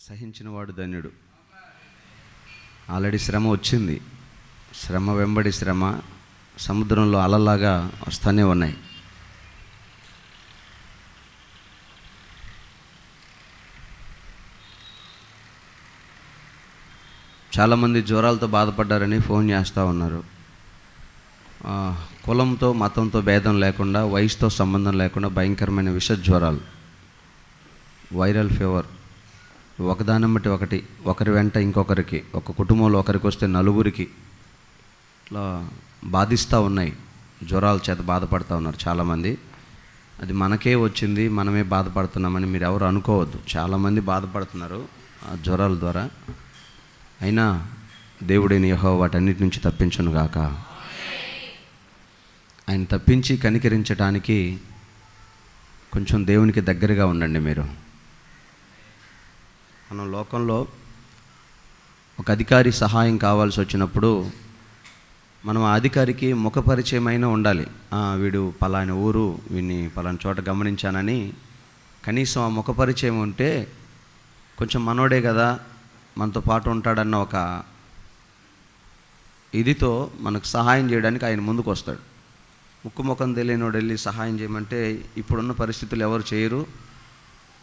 సహించినవాడు ధన్యుడు. ఆల్రెడీ శ్రమ వచ్చింది. శ్రమ వెంబడి శ్రమ సముద్రంలో అలలాగా వస్తూనే ఉన్నాయి. చాలామంది జ్వరాలతో బాధపడ్డారని ఫోన్ చేస్తూ ఉన్నారు. కులంతో మతంతో భేదం లేకుండా, వయసుతో సంబంధం లేకుండా భయంకరమైన విష జ్వరాలు, వైరల్ ఫీవర్, ఒకదాని బట్టి ఒకటి, ఒకరి వెంట ఇంకొకరికి, ఒక కుటుంబంలో ఒకరికి వస్తే నలుగురికి ఇట్లా బాధిస్తూ ఉన్నాయి. జ్వరాల చేత బాధపడుతూ ఉన్నారు చాలామంది. అది మనకే వచ్చింది, మనమే బాధపడుతున్నామని మీరు ఎవరు అనుకోవద్దు. చాలామంది బాధపడుతున్నారు ఆ జ్వరాల ద్వారా. అయినా దేవుడైన యెహోవా వాటన్నిటి నుంచి తప్పించును గాక. ఆయన తప్పించి కనికరించడానికి కొంచెం దేవునికి దగ్గరగా ఉండండి. మీరు మనం లోకంలో ఒక అధికారి సహాయం కావాల్సి వచ్చినప్పుడు మనం ఆ అధికారికి ముఖపరిచయం అయినా ఉండాలి. వీడు పలాని ఊరు, వీడిని పలాని చోట గమనించానని కనీసం ఆ ముఖపరిచయం ఉంటే కొంచెం మనోడే కదా, మనతో పాటు ఉంటాడన్న ఒక ఇదితో మనకు సహాయం చేయడానికి ఆయన ముందుకు వస్తాడు. ముక్కు ముఖం తెలియనోడు వెళ్ళి సహాయం చేయమంటే ఇప్పుడున్న పరిస్థితులు ఎవరు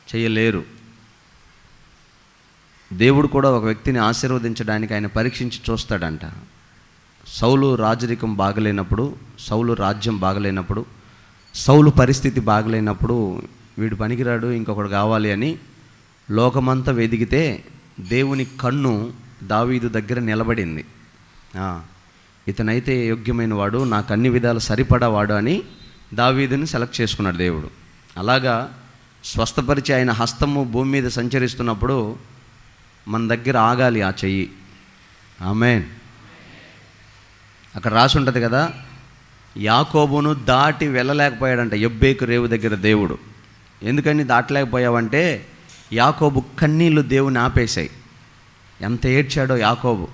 చేయలేరు. దేవుడు కూడా ఒక వ్యక్తిని ఆశీర్వదించడానికి ఆయన పరీక్షించి చూస్తాడంట. సౌలు రాజరికం బాగలేనప్పుడు, సౌలు రాజ్యం బాగలేనప్పుడు, సౌలు పరిస్థితి బాగలేనప్పుడు వీడు పనికిరాడు, ఇంకొకడు కావాలి అని లోకమంతా వెదిగితే దేవుని కన్ను దావీదు దగ్గర నిలబడింది. ఇతనైతే యోగ్యమైన వాడు, నాకు అన్ని విధాలు సరిపడవాడు అని దావీదుని సెలెక్ట్ చేసుకున్నాడు దేవుడు. అలాగా స్వస్థపరిచి ఆయన హస్తము భూమి మీద సంచరిస్తున్నప్పుడు మన దగ్గర ఆగాలి ఆ చెయ్యి. ఆమేన్. అక్కడ రాసి ఉంటుంది కదా, యాకోబును దాటి వెళ్ళలేకపోయాడంట యబ్బేకు రేవు దగ్గర దేవుడు. ఎందుకని దాటలేకపోయావంటే యాకోబు కన్నీళ్ళు దేవుని ఆపేశాయి. ఎంత ఏడ్చాడో యాకోబు.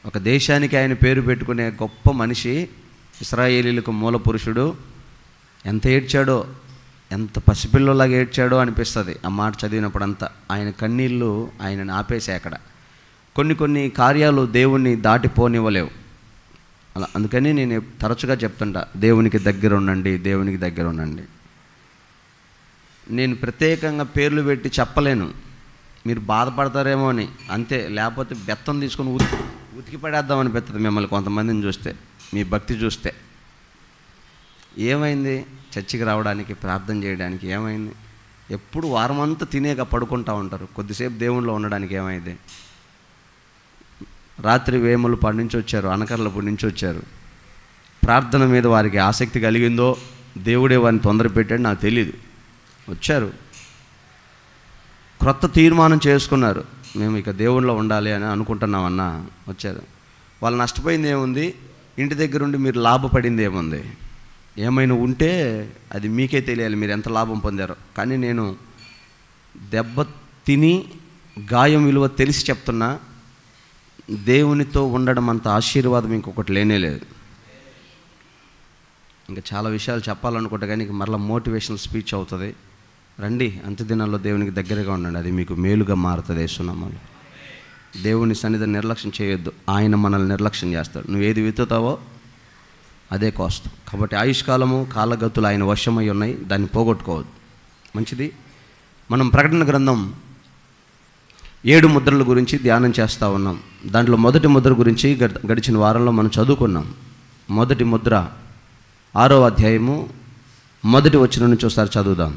ఒక దేశానికి ఆయన పేరు పెట్టుకునే గొప్ప మనిషి, ఇశ్రాయేలీలకు మూల పురుషుడు, ఎంత ఏడ్చాడో, ఎంత పసిపిల్లలాగా ఏడ్చాడో అనిపిస్తుంది ఆ మాట చదివినప్పుడంతా. ఆయన కన్నీళ్ళు ఆయనను ఆపేసాయి. అక్కడ కొన్ని కార్యాలు దేవుణ్ణి దాటిపోనివ్వలేవు. అలా అందుకని నేను తరచుగా చెప్తుంటా, దేవునికి దగ్గర ఉండండి, దేవునికి దగ్గర ఉండండి. నేను ప్రత్యేకంగా పేర్లు పెట్టి చెప్పలేను, మీరు బాధపడతారేమో అని అంతే. లేకపోతే బెత్తం తీసుకొని ఉతికి పడేద్దాం అనిపిస్తుంది మిమ్మల్ని కొంతమందిని చూస్తే, మీ భక్తి చూస్తే. ఏమైంది? చర్చికి రావడానికి, ప్రార్థన చేయడానికి ఏమైంది? ఎప్పుడు వారమంతా తినేక పడుకుంటూ ఉంటారు, కొద్దిసేపు దేవునిలో ఉండడానికి ఏమైంది? రాత్రి వేములపాడు నుంచి వచ్చారు, అనకర్లపూడి నుంచి వచ్చారు. ప్రార్థన మీద వారికి ఆసక్తి కలిగిందో దేవుడే వారిని తొందర పెట్టాడు నాకు తెలియదు. వచ్చారు, క్రొత్త తీర్మానం చేసుకున్నారు, మేము ఇక దేవునిలో ఉండాలి అని అనుకుంటున్నామన్నా వచ్చారు. వాళ్ళు నష్టపోయింది ఏముంది? ఇంటి దగ్గర ఉండి మీరు లాభపడింది ఏముంది? ఏమైనా ఉంటే అది మీకే తెలియాలి, మీరు ఎంత లాభం పొందారో. కానీ నేను దెబ్బ తిని గాయం విలువ తెలిసి చెప్తున్నా, దేవునితో ఉండడం అంత ఆశీర్వాదం ఇంకొకటి లేనేలేదు. ఇంకా చాలా విషయాలు చెప్పాలనుకుంటా కానీ ఇక మరలా మోటివేషనల్ స్పీచ్ అవుతుంది. రండి, అంత్యదినాల్లో దేవునికి దగ్గరగా ఉండండి, అది మీకు మేలుగా మారుతుంది. యేసునామములో దేవుని సన్నిధిని నిర్లక్ష్యం చేయొద్దు. ఆయన మనల్ని నిర్లక్ష్యం చేస్తాడు. నువ్వు ఏది విత్తుతావో అదే కోస్తావు. కాబట్టి ఆయుష్కాలము కాలగతులు ఆయన వశమై ఉన్నాయి, దాన్ని పోగొట్టుకోవద్దు. మంచిది. మనం ప్రకటన గ్రంథం 7 ముద్రల గురించి ధ్యానం చేస్తూ ఉన్నాం. దాంట్లో మొదటి ముద్ర గురించి గడిచిన వారంలో మనం చదువుకున్నాం. మొదటి ముద్ర 6వ అధ్యాయము మొదటి వచనం నుంచి ఒకసారి చదువుదాం.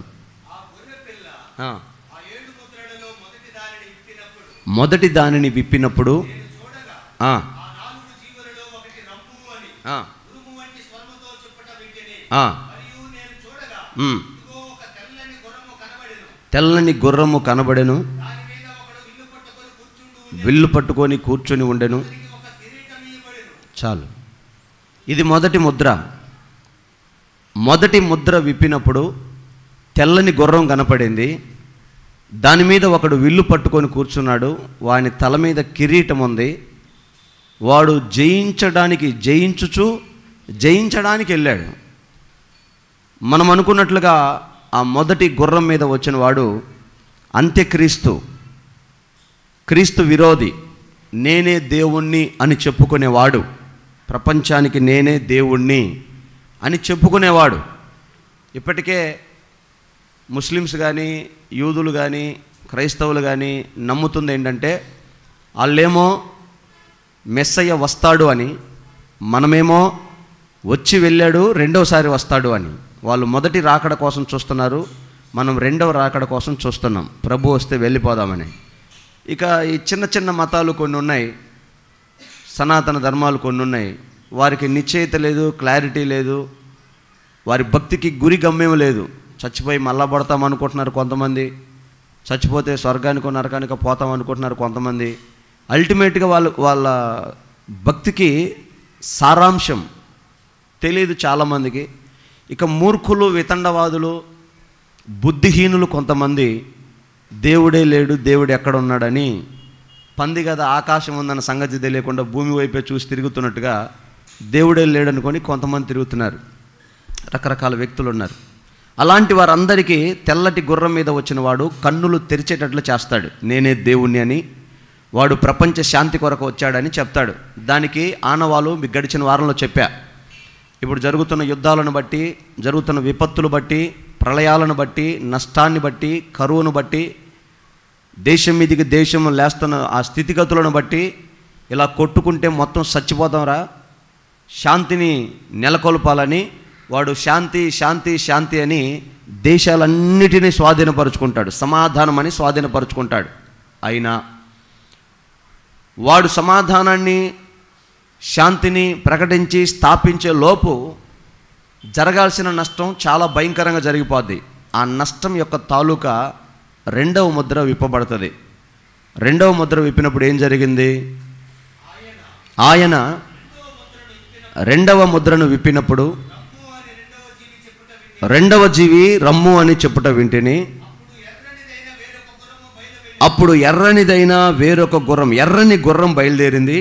మొదటి దానిని విప్పినప్పుడు తెల్లని గుర్రము కనబడెను, విల్లు పట్టుకొని కూర్చొని ఉండెను. చాలు. ఇది మొదటి ముద్ర. మొదటి ముద్ర విప్పినప్పుడు తెల్లని గుర్రం కనపడింది, దాని మీద ఒకడు విల్లు పట్టుకొని కూర్చున్నాడు, వాని తల మీద కిరీటం ఉంది. వాడు జయించడానికి వెళ్ళాడు. మనం అనుకున్నట్లుగా ఆ మొదటి గుర్రం మీద వచ్చిన వాడు అంత్యక్రీస్తు, క్రీస్తు విరోధి, నేనే దేవుణ్ణి అని చెప్పుకునేవాడు, ప్రపంచానికి నేనే దేవుణ్ణి అని చెప్పుకునేవాడు. ఇప్పటికే ముస్లిమ్స్ కానీ, యూదులు కానీ, క్రైస్తవులు కానీ నమ్ముతుంది ఏంటంటే, వాళ్ళేమో మెస్సయ్య వస్తాడు అని, మనమేమో వచ్చి వెళ్ళాడు రెండవసారి వస్తాడు అని. వాళ్ళు మొదటి రాకడ కోసం చూస్తున్నారు, మనం రెండవ రాకడ కోసం చూస్తున్నాం, ప్రభు వస్తే వెళ్ళిపోదామని. ఇక ఈ చిన్న చిన్న మతాలు కొన్ని ఉన్నాయి, సనాతన ధర్మాలు కొన్ని ఉన్నాయి, వారికి నిశ్చయిత లేదు, క్లారిటీ లేదు, వారి భక్తికి గురి గమ్యం లేదు. చచ్చిపోయి మళ్ళా పడతాం అనుకుంటున్నారు కొంతమంది, చచ్చిపోతే స్వర్గానికో నరకానికో పోతాం అనుకుంటున్నారు కొంతమంది. అల్టిమేట్గా వాళ్ళ భక్తికి సారాంశం తెలియదు చాలామందికి. ఇక మూర్ఖులు, వితండవాదులు, బుద్ధిహీనులు కొంతమంది దేవుడే లేడు, దేవుడు ఎక్కడ ఉన్నాడని, పంది కదా ఆకాశం ఉందన్న సంగతి తెలియకుండా భూమి వైపే చూసి తిరుగుతున్నట్టుగా దేవుడే లేడనుకొని కొంతమంది తిరుగుతున్నారు. రకరకాల వ్యక్తులు ఉన్నారు. అలాంటి వారందరికీ తెల్లటి గుర్రం మీద వచ్చిన వాడు కన్నులు తెరిచేటట్లు చేస్తాడు, నేనే దేవుణ్ణి అని. వాడు ప్రపంచ శాంతి కొరకు వచ్చాడని చెప్తాడు. దానికి ఆనవాలు మీకు గడిచిన వారంలో చెప్పా. ఇప్పుడు జరుగుతున్న యుద్ధాలను బట్టి, జరుగుతున్న విపత్తులు బట్టి, ప్రళయాలను బట్టి, నష్టాన్ని బట్టి, కరువును బట్టి, దేశం మీదికి దేశం లేస్తున్న ఆ స్థితిగతులను బట్టి ఇలా కొట్టుకుంటే మొత్తం చచ్చిపోతాంరా, శాంతిని నెలకొల్పాలని వాడు శాంతి శాంతి శాంతి అని దేశాలన్నిటినీ స్వాధీనపరుచుకుంటాడు, సమాధానం అని స్వాధీనపరుచుకుంటాడు. అయినా వాడు సమాధానాన్ని, శాంతిని ప్రకటించి స్థాపించే లోపు జరగాల్సిన నష్టం చాలా భయంకరంగా జరిగిపోద్ది. ఆ నష్టం యొక్క తాలూకా రెండవ ముద్ర విప్పబడుతుంది. రెండవ ముద్ర విప్పినప్పుడు ఏం జరిగింది? ఆయన రెండవ ముద్రను విప్పినప్పుడు రెండవ జీవి రమ్ము అని చెప్పుట వింటిని. అప్పుడు ఎర్రనిదైన వేరొక గుర్రం, ఎర్రని గుర్రం బయలుదేరింది.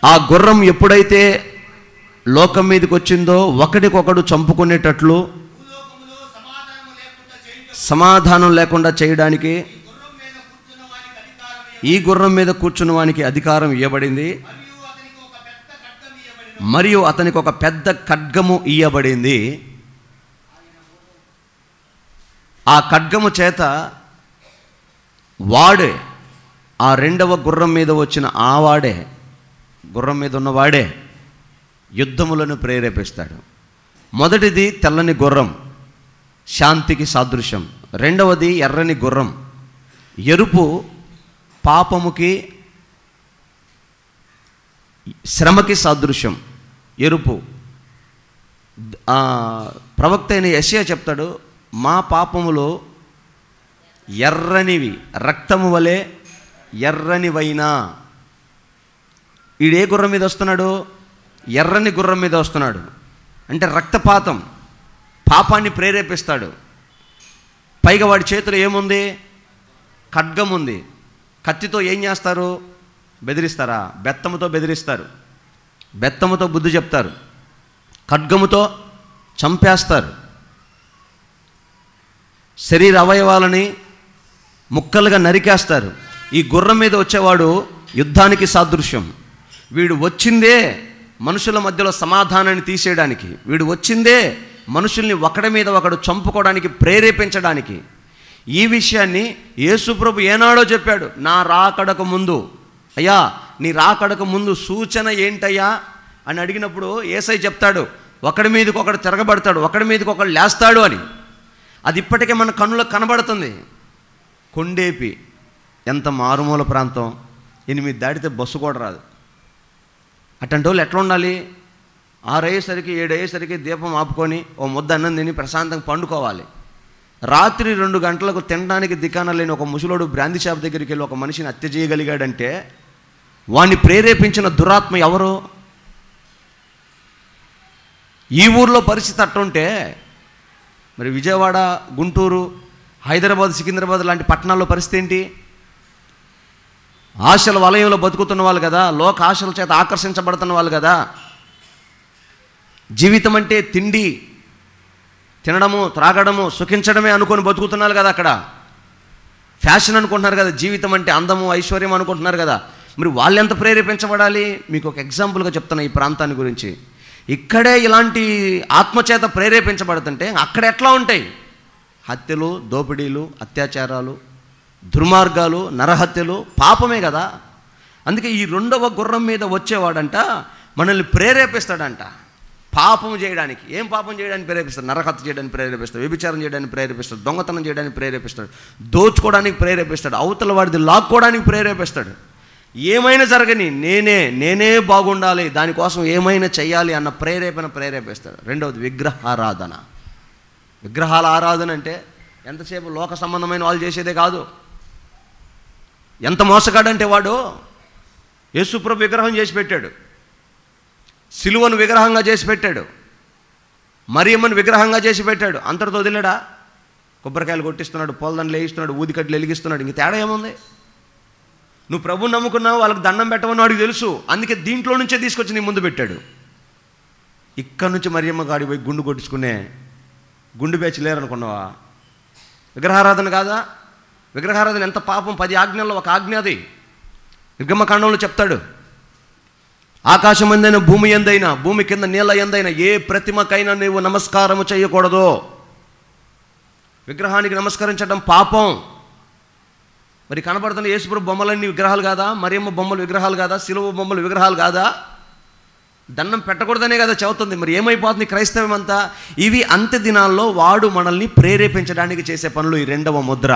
ఆ గుర్రం ఎప్పుడైతే లోకం మీదకి వచ్చిందో ఒకడికొకడు చంపుకునేటట్లు, సమాధానం లేకుండా చేయడానికి ఈ గుర్రం మీద కూర్చున్న వానికి అధికారం ఇవ్వబడింది. మరియు అతనికి ఒక పెద్ద ఖడ్గము ఇయ్యబడింది. ఆ ఖడ్గము చేత వాడే, ఆ రెండవ గుర్రం మీద వచ్చిన ఆ వాడే, గుర్రం మీద ఉన్నవాడే యుద్ధములను ప్రేరేపిస్తాడు. మొదటిది తెల్లని గుర్రం, శాంతికి సాదృశ్యం. రెండవది ఎర్రని గుర్రం, ఎరుపు పాపముకి, శ్రమకి సాదృశ్యం. ఎరుపు ప్రవక్త అయిన యెషయా చెప్తాడు, మా పాపములు ఎర్రనివి, రక్తము వలె ఎర్రనివైనా. ఈడే గుర్రం మీద వస్తున్నాడు? ఎర్రని గుర్రం మీద వస్తున్నాడు. అంటే రక్తపాతం, పాపాన్ని ప్రేరేపిస్తాడు. పైగా వాడి చేతిలో ఏముంది? ఖడ్గం ఉంది. కత్తితో ఏం చేస్తారు? బెదిరిస్తారా? బెత్తముతో బెదిరిస్తారు, బెత్తముతో బుద్ధి చెప్తారు, ఖడ్గముతో చంపేస్తారు. శరీర అవయవాలని ముక్కలుగా నరికేస్తారు. ఈ గుర్రం మీద వచ్చేవాడు యుద్ధానికి సాదృశ్యం. వీడు వచ్చిందే మనుషుల మధ్యలో సమాధానాన్ని తీసేయడానికి, వీడు వచ్చిందే మనుషుల్ని ఒకడి మీద ఒకడు చంపుకోవడానికి, ప్రేరేపించడానికి. ఈ విషయాన్ని యేసుప్రభు ఏనాడో చెప్పాడు. నా రాకడకు ముందు, అయ్యా నీ రాకడకు ముందు సూచన ఏంటయ్యా అని అడిగినప్పుడు యేసయ్య చెప్తాడు, ఒకడి మీదకి ఒకడు తిరగబడతాడు, ఒకడి మీదకి ఒకడు లేస్తాడు అని. అది ఇప్పటికే మన కన్నులకు కనబడుతుంది. కొండేపి ఎంత మారుమూల ప్రాంతం, 8 దాటితే బస్సు కూడా రాదు. అట్లాంటి వాళ్ళు ఎట్లా ఉండాలి? 6 అయ్యేసరికి 7 అయ్యేసరికి దీపం ఆపుకొని ఓ ముద్ద అన్నం తిని ప్రశాంతంగా పండుకోవాలి. రాత్రి 2 గంటలకు తినడానికి దికాన లేని ఒక ముసలోడు బ్రాందీ షాప్ దగ్గరికి వెళ్ళి ఒక మనిషిని హత్య చేయగలిగాడంటే వాణ్ణి ప్రేరేపించిన దురాత్మ ఎవరు? ఈ ఊర్లో పరిస్థితి అట్టుంటే మరి విజయవాడ, గుంటూరు, హైదరాబాద్, సికింద్రాబాద్ లాంటి పట్టణాల్లో పరిస్థితి ఏంటి? ఆశల వలయంలో బతుకుతున్న వాళ్ళు కదా, లోక ఆశల చేత ఆకర్షించబడుతున్న వాళ్ళు కదా. జీవితం అంటే తిండి, తినడము, త్రాగడము, సుఖించడమే అనుకొని బతుకుతున్నారు కదా. అక్కడ ఫ్యాషన్ అనుకుంటున్నారు కదా, జీవితం అంటే అందము, ఐశ్వర్యం అనుకుంటున్నారు కదా. మరి వాళ్ళు ఎంత ప్రేరేపించబడాలి? మీకు ఒక ఎగ్జాంపుల్గా చెప్తున్నా ఈ ప్రాంతాన్ని గురించి. ఇక్కడే ఇలాంటి ఆత్మచేత ప్రేరేపించబడుతుంటే అక్కడ ఎట్లా ఉంటాయి? హత్యలు, దోపిడీలు, అత్యాచారాలు, దుర్మార్గాలు, నరహత్యలు పాపమే కదా. అందుకే ఈ రెండవ గుర్రం మీద వచ్చేవాడంట మనల్ని ప్రేరేపిస్తాడంట పాపం చేయడానికి. ఏం పాపం చేయడానికి ప్రేరేపిస్తాడు? నరహత్య చేయడానికి ప్రేరేపిస్తాడు, వ్యభిచారం చేయడానికి ప్రేరేపిస్తాడు, దొంగతనం చేయడానికి ప్రేరేపిస్తాడు, దోచుకోవడానికి ప్రేరేపిస్తాడు, అవతల వాడిది లాక్కోవడానికి ప్రేరేపిస్తాడు. ఏమైనా జరగని నేనే బాగుండాలి, దానికోసం ఏమైనా చెయ్యాలి అన్న ప్రేరేపిస్తాడు. రెండవది విగ్రహారాధన. విగ్రహాల ఆరాధన అంటే ఎంతసేపు లోక సంబంధమైన వాళ్ళు చేసేదే కాదు. ఎంత మోసగాడంటే వాడు యేసుప్రభు విగ్రహం చేసి పెట్టాడు, సిలువను విగ్రహంగా చేసి పెట్టాడు, మరియమ్మను విగ్రహంగా చేసి పెట్టాడు. అంతటితో వదిలేడా? కొబ్బరికాయలు కొట్టిస్తున్నాడు, పూలదండలు వేయిస్తున్నాడు, ఊదికడ్లు వెలిగిస్తున్నాడు. ఇంక తేడా ఏముంది? నువ్వు ప్రభుని నమ్ముకున్నావు, వాళ్ళకి దండం పెట్టమని వాడికి తెలుసు. అందుకే దీంట్లో నుంచే తీసుకొచ్చి నీ ముందు పెట్టాడు. ఇక్కడ నుంచి మరియమ్మ గాడి పోయి గుండు కొట్టించుకునే గుండు బ్యాచ్ లేరనుకున్నావా? విగ్రహారాధన కాదా? విగ్రహారాధన ఎంత పాపం. 10 ఆజ్ఞల్లో ఒక ఆజ్ఞ అది. నిర్గమకాండంలో చెప్తాడు, ఆకాశం ఎందైనా భూమి ఎందైనా, భూమి కింద నీళ్ళ ఎందైనా ఏ ప్రతిమకైనా నీవు నమస్కారము చేయకూడదు. విగ్రహానికి నమస్కరించడం పాపం. మరి కనబడుతున్న యేసుప్రభు బొమ్మలన్నీ విగ్రహాలు కాదా? మరియమ్మ బొమ్మలు విగ్రహాలు కాదా? సిలువ బొమ్మలు విగ్రహాలు కాదా? దండం పెట్టకూడదనే కదా చెబుతుంది. మరి ఏమైపోతుంది క్రైస్తవం అంతా? ఇవి అంత్య దినాల్లో వాడు మనల్ని ప్రేరేపించడానికి చేసే పనులు. ఈ రెండవ ముద్ర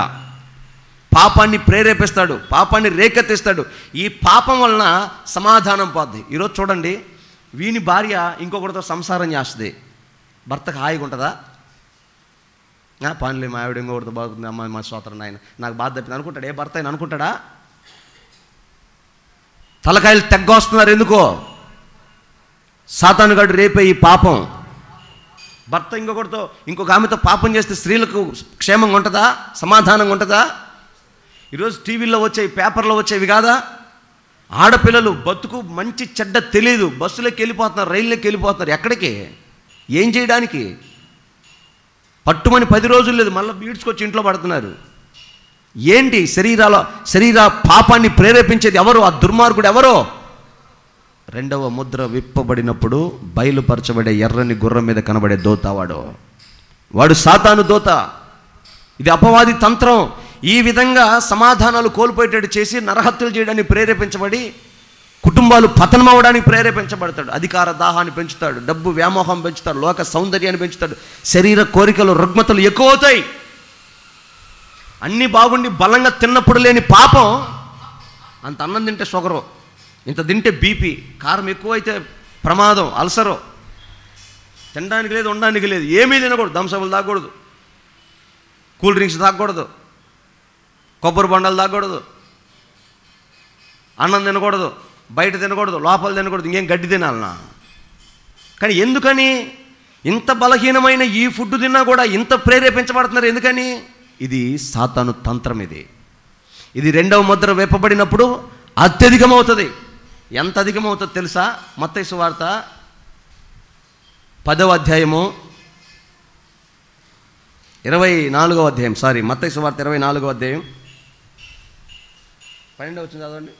పాపాన్ని ప్రేరేపిస్తాడు, పాపాన్ని రేకెత్తిస్తాడు. ఈ పాపం వలన సమాధానం పోద్ది. ఈరోజు చూడండి, వీని భార్య ఇంకొకరితో సంసారం చేస్తుంది, భర్తకు హాయిగా ఉంటుందా? పనులే మా ఆవిడ ఇంకొకరితో బాగుంది, అమ్మాయి మా సోదరుడు ఆయన నాకు బాధ తప్పింది అనుకుంటాడు. ఏ భర్త అయినా అనుకుంటాడా? తలకాయలు తెగ్గొస్తున్నారు. ఎందుకో? సాతానుగాడు రేపే ఈ పాపం. భర్త ఇంకొక ఆమెతో పాపం చేస్తే స్త్రీలకు క్షేమంగా ఉంటుందా? సమాధానంగా ఉంటుందా? ఈరోజు టీవీల్లో వచ్చాయి, పేపర్లో వచ్చేవి కాదా? ఆడపిల్లలు బతుకు మంచి చెడ్డ తెలియదు, బస్సులోకి వెళ్ళిపోతున్నారు, రైల్లోకి వెళ్ళిపోతున్నారు. ఎక్కడికి? ఏం చేయడానికి? పట్టుమని 10 రోజులు లేదు, మళ్ళీ బీడ్చుకొచ్చి ఇంట్లో పడుతున్నారు. ఏంటి? శరీర పాపాన్ని ప్రేరేపించేది ఎవరు? ఆ దుర్మార్గుడు ఎవరో? రెండవ ముద్ర విప్పబడినప్పుడు బయలుపరచబడే ఎర్రని గుర్రం మీద కనబడే దోత వాడు సాతాను దోత. ఇది అపవాది తంత్రం. ఈ విధంగా సమాధానాలు కోల్పోయేటట్టు చేసి నరహత్యలు చేయడానికి ప్రేరేపించబడి కుటుంబాలు పతనం అవ్వడానికి ప్రేరేపించబడతాడు. అధికార దాహాన్ని పెంచుతాడు, డబ్బు వ్యామోహం పెంచుతాడు, లోక సౌందర్యాన్ని పెంచుతాడు, శరీర కోరికలు రుగ్మతలు ఎక్కువ అవుతాయి. అన్నీ బాగుండి బలంగా తిన్నప్పుడు లేని పాపం. అంత అన్నం తింటే షుగరు, ఇంత తింటే బీపీ, కారం ఎక్కువైతే ప్రమాదం, అల్సరు. తినడానికి లేదు, ఉండడానికి లేదు, ఏమీ తినకూడదు. థమ్సప్లు తాగకూడదు, కూల్ డ్రింక్స్ తాగకూడదు, కొబ్బరి బొండాలు తాగకూడదు, అన్నం తినకూడదు, బయట తినకూడదు, లోపల తినకూడదు, ఇంకేం గడ్డి తినాలన్నా. కానీ ఎందుకని ఇంత బలహీనమైన ఈ ఫుడ్ తిన్నా కూడా ఇంత ప్రేరేపించబడుతున్నారు? ఎందుకని? ఇది సాతాను తంత్రం. ఇది రెండవ ముద్ర వేపబడినప్పుడు అత్యధికమవుతుంది. ఎంత అధికమవుతుందో తెలుసా? మత్తయి సువార్త 10వ అధ్యాయము 24వ అధ్యాయం, మత్తయి సువార్త 24వ అధ్యాయం 12వ వచనం చదవండి.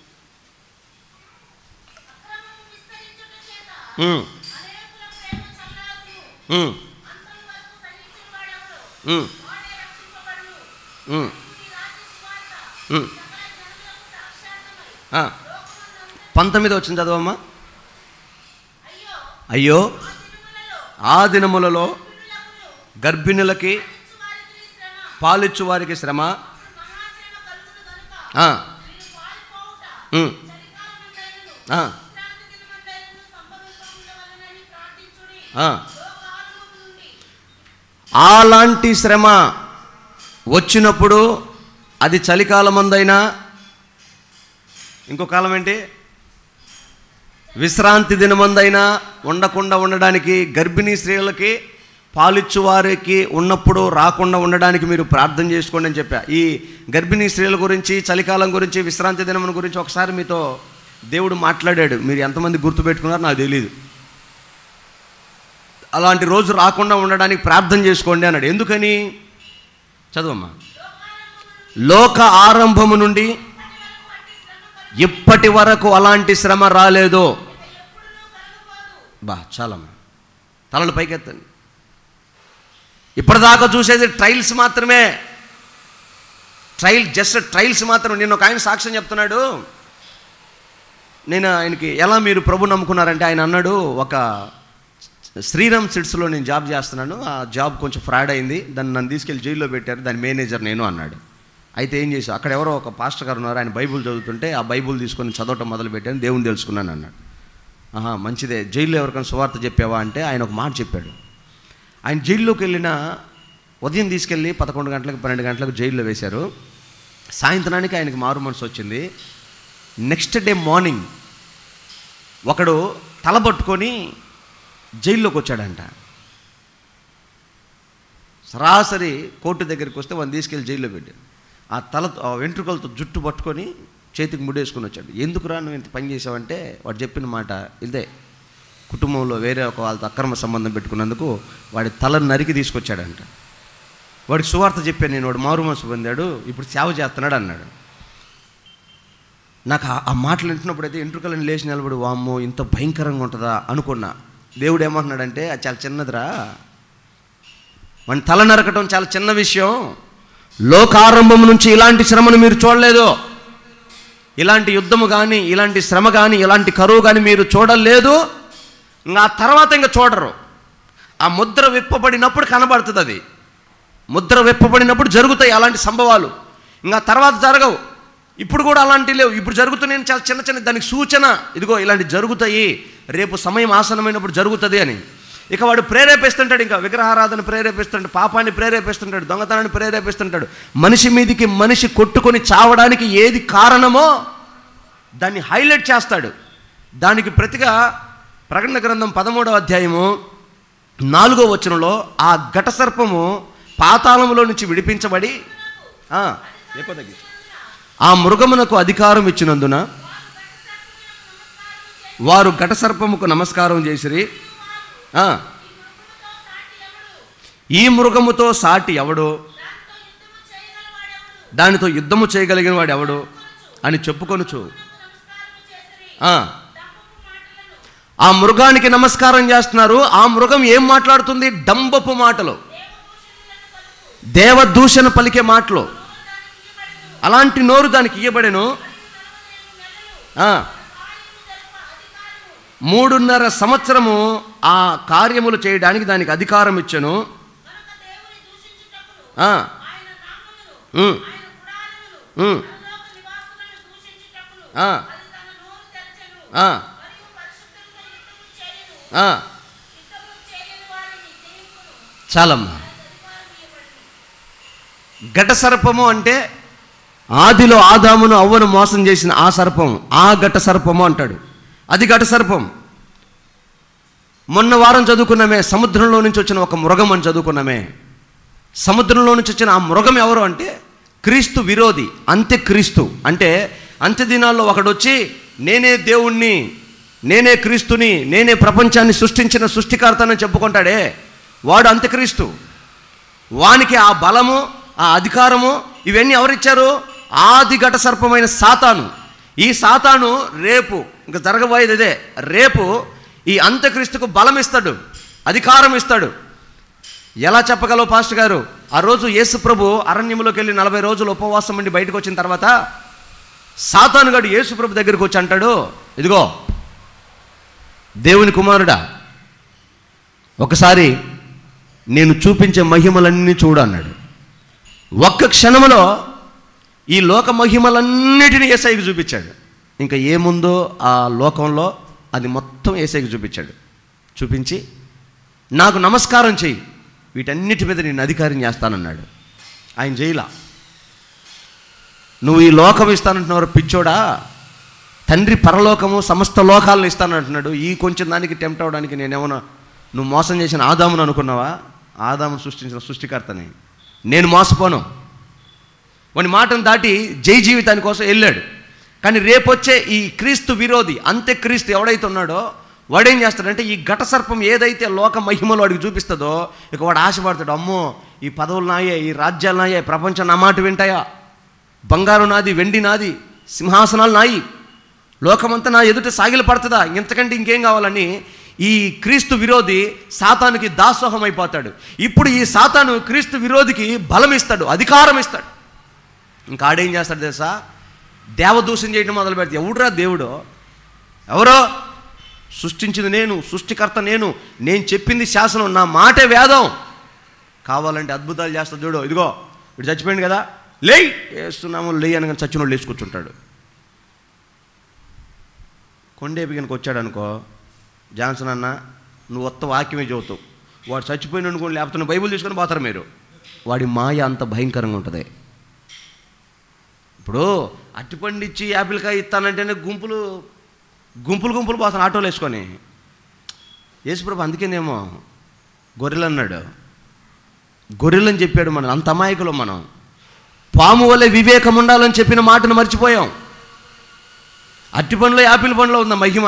పంతొమ్మిది వచ్చింది చదవమ్మా. అయ్యో ఆ దినములలో గర్భిణులకి పాలిచ్చు వారికి శ్రమ, అలాంటి శ్రమ వచ్చినప్పుడు అది చలికాలమందైనా, ఇంకో కాలం ఏంటి, విశ్రాంతి దినమందైనా ఉండకుండా ఉండడానికి, గర్భిణీ స్త్రీలకి పాలిచ్చు వారికి ఉన్నప్పుడు రాకుండా ఉండడానికి మీరు ప్రార్థన చేసుకోండి అని చెప్పా. ఈ గర్భిణీ స్త్రీల గురించి, చలికాలం గురించి, విశ్రాంతి దినం గురించి ఒకసారి మీతో దేవుడు మాట్లాడాడు. మీరు ఎంతమంది గుర్తుపెట్టుకున్నారో నాకు తెలియదు. అలాంటి రోజు రాకుండా ఉండడానికి ప్రార్థన చేసుకోండి అన్నాడు. ఎందుకని? చదవమ్మా. లోక ఆరంభము నుండి ఇప్పటి వరకు అలాంటి శ్రమ రాలేదు. చాలమ్మా, తలలు పైకెత్తండి. ఇప్పటిదాకా చూసేది ట్రయల్స్ మాత్రమే, జస్ట్ ట్రయల్స్ మాత్రమే. నేను ఒక ఆయన సాక్ష్యం చెప్తున్నాడు. నేను ఆయనకి ఎలా మీరు ప్రభు నమ్ముకున్నారంటే, ఆయన అన్నాడు, ఒక శ్రీరామ్ సిట్స్లో నేను జాబ్ చేస్తున్నాను, ఆ జాబ్ కొంచెం ఫ్రాడ్ అయింది, దాన్ని నన్ను తీసుకెళ్ళి జైల్లో పెట్టారు, దాని మేనేజర్ నేను అన్నాడు. అయితే ఏం చేశాను, అక్కడ ఎవరో ఒక పాస్టర్ గారు ఉన్నారు, ఆయన బైబుల్ చదువుతుంటే ఆ బైబుల్ తీసుకొని చదవటం మొదలుపెట్టాను, దేవుని తెలుసుకున్నాను అన్నాడు. మంచిదే, జైల్లో ఎవరికైనా సువార్త చెప్పావా అంటే ఆయన ఒక మాట చెప్పాడు. ఆయన జైల్లోకి వెళ్ళిన ఉదయం తీసుకెళ్ళి 11 గంటలకు 12 గంటలకు జైల్లో వేశారు. సాయంత్రానికి ఆయనకి మారు మనసు వచ్చింది. నెక్స్ట్ డే మార్నింగ్ ఒకడు తలబట్టుకొని జైల్లోకి వచ్చాడంట. సరాసరి కోర్టు దగ్గరికి వస్తే వాడిని తీసుకెళ్ళి జైల్లో పెట్టాడు. ఆ వెంట్రుకలతో జుట్టు పట్టుకొని చేతికి ముడేసుకొని వచ్చాడు. ఎందుకురా నువ్వు ఇంత పని చేసావంటే వాడు చెప్పిన మాట ఇదే, కుటుంబంలో వేరే ఒక వాళ్ళతో అక్రమ సంబంధం పెట్టుకున్నందుకు వాడి తలను నరికి తీసుకొచ్చాడంట. వాడికి సువార్త చెప్పాను నేను, వాడు మారు మనసు పొందాడు, ఇప్పుడు సేవ చేస్తున్నాడు అన్నాడు. నాకు ఆ మాటలు వింటున్నప్పుడైతే వెంట్రుకలను లేచి నిలబడి, వామ్మో ఇంత భయంకరంగా ఉంటుందా అనుకున్నా. దేవుడు ఏమంటున్నాడంటే, అది చాలా చిన్నదిరా, వాడిని తల నరకటం చాలా చిన్న విషయం. లోకారంభం నుంచి ఇలాంటి శ్రమను మీరు చూడలేదు, ఇలాంటి యుద్ధము కానీ, ఇలాంటి శ్రమ కానీ, ఇలాంటి కరువు కానీ మీరు చూడలేదు. ఇంకా తర్వాత ఇంకా చూడరు. ఆ ముద్ర విప్పబడినప్పుడు కనబడుతుంది. అది ముద్ర విప్పబడినప్పుడు జరుగుతాయి అలాంటి సంభవాలు. ఇంకా తర్వాత జరగవు. ఇప్పుడు కూడా అలాంటివి లేవు, ఇప్పుడు జరుగుతున్నాయి చాలా చిన్న చిన్న, దానికి సూచన ఇదిగో ఇలాంటి జరుగుతాయి, రేపు సమయం ఆసనమైనప్పుడు జరుగుతుంది అని. ఇక వాడు ప్రేరేపిస్తుంటాడు, ఇంకా విగ్రహారాధన ప్రేరేపిస్తుంటాడు, పాపాన్ని ప్రేరేపిస్తుంటాడు, దొంగతనాన్ని ప్రేరేపిస్తుంటాడు. మనిషి మీదికి మనిషి కొట్టుకొని చావడానికి ఏది కారణమో దాన్ని హైలైట్ చేస్తాడు. దానికి ప్రతిగా ప్రకటన గ్రంథం 13వ అధ్యాయము 4వ వచనంలో ఆ ఘటసర్పము పాతాళములో నుంచి విడిపించబడి ఆ మృగమునకు అధికారం ఇచ్చినందున వారు ఘటసర్పముకు నమస్కారం చేసిరి. ఈ మృగముతో సాటి ఎవడు, దానితో యుద్ధము చేయగలిగిన వాడు ఎవడు అని చెప్పుకొనుచు ఆ మృగానికి నమస్కారం చేస్తున్నారు. ఆ మృగం ఏం మాట్లాడుతుంది? డంబపు మాటలు, దేవదూషణ పలికే మాటలు. అలాంటి నోరు దానికి ఇయ్యబడెను. 3.5 సంవత్సరము ఆ కార్యములు చేయడానికి దానికి అధికారం ఇచ్చెను. చాలమ్మా. ఘట సర్పము అంటే ఆదిలో ఆదామును అవ్వను మోసం చేసిన ఆ సర్పం, ఆ ఘట సర్పము అంటాడు. అది ఘట సర్పం. మొన్న వారం చదువుకున్నామే, సముద్రంలో నుంచి వచ్చిన ఒక మృగం అని చదువుకున్నామే. సముద్రంలో నుంచి వచ్చిన ఆ మృగం ఎవరు అంటే క్రీస్తు విరోధి, అంత్యక్రీస్తు. అంటే అంత్య దినాల్లో ఒకడొచ్చి నేనే దేవుణ్ణి, నేనే క్రీస్తుని, నేనే ప్రపంచాన్ని సృష్టించిన సృష్టికర్తనని చెప్పుకుంటాడే, వాడు అంత్యక్రీస్తు. వానికి ఆ బలము, ఆ అధికారము ఇవన్నీ ఎవరిచ్చారు? ఆది ఘట సర్పమైన సాతాను. ఈ సాతాను రేపు ఇంకా జరగబోయేది అదే, రేపు ఈ అంత్యక్రీస్తుకు బలం ఇస్తాడు, అధికారం ఇస్తాడు. ఎలా చెప్పగలవు పాస్టర్ గారు? ఆ రోజు యేసు ప్రభు అరణ్యంలోకి వెళ్ళి 40 రోజులు ఉపవాసం ఉండి బయటకు వచ్చిన తర్వాత సాతాను గాడు యేసు ప్రభు దగ్గరికి వచ్చి అంటాడు, ఇదిగో దేవుని కుమారుడా, ఒకసారి నేను చూపించే మహిమలన్నీ చూడు అన్నాడు. ఒక్క క్షణంలో ఈ లోక మహిమలన్నిటినీ యేసయ్యకు చూపించాడు. ఇంకా ఏముందో ఆ లోకంలో అది మొత్తం యేసయ్యకు చూపించాడు. చూపించి నాకు నమస్కారం చెయ్యి, వీటన్నిటి మీద నేను అధికారం చేస్తానన్నాడు. ఆయన జైలా. నువ్వు ఈ లోకం ఇస్తానంటున్నావు పిచ్చోడా, తండ్రి పరలోకము సమస్త లోకాలను ఇస్తానంటున్నాడు. ఈ కొంచెం దానికి టెంప్ట్ అవడానికి నేనేమన్నా నువ్వు మోసం చేసిన ఆదామును అనుకున్నావా? ఆదామును సృష్టించిన సృష్టికర్తని. నేను మోసపోను. వాని మాటను దాటి జై జీవితాని కోసం వెళ్ళాడు. కానీ రేపొచ్చే ఈ క్రీస్తు విరోధి, అంత్యక్రీస్తు ఎవడైతే ఉన్నాడో వాడేం చేస్తాడంటే ఈ ఘట సర్పం ఏదైతే లోక మహిమలో వాడికి చూపిస్తుందో ఇక వాడు ఆశపడతాడు, అమ్మో ఈ పదవులు నాయే, ఈ రాజ్యాలు నాయే, ప్రపంచం నా మాట వింటాయా, బంగారం నాది, వెండి నాది, సింహాసనాలు నాయి, లోకమంతా నా ఎదుట సాగిల పడుతుందా, ఇంతకంటే ఇంకేం కావాలని ఈ క్రీస్తు విరోధి సాతానుకి దాసోహం అయిపోతాడు. ఇప్పుడు ఈ సాతాను క్రీస్తు విరోధికి బలం ఇస్తాడు, అధికారం ఇస్తాడు. ఇంకా ఆడేం చేస్తాడు తెలుసా, దేవదూషణ చేయడం మొదలు పెడితే, ఎవడురా దేవుడు, ఎవరో సృష్టించింది నేను, సృష్టికర్త నేను, నేను చెప్పింది శాసనం, నా మాటే వేదం, కావాలంటే అద్భుతాలు చేస్తాడు చూడు, ఇదిగో వీడు చచ్చిపోయింది కదా, లేయ్ వేస్తున్నాము, లేయి అనగానే చచ్చినోళ్ళు లేచి కూర్చుంటాడు. కొండేపికనికి వచ్చాడు అనుకో, జాన్సన్ అన్న నువ్వు ఒత్త వాక్యమే చదువుతావు, వాడు చచ్చిపోయిన అనుకోండి, లేకపోతే బైబిల్ తీసుకొని పోతారు మీరు. వాడి మాయ అంత భయంకరంగా ఉంటుంది. ఇప్పుడు అరటిపండు ఇచ్చి యాపిల్కాయ ఇస్తానంటేనే గుంపులు పోతాను ఆటోలు వేసుకొని. యేసుప్రభు అందుకేనేమో గొర్రెలు అన్నాడు, గొర్రెలని చెప్పాడు. మనం అంత అమాయకులు, మనం పాము వల్లే వివేకం ఉండాలని చెప్పిన మాటను మర్చిపోయాం. అరటి పండులో యాపిల్ పండులో ఉన్న మహిమ,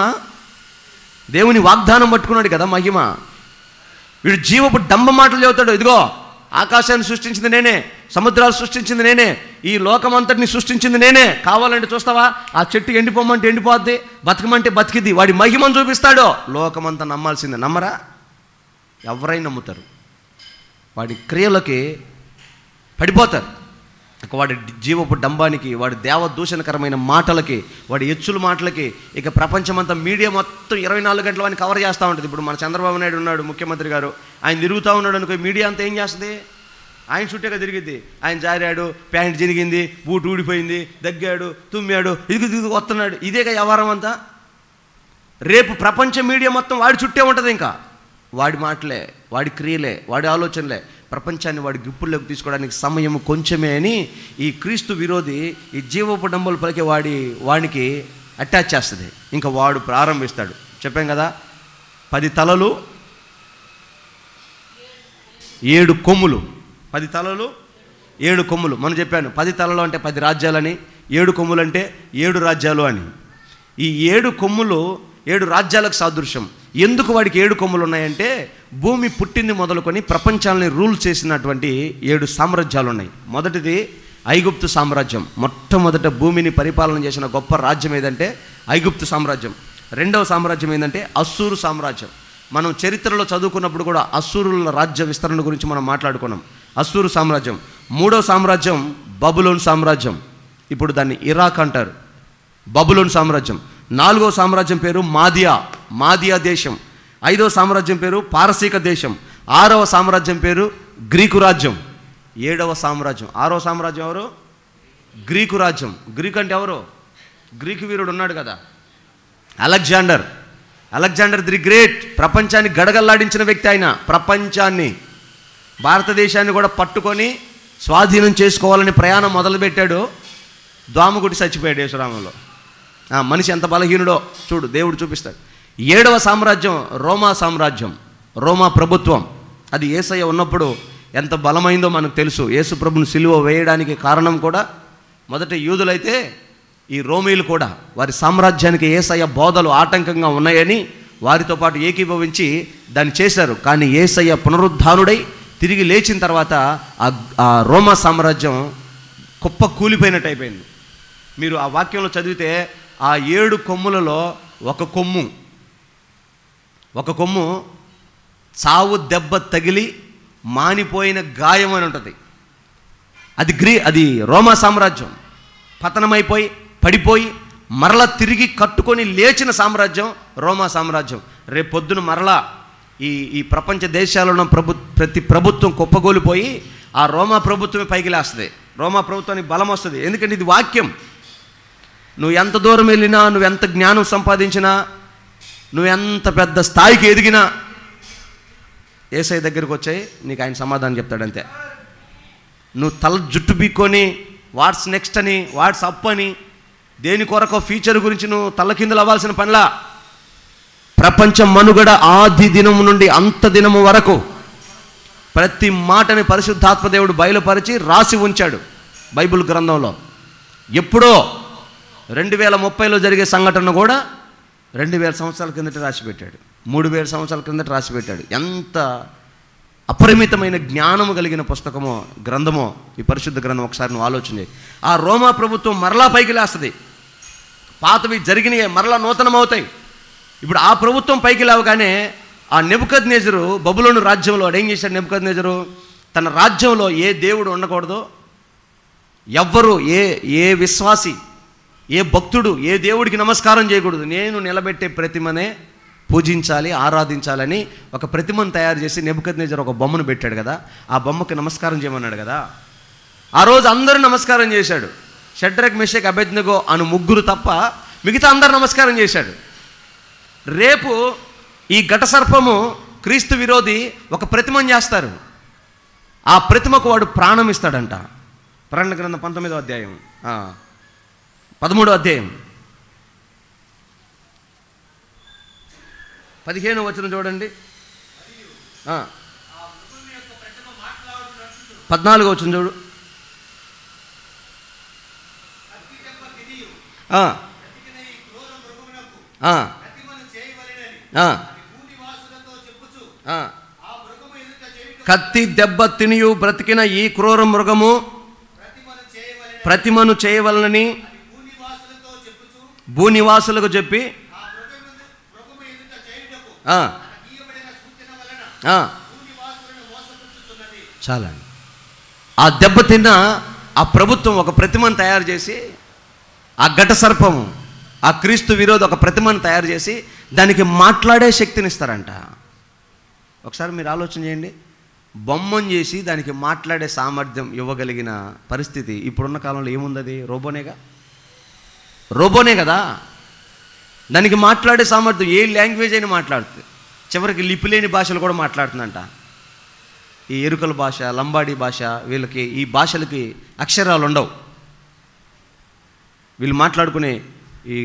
దేవుని వాగ్దానం పట్టుకున్నాడు కదా మహిమ. వీడు జీవపు డంబ మాటలు చెబుతాడు, ఇదిగో ఆకాశాన్ని సృష్టించింది నేనే, సముద్రాలు సృష్టించింది నేనే, ఈ లోకమంతటిని సృష్టించింది నేనే, కావాలంటే చూస్తావా, ఆ చెట్టు ఎండిపోమంటే ఎండిపోద్ది, బతకమంటే బతికిద్ది. వాడి మహిమను చూపిస్తాడు, లోకమంతా నమ్మాల్సిందే. నమ్మరా? ఎవరైనా నమ్ముతారు, వాడి క్రియలకి పడిపోతారు. ఇక వాడి జీవపు డంబానికి, వాడి దేవదూషణకరమైన మాటలకి, వాడి ఎచ్చుల మాటలకి ఇక ప్రపంచమంతా మీడియా మొత్తం 24 గంటలు అని కవర్ చేస్తూ ఉంటుంది. ఇప్పుడు మన చంద్రబాబు నాయుడు ఉన్నాడు ముఖ్యమంత్రి గారు, ఆయన తిరుగుతూ ఉన్నాడు అనుకో, మీడియా అంతా ఏం చేస్తుంది, ఆయన చుట్టేగా తిరిగిద్ది. ఆయన జారాడు, ప్యాంట్ జరిగింది, బూటు ఊడిపోయింది, దగ్గాడు, తుమ్మాడు, ఇదిగు వస్తున్నాడు, ఇదేగా వ్యవహారం అంతా. రేపు ప్రపంచ మీడియా మొత్తం వాడి చుట్టే ఉంటుంది. ఇంకా వాడి మాటలే, వాడి క్రియలే, వాడి ఆలోచనలే ప్రపంచాన్ని వాడి గుప్పుల్లోకి తీసుకోవడానికి సమయం కొంచెమే అని ఈ క్రీస్తు విరోధి ఈ జీవపు డంబులు పలికే వాడికి అటాచ్ చేస్తుంది. ఇంకా వాడు ప్రారంభిస్తాడు. చెప్పాం కదా, 10 తలలు 7 కొమ్ములు, 10 తలలు 7 కొమ్ములు. మనం చెప్పాను 10 తలలు అంటే 10 రాజ్యాలని, 7 కొమ్ములు అంటే 7 రాజ్యాలు అని. ఈ 7 కొమ్ములు 7 రాజ్యాలకు సాదృశ్యం. ఎందుకు వాడికి 7 కొమ్ములు ఉన్నాయంటే, భూమి పుట్టింది మొదలుకొని ప్రపంచాలని రూల్ చేసినటువంటి 7 సామ్రాజ్యాలు ఉన్నాయి. మొదటిది ఐగుప్తు సామ్రాజ్యం. మొట్టమొదట భూమిని పరిపాలన చేసిన గొప్ప రాజ్యం ఏదంటే ఐగుప్తు సామ్రాజ్యం. రెండవ సామ్రాజ్యం ఏంటంటే అస్సూరు సామ్రాజ్యం. మనం చరిత్రలో చదువుకున్నప్పుడు కూడా అస్సూరుల రాజ్య విస్తరణ గురించి మనం మాట్లాడుకున్నాం. అస్సూరు సామ్రాజ్యం. మూడవ సామ్రాజ్యం బబులోన్ సామ్రాజ్యం, ఇప్పుడు దాన్ని ఇరాక్ అంటారు, బబులోన్ సామ్రాజ్యం. నాలుగవ సామ్రాజ్యం పేరు మాదియా దేశం. 5వ సామ్రాజ్యం పేరు పారసీక దేశం. 6వ సామ్రాజ్యం పేరు గ్రీకు రాజ్యం. 7వ సామ్రాజ్యం, 6వ సామ్రాజ్యం ఎవరు? గ్రీకు రాజ్యం. గ్రీకు అంటే ఎవరు? గ్రీకు వీరుడు ఉన్నాడు కదా, అలెగ్జాండర్ ది గ్రేట్. ప్రపంచాన్ని గడగల్లాడించిన వ్యక్తి ఆయన. ప్రపంచాన్ని, భారతదేశాన్ని కూడా పట్టుకొని స్వాధీనం చేసుకోవాలని ప్రయాణం మొదలుపెట్టాడు. దోమగుడి చచ్చిపోయాడు యేసురామంలో. మనిషి ఎంత బలహీనుడో చూడు, దేవుడు చూపిస్తాడు. 7వ సామ్రాజ్యం రోమా సామ్రాజ్యం, రోమా ప్రభుత్వం. అది యేసయ్య ఉన్నప్పుడు ఎంత బలమైందో మనకు తెలుసు. యేసు ప్రభుని సిలువ వేయడానికి కారణం కూడా మొదట యూదులైతే ఈ రోమీలు కూడా వారి సామ్రాజ్యానికి యేసయ్య బోధలు ఆటంకంగా ఉన్నాయని వారితో పాటు ఏకీభవించి దాన్ని చేశారు. కానీ యేసయ్య పునరుద్ధానుడై తిరిగి లేచిన తర్వాత ఆ రోమా సామ్రాజ్యం కుప్ప కూలిపోయినట్టు అయిపోయింది. మీరు ఆ వాక్యంలో చదివితే ఆ 7 కొమ్ములలో ఒక కొమ్ము చావు దెబ్బ తగిలి మానిపోయిన గాయం అని ఉంటుంది. అది రోమా సామ్రాజ్యం. పతనమైపోయి పడిపోయి మరలా తిరిగి కట్టుకొని లేచిన సామ్రాజ్యం రోమా సామ్రాజ్యం. రేపు పొద్దున మరలా ఈ ప్రపంచ దేశాలలో ప్రతి ప్రభుత్వం కుప్పగోలిపోయి ఆ రోమా ప్రభుత్వమే పైకి లేస్తుంది. రోమా ప్రభుత్వానికి బలం వస్తుంది. ఎందుకంటే ఇది వాక్యం. నువ్వు ఎంత దూరం వెళ్ళినా, నువ్వెంత జ్ఞానం సంపాదించినా, నువ్వెంత పెద్ద స్థాయికి ఎదిగినా యేసయ్య దగ్గరికి వచ్చాయి నీకు ఆయన సమాధానం చెప్తాడంతే. నువ్వు తల జుట్టు బీక్కొని వాట్స్ నెక్స్ట్ అని, వాట్స్ అప్ అని, దేని కొరకో ఫ్యూచర్ గురించి నువ్వు తల్లకిందులు అవ్వాల్సిన పనిలా. ప్రపంచ మనుగడ ఆది దినము నుండి అంత దినము వరకు ప్రతి మాటని పరిశుద్ధాత్మ దేవుడు బయలుపరిచి రాసి ఉంచాడు బైబిల్ గ్రంథంలో. ఎప్పుడో 2030లో జరిగే సంఘటన కూడా 2000 సంవత్సరాల కిందట రాసిపెట్టాడు, 3000 సంవత్సరాల కిందట రాసిపెట్టాడు. ఎంత అపరిమితమైన జ్ఞానము కలిగిన పుస్తకమో, గ్రంథమో ఈ పరిశుద్ధ గ్రంథం. ఒకసారి నువ్వు ఆలోచన చేయి. ఆ రోమా ప్రభుత్వం మరలా పైకి లేస్తుంది. పాతవి జరిగినవి మరలా నూతనమవుతాయి. ఇప్పుడు ఆ ప్రభుత్వం పైకి లేవగానే ఆ నెబుకద్నెజరు బబులోను రాజ్యంలో ఏం చేశాడు? నెబుకద్నెజరు తన రాజ్యంలో ఏ దేవుడు ఉండకూడదో, ఎవ్వరు ఏ విశ్వాసి, ఏ భక్తుడు ఏ దేవుడికి నమస్కారం చేయకూడదు, నేను నిలబెట్టే ప్రతిమనే పూజించాలి, ఆరాధించాలని ఒక ప్రతిమను తయారు చేసి నెబుకద్నెజరు ఒక బొమ్మను పెట్టాడు కదా, ఆ బొమ్మకి నమస్కారం చేయమన్నాడు కదా. ఆ రోజు అందరూ నమస్కారం చేశాడు. షడ్రక్, మెషక్, అబేద్నెగో అను ముగ్గురు తప్ప మిగతా అందరూ నమస్కారం చేశాడు. రేపు ఈ ఘట సర్పము క్రీస్తు విరోధి ఒక ప్రతిమను చేస్తారు. ఆ ప్రతిమకు వాడు ప్రాణం ఇస్తాడంట. ప్రకటన గ్రంథం 19వ అధ్యాయం 13వ అధ్యాయం 15వ వచనం చూడండి. 14వ వచనం చూడు. కత్తి దెబ్బ తినియు బ్రతికిన ఈ క్రూర మృగము ప్రతిమను చేయవలనని భూనివాసులకు చెప్పి చాలండి. ఆ దెబ్బ తిన్న ఆ ప్రభుత్వం ఒక ప్రతిమను తయారు చేసి, ఆ ఘట సర్పము ఆ క్రీస్తు విరోధి ఒక ప్రతిమను తయారు చేసి దానికి మాట్లాడే శక్తిని ఇస్తారంట. ఒకసారి మీరు ఆలోచన చేయండి. బొమ్మను చేసి దానికి మాట్లాడే సామర్థ్యం ఇవ్వగలిగిన పరిస్థితి ఇప్పుడున్న కాలంలో ఏముంది? అది రోబోనే కదా. దానికి మాట్లాడే సామర్థ్యం, ఏ లాంగ్వేజ్ అయినా మాట్లాడుతుంది. చివరికి లిపి లేని భాషలు కూడా మాట్లాడుతుందంట. ఈ ఎరుకల భాష, లంబాడీ భాష, వీళ్ళకి ఈ భాషలకి అక్షరాలు ఉండవు. వీళ్ళు మాట్లాడుకునే ఈ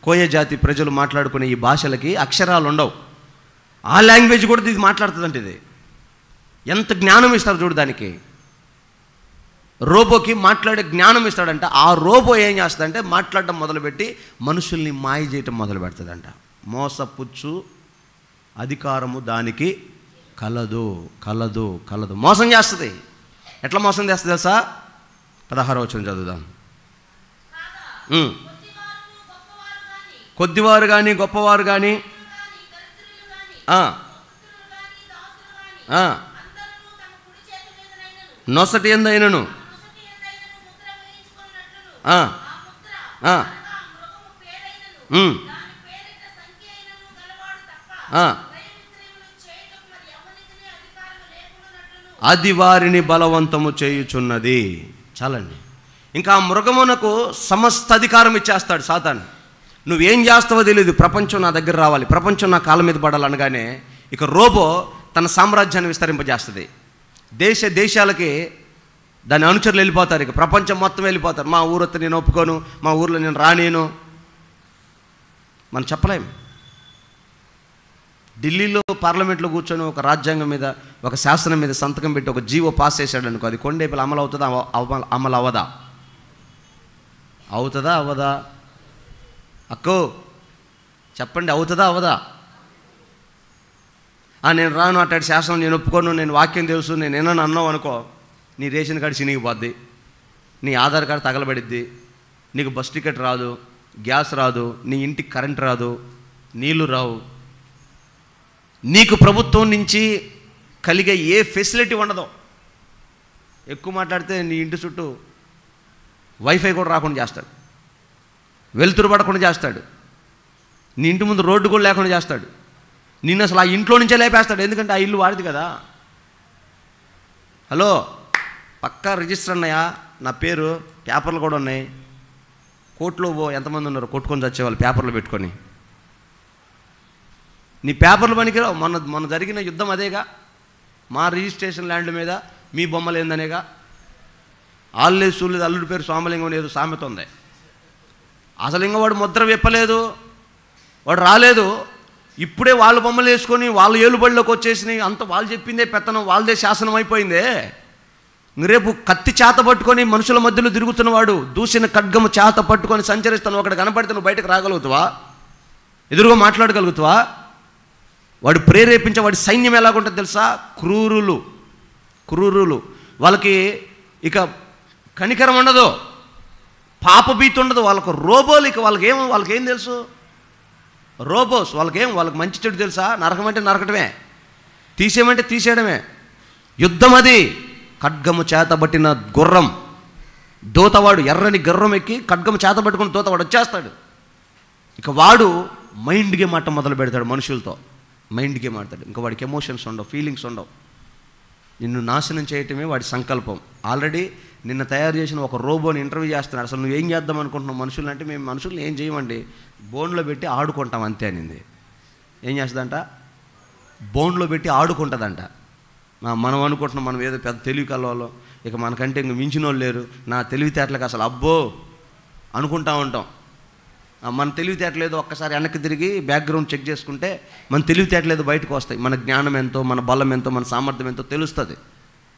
కోయ జాతి ప్రజలు మాట్లాడుకునే ఈ భాషలకి అక్షరాలు ఉండవు. ఆ లాంగ్వేజ్ కూడా ఇది మాట్లాడుతుందంటే ఇది ఎంత జ్ఞానం ఇస్తారు చూడు. దానికి రోబోకి మాట్లాడే జ్ఞానం ఇస్తాడంట. ఆ రోబో ఏం చేస్తుందంటే మాట్లాడడం మొదలుపెట్టి మనుషుల్ని మాయ చేయటం మొదలు పెడుతుందంట. మోసపుచ్చు అధికారము దానికి కలదు కలదు కలదు. మోసం చేస్తుంది. ఎట్లా మోసం చేస్తుంది తెలుసా? 16వ వచనం చదువుదాం. కొద్దివారు కానీ గొప్పవారు కానీ నొసటి ఎందైనను అది వారిని బలవంతము చేయుచున్నది. చాలండి. ఇంకా ఆ మృగమునకు సమస్త అధికారం ఇచ్చేస్తాడు సాతాను. నువ్వేం చేస్తావో తెలియదు, ప్రపంచం నా దగ్గర రావాలి, ప్రపంచం నా కాళ్ళ మీద పడాలనగానే ఇక రోబో తన సామ్రాజ్యాన్ని విస్తరింపజేస్తుంది. దేశాలకి దాని అనుచరులు వెళ్ళిపోతారు. ఇక ప్రపంచం మొత్తం వెళ్ళిపోతారు. మా ఊరొత్త నేను ఒప్పుకోను, మా ఊర్లో నేను రానేను. మనం చెప్పలేం. ఢిల్లీలో పార్లమెంట్లో కూర్చొని ఒక రాజ్యాంగం మీద, ఒక శాసనం మీద సంతకం పెట్టి ఒక జీవో పాస్ చేశాడు అనుకో, అది కొండేపులు అమలు అవుతుందా? అమలు అవ్వదా? అవుతుందా అవ్వదా? అక్కో చెప్పండి, అవుతుందా అవ్వదా? నేను రాను, అట్లాంటి శాసనం నేను ఒప్పుకోను, నేను వాక్యం తెలుసు, నేను ఏమన్నా అన్నావు అనుకో, నీ రేషన్ కార్డు చినిగిపోద్ది, నీ ఆధార్ కార్డు తగలబడిద్ది, నీకు బస్ టికెట్ రాదు, గ్యాస్ రాదు, నీ ఇంటికి కరెంట్ రాదు, నీళ్లు రావు, నీకు ప్రభుత్వం నుంచి కలిగే ఏ ఫెసిలిటీ ఉండదు. ఎక్కువ మాట్లాడితే నీ ఇంటి చుట్టూ వైఫై కూడా రాకుండా చేస్తాడు, వెలుతురు పడకుండా చేస్తాడు, నీ ఇంటి ముందు రోడ్డు కూడా లేకుండా చేస్తాడు, నిన్ను అసలు ఆ ఇంట్లో నుంచే లేపేస్తాడు. ఎందుకంటే ఆ ఇల్లు వాడిది కదా. హలో, పక్కా రిజిస్టర్ అన్నాయా, నా పేరు, పేపర్లు కూడా ఉన్నాయి, కోర్టులో ఎంతమంది ఉన్నారు కొట్టుకొని చచ్చేవాళ్ళు పేపర్లు పెట్టుకొని. నీ పేపర్లు పనికిరావు. మొన్న జరిగిన యుద్ధం అదేగా. మా రిజిస్ట్రేషన్ ల్యాండ్ మీద మీ బొమ్మలు ఏందనేగా. ఆల్లేదు సూలేదు అల్లుడి పేరు సోమలింగం లేదు సామెత ఉంది. అసలు ఇంకా వాడు ముద్ర విప్పలేదు, వాడు రాలేదు. ఇప్పుడే వాళ్ళ బొమ్మలు వేసుకొని వాళ్ళ ఏలుబడిలోకి వచ్చేసినాయి. అంత వాళ్ళు చెప్పిందే పెత్తనం, వాళ్ళదే శాసనం అయిపోయిందే. రేపు కత్తి చేత పట్టుకొని మనుషుల మధ్యలో తిరుగుతున్నవాడు, దూసిన ఖడ్గము చేత పట్టుకొని సంచరిస్తాను, ఒకటి కనపడితే నువ్వు బయటకు రాగలుగుతావా? ఎదురుగా మాట్లాడగలుగుతావా? వాడు ప్రేరేపించే వాడి సైన్యం ఎలాగుంటుంది తెలుసా? క్రూరులు. వాళ్ళకి ఇక కనికరం ఉండదు, పాపభీతి ఉండదు. వాళ్ళకు రోబోలు. ఇక వాళ్ళకేం తెలుసు? రోబోస్. వాళ్ళకి మంచి చెడు తెలుసా? నరకం అంటే నరకటమే, తీసేయమంటే తీసేయడమే. యుద్ధం అది. ఖడ్గము చేతబట్టిన గుర్రం, దోతవాడు ఎర్రని గుర్రం ఎక్కి ఖడ్గము చేతబట్టుకుని దోతవాడు వచ్చేస్తాడు. ఇక వాడు మైండ్ గేమ్ ఆట మొదలు పెడతాడు మనుషులతో. మైండ్ గేమ్ ఆడతాడు. ఇంకా వాడికి ఎమోషన్స్ ఉండవు, ఫీలింగ్స్ ఉండవు. నిన్ను నాశనం చేయటమే వాడి సంకల్పం. ఆల్రెడీ నిన్న తయారు చేసిన ఒక రోబోని ఇంటర్వ్యూ చేస్తున్నారు. అసలు నువ్వేం చేద్దాం అనుకుంటున్నావు మనుషులు అంటే, మేము మనుషుల్ని ఏం చేయమండి, బోన్లో పెట్టి ఆడుకుంటాం అంతే అనింది. ఏం చేస్తుందంట? బోన్లో పెట్టి ఆడుకుంటుందంట. మనం అనుకుంటున్నాం మనం ఏదో పెద్ద తెలివి కలవాళ్ళం, ఇక మనకంటే ఇంక మించిన వాళ్ళు లేరు, నా తెలివితేటలకు అసలు అబ్బో అనుకుంటా ఉంటాం. మన తెలివితేటలేదు ఒక్కసారి వెనక్కి తిరిగి బ్యాక్గ్రౌండ్ చెక్ చేసుకుంటే మన తెలివితేటలేదు బయటకు వస్తాయి. మన జ్ఞానం ఎంతో, మన బలం ఎంతో, మన సామర్థ్యం ఎంతో తెలుస్తుంది.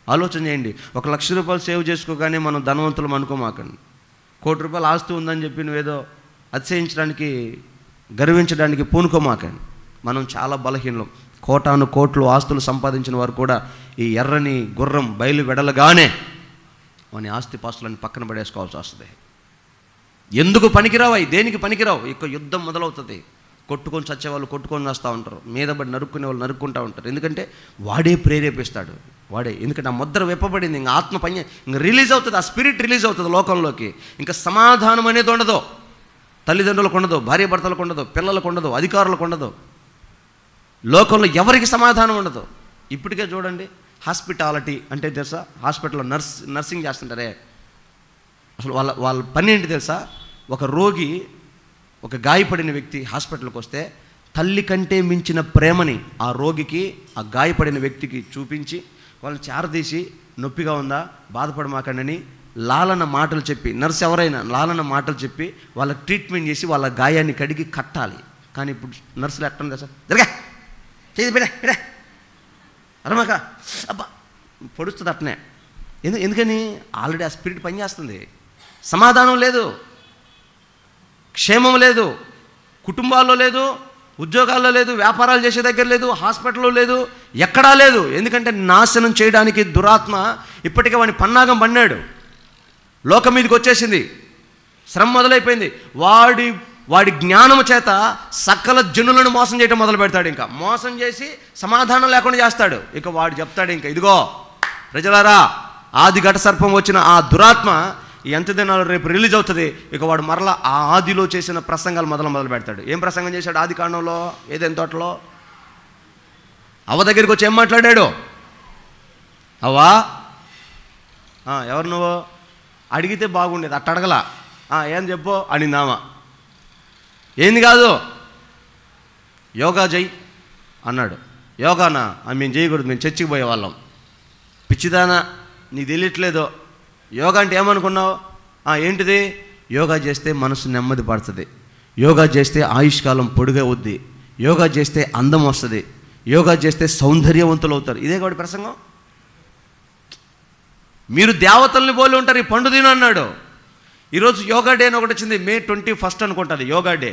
ఆలోచన చేయండి. 1 లక్ష రూపాయలు సేవ్ చేసుకోగానే మనం ధనవంతులం అనుకోమాకండి. 1 కోటి రూపాయలు ఆస్తి ఉందని చెప్పి నువ్వేదో అతిశయించడానికి, గర్వించడానికి పూనుకోమాకండి. మనం చాలా బలహీనం. కోటాను కోట్లు ఆస్తులు సంపాదించిన వారు కూడా ఈ ఎర్రని గుర్రం బయలు వెడలగానే వాని ఆస్తి పాస్తులని పక్కన పడేసుకోవాల్సి వస్తుంది. ఎందుకు పనికిరావు అవి? దేనికి పనికిరావు? ఇక యుద్ధం మొదలవుతుంది. కొట్టుకొని చచ్చేవాళ్ళు కొట్టుకొని వస్తూ ఉంటారు, మీద పడి నరుక్కునే వాళ్ళు నరుక్కుంటూ ఉంటారు. ఎందుకంటే వాడే ప్రేరేపిస్తాడు, వాడే. ఎందుకంటే ఆ ముద్ర విప్పబడింది, ఇంకా ఆత్మ పని ఇంకా రిలీజ్ అవుతుంది, ఆ స్పిరిట్ రిలీజ్ అవుతుంది లోకంలోకి. ఇంకా సమాధానం అనేది ఉండదు. తల్లిదండ్రులకు ఉండదు, భార్యాభర్తలకు ఉండదు, పిల్లలకు ఉండదు, అధికారులకు ఉండదు. లోకంలో ఎవరికి సమాధానం ఉండదు. ఇప్పటికే చూడండి, హాస్పిటాలిటీ అంటే తెలుసా? హాస్పిటల్లో నర్సింగ్ చేస్తుంటారే, అసలు వాళ్ళ పని ఏంటి తెలుసా? ఒక రోగి, ఒక గాయపడిన వ్యక్తి హాస్పిటల్కి వస్తే తల్లి కంటే మించిన ప్రేమని ఆ రోగికి, ఆ గాయపడిన వ్యక్తికి చూపించి వాళ్ళని చేరదీసి, నొప్పిగా ఉందా బాధపడమాకండి లాలన మాటలు చెప్పి, నర్స్ ఎవరైనా లాలన మాటలు చెప్పి వాళ్ళకి ట్రీట్మెంట్ చేసి వాళ్ళ గాయాన్ని కడిగి కట్టాలి. కానీ ఇప్పుడు నర్సులు ఎట్టండి తెలుసా? జరగా చేసి బిడా అరమాక అబ్బా పొడుస్తుంది అట్టనే. ఎందుకని? ఆల్రెడీ ఆ స్పిరిట్ పనిచేస్తుంది. సమాధానం లేదు, క్షేమం లేదు, కుటుంబాల్లో లేదు, ఉద్యోగాల్లో లేదు, వ్యాపారాలు చేసే దగ్గర లేదు, హాస్పిటల్లో లేదు, ఎక్కడా లేదు. ఎందుకంటే నాశనం చేయడానికి దురాత్మ ఇప్పటికే వాడిని పన్నాగం పన్నాడు. లోకం మీదకి వచ్చేసింది, శ్రమ మొదలైపోయింది. వాడి జ్ఞానము చేత సకల జనులను మోసం చేయడం మొదలు పెడతాడు. ఇంకా మోసం చేసి సమాధానం లేకుండా చేస్తాడు. ఇక వాడు చెప్తాడు, ఇంకా ఇదిగో ప్రజలారా, ఆది ఘట సర్పం వచ్చిన ఆ దురాత్మ ఈ అంత్య దినాలు రేపు రిలీజ్ అవుతుంది. ఇక వాడు మరలా ఆ ఆదిలో చేసిన ప్రసంగాలు మొదలు పెడతాడు. ఏం ప్రసంగం చేశాడు? ఆది కాండంలో ఏదైనా తోటలో అవ్వ దగ్గరికి వచ్చి ఏం మాట్లాడాడు? అవ్వా, ఎవరు నువ్వు? అడిగితే బాగుండేది, అట్ట అడగలా. ఏం చెప్పు అనిందామా? ఏంది కాదు, యోగా జై అన్నాడు. యోగానా? మేము చేయకూడదు, మేము చర్చికి పోయేవాళ్ళం. పిచ్చిదానా, నీకు తెలియట్లేదు. యోగా అంటే ఏమనుకున్నావు? ఏంటిది? యోగా చేస్తే మనసు నెమ్మది పడుతుంది, యోగా చేస్తే ఆయుష్కాలం పొడుగా అవుద్ది, యోగా చేస్తే అందం వస్తుంది, యోగా చేస్తే సౌందర్యవంతులు అవుతారు. ఇదే వాడి ప్రసంగం. మీరు దేవతల్ని పోలి ఉంటారు, ఈ పండు తిను అన్నాడు. ఈరోజు యోగా డే అని ఒకటి వచ్చింది, May 21 అనుకుంటుంది యోగా డే.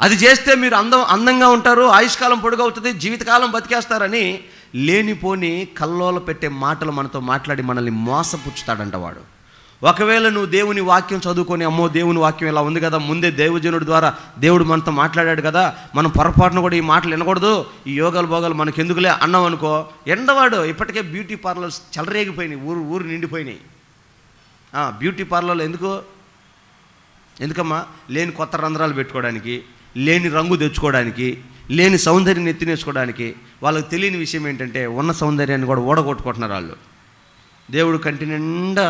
అది చేస్తే మీరు అందంగా ఉంటారు, ఆయుష్కాలం పొడుగవుతుంది, జీవితకాలం బతికేస్తారని లేనిపోని కల్లోల పెట్టే మాటలు మనతో మాట్లాడి మనల్ని మోసపుచ్చుతాడంట వాడు. ఒకవేళ నువ్వు దేవుని వాక్యం చదువుకొని, అమ్మో దేవుని వాక్యం ఇలా ఉంది కదా, ముందే దేవజనుడి ద్వారా దేవుడు మనతో మాట్లాడాడు కదా, మనం పొరపాటును కూడా ఈ మాటలు వినకూడదు, ఈ యోగాలు భోగాలు మనకు ఎందుకులే అన్నాం అనుకో, ఎండవాడు. ఇప్పటికే బ్యూటీ పార్లర్స్ చెలరేగిపోయినాయి, ఊరు నిండిపోయినాయి. బ్యూటీ పార్లర్లు ఎందుకమ్మా? లేని కొత్త రంధ్రాలు పెట్టుకోవడానికి, లేని రంగు తెచ్చుకోవడానికి, లేని సౌందర్యాన్ని ఎత్తినేసుకోవడానికి. వాళ్ళకి తెలియని విషయం ఏంటంటే ఉన్న సౌందర్యాన్ని కూడా ఓడగొట్టుకుంటున్నారు వాళ్ళు. దేవుడు కంటి నిండా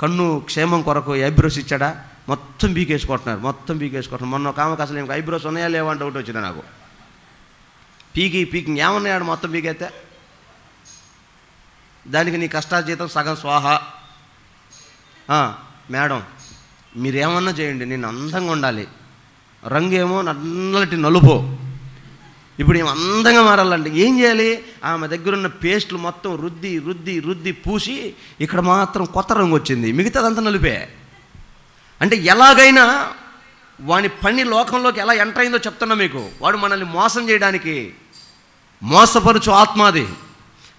కన్ను క్షేమం కొరకు ఐబ్రోస్ ఇచ్చాడా, మొత్తం బీకేసుకుంటున్నారు. మొన్న ఒక ఆమెకు అసలు ఏమి ఐబ్రోస్ ఉన్నాయా లేవా అంటే ఒకటి వచ్చింది నాకు. పీకింగ్ ఏమన్నాడు మొత్తం పీకైతే, దానికి నీ కష్టాజీతం సగం స్వాహా. మేడం మీరేమన్నా చేయండి, నేను అందంగా ఉండాలి, రంగు ఏమో నల్లటి నలుపు, ఇప్పుడు ఏమో అందంగా మారాలంటే ఏం చేయాలి? ఆమె దగ్గర ఉన్న పేస్టులు మొత్తం రుద్ది పూసి ఇక్కడ మాత్రం కొత్త రంగు వచ్చింది, మిగతాదంతా నలుపే. అంటే ఎలాగైనా వాని పని లోకంలోకి ఎలా ఎంటర్ అయిందో చెప్తున్నా మీకు. వాడు మనల్ని మోసం చేయడానికి, మోసపరుచు ఆత్మాది